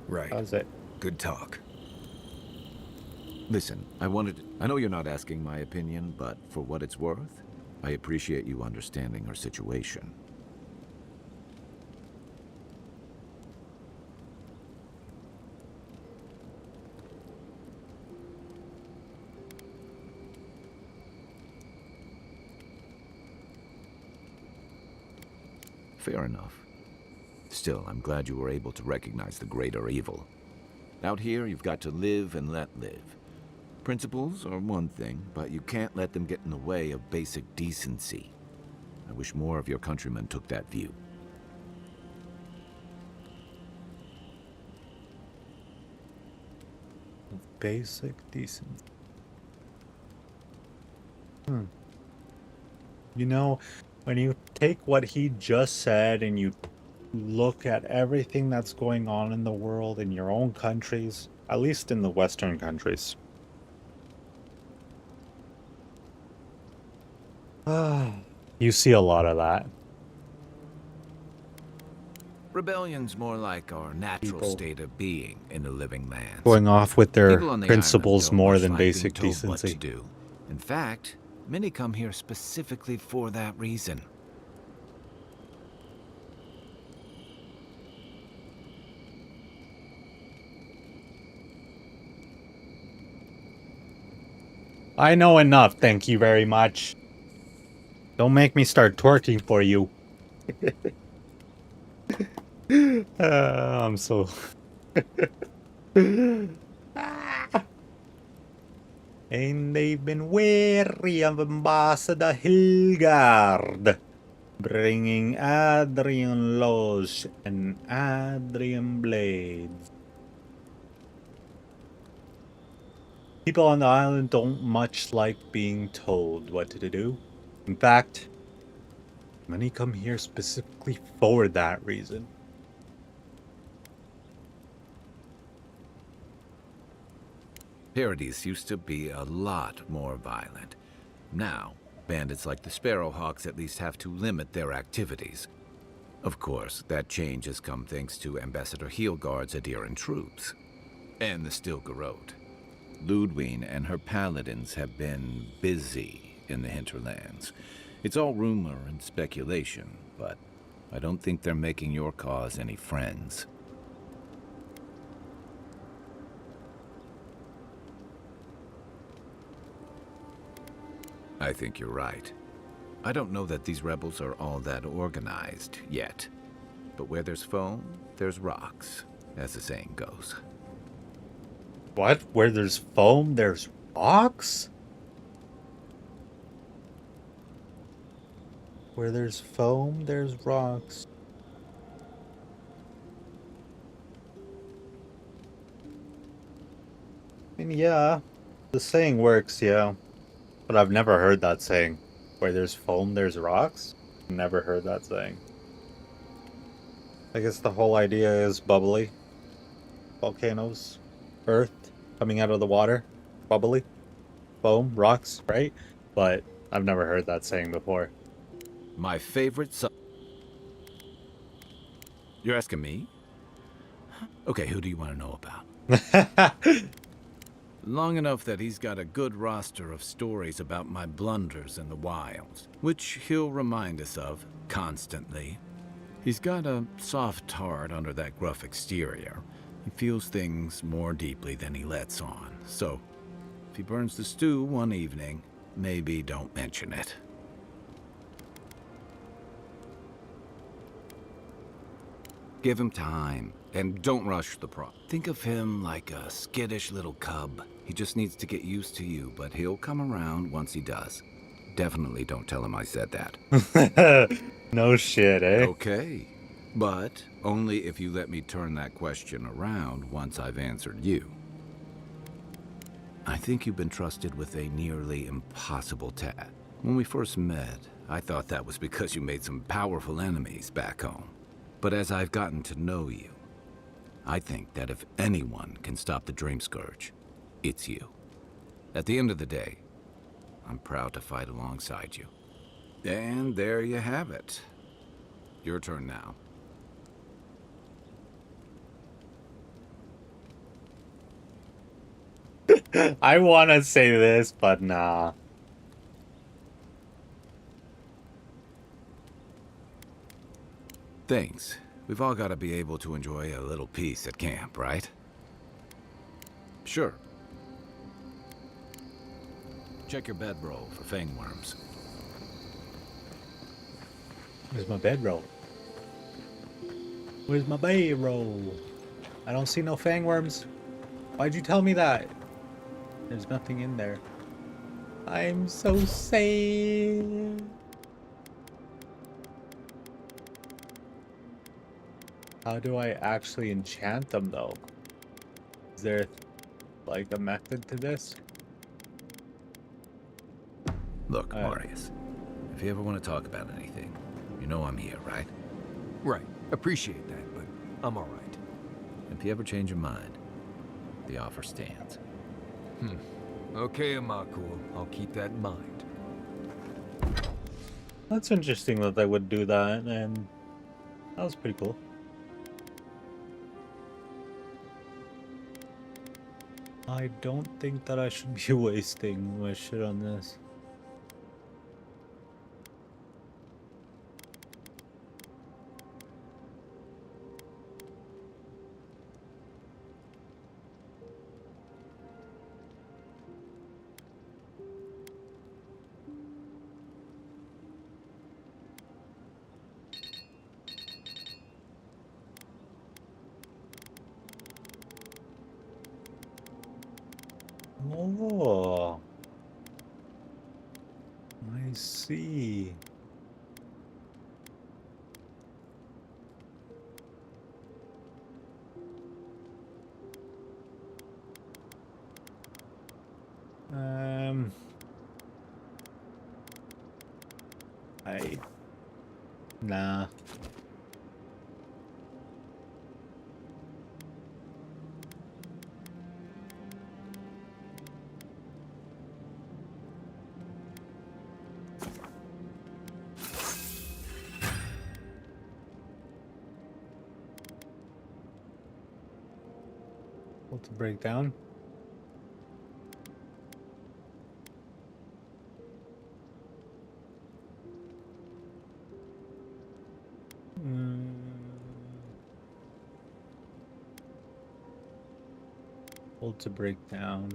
Right. That's it. Good talk. Listen, I know you're not asking my opinion, but for what it's worth, I appreciate you understanding our situation. Fair enough. Still, I'm glad you were able to recognize the greater evil. Out here, you've got to live and let live. Principles are one thing, but you can't let them get in the way of basic decency. I wish more of your countrymen took that view. Basic decency. You know, when you take what he just said and you look at everything that's going on in the world, in your own countries, at least in the Western countries. You see a lot of that. Rebellion's more like our natural People state of being in the living lands. going off with their People on the principles island don't more much than like being basic told decency. What to do. In fact, many come here specifically for that reason. I know enough, thank you very much. Don't make me start twerking for you. I'm so... And they've been wary of Ambassador Hilgard, bringing Adrian Loge and Adrian Blades. People on the island don't much like being told what to do. In fact, many come here specifically for that reason. Paradise used to be a lot more violent. Now, bandits like the Sparrowhawks at least have to limit their activities. Of course, that change has come thanks to Ambassador Hilgard's adherent troops. And the Steel Garrote. Ludwine and her paladins have been busy in the hinterlands. It's all rumor and speculation, but I don't think they're making your cause any friends. I think you're right. I don't know that these rebels are all that organized yet. But where there's foam, there's rocks, as the saying goes. What? Where there's foam, there's rocks? Where there's foam, there's rocks. I mean, yeah, the saying works, yeah. But I've never heard that saying. Where there's foam, there's rocks? Never heard that saying. I guess the whole idea is bubbly. Volcanoes, earth coming out of the water, bubbly, foam, rocks, right? But I've never heard that saying before. My favorite You're asking me? Okay, who do you want to know about? Long enough that he's got a good roster of stories about my blunders in the wilds, which he'll remind us of constantly. He's got a soft heart under that gruff exterior. He feels things more deeply than he lets on. So, if he burns the stew one evening, maybe don't mention it. Give him time, and don't rush the Think of him like a skittish little cub. He just needs to get used to you, but he'll come around once he does. Definitely don't tell him I said that. No shit, eh? Okay, but only if you let me turn that question around once I've answered you. I think you've been trusted with a nearly impossible task. When we first met, I thought that was because you made some powerful enemies back home. But as I've gotten to know you, I think that if anyone can stop the Dream Scourge, it's you. At the end of the day, I'm proud to fight alongside you. And there you have it. Your turn now. I want to say this, but nah. Thanks. We've all got to be able to enjoy a little peace at camp, right? Sure. Check your bedroll for fangworms. Where's my bedroll? Where's my bedroll? I don't see no fangworms. Why'd you tell me that? There's nothing in there. I'm so sad. How do I actually enchant them, though? Is there, like, a method to this? Look, Marius, if you ever want to talk about anything, you know I'm here, right? Right. Appreciate that, but I'm all right. If you ever change your mind, the offer stands. Okay, Amakul. I'll keep that in mind. That's interesting that they would do that, and that was pretty cool. I don't think that I should be wasting my shit on this. Oh, I see. Nah. What to break down? Hold to break down.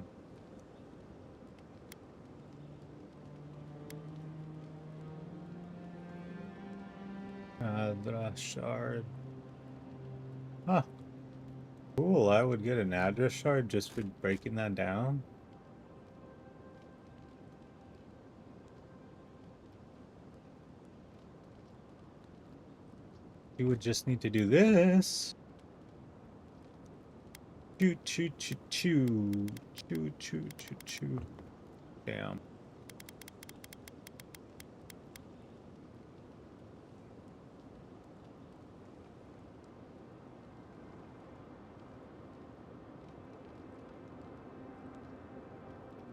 Address shard. Huh. Cool, I would get an address shard just for breaking that down. You would just need to do this. Choo choo choo choo. Choo choo choo choo. Damn.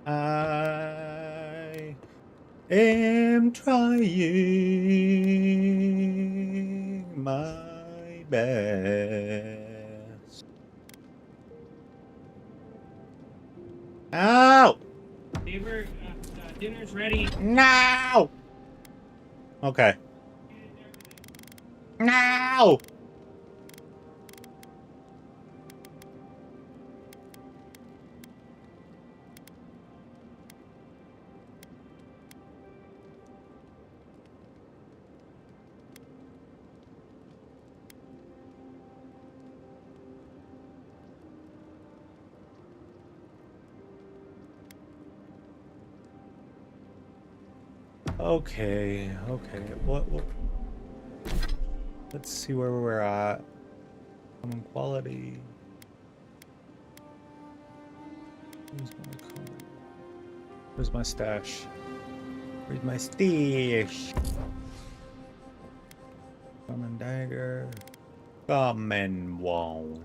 I am trying my best. Ow! Saber, dinner's ready. No! Okay. No! Okay, what? Let's see where we're at. Common quality. Where's my stash? Where's my stash? Common dagger. Common wand.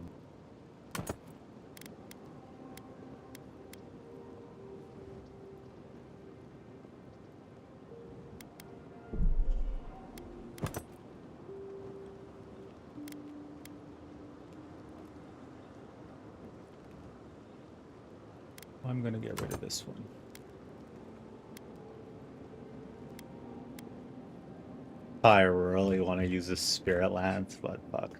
I'm gonna get rid of this one. I really want to use this spirit lance, but fuck.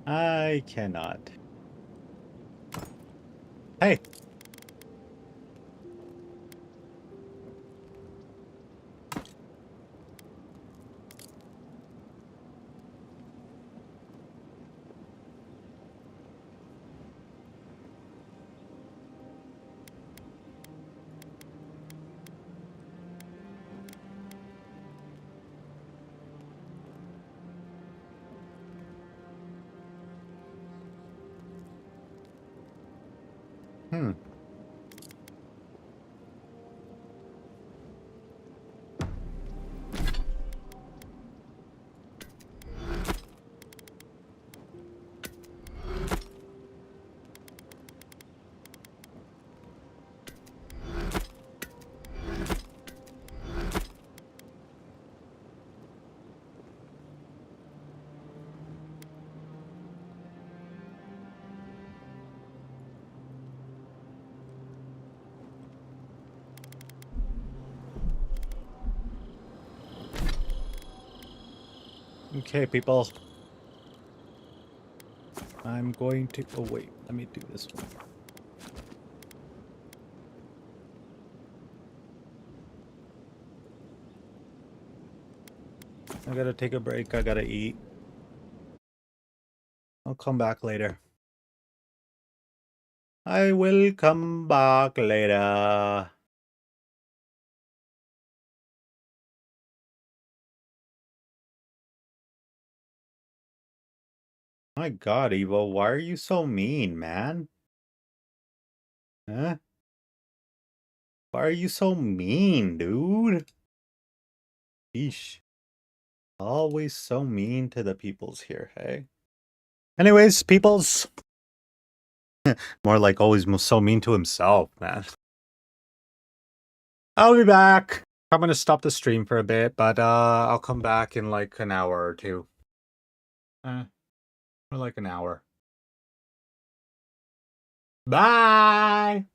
I cannot. Hey! Okay, people. I'm going to... Oh, wait. Let me do this one. I gotta take a break. I gotta eat. I'll come back later. I will come back later. My God, Evo, why are you so mean, man? Huh? Why are you so mean, dude? Yeesh. Always so mean to the peoples here, hey? Anyways, peoples. More like always so mean to himself, man. I'll be back. I'm gonna stop the stream for a bit, but I'll come back in like an hour or two. Or like an hour. Bye!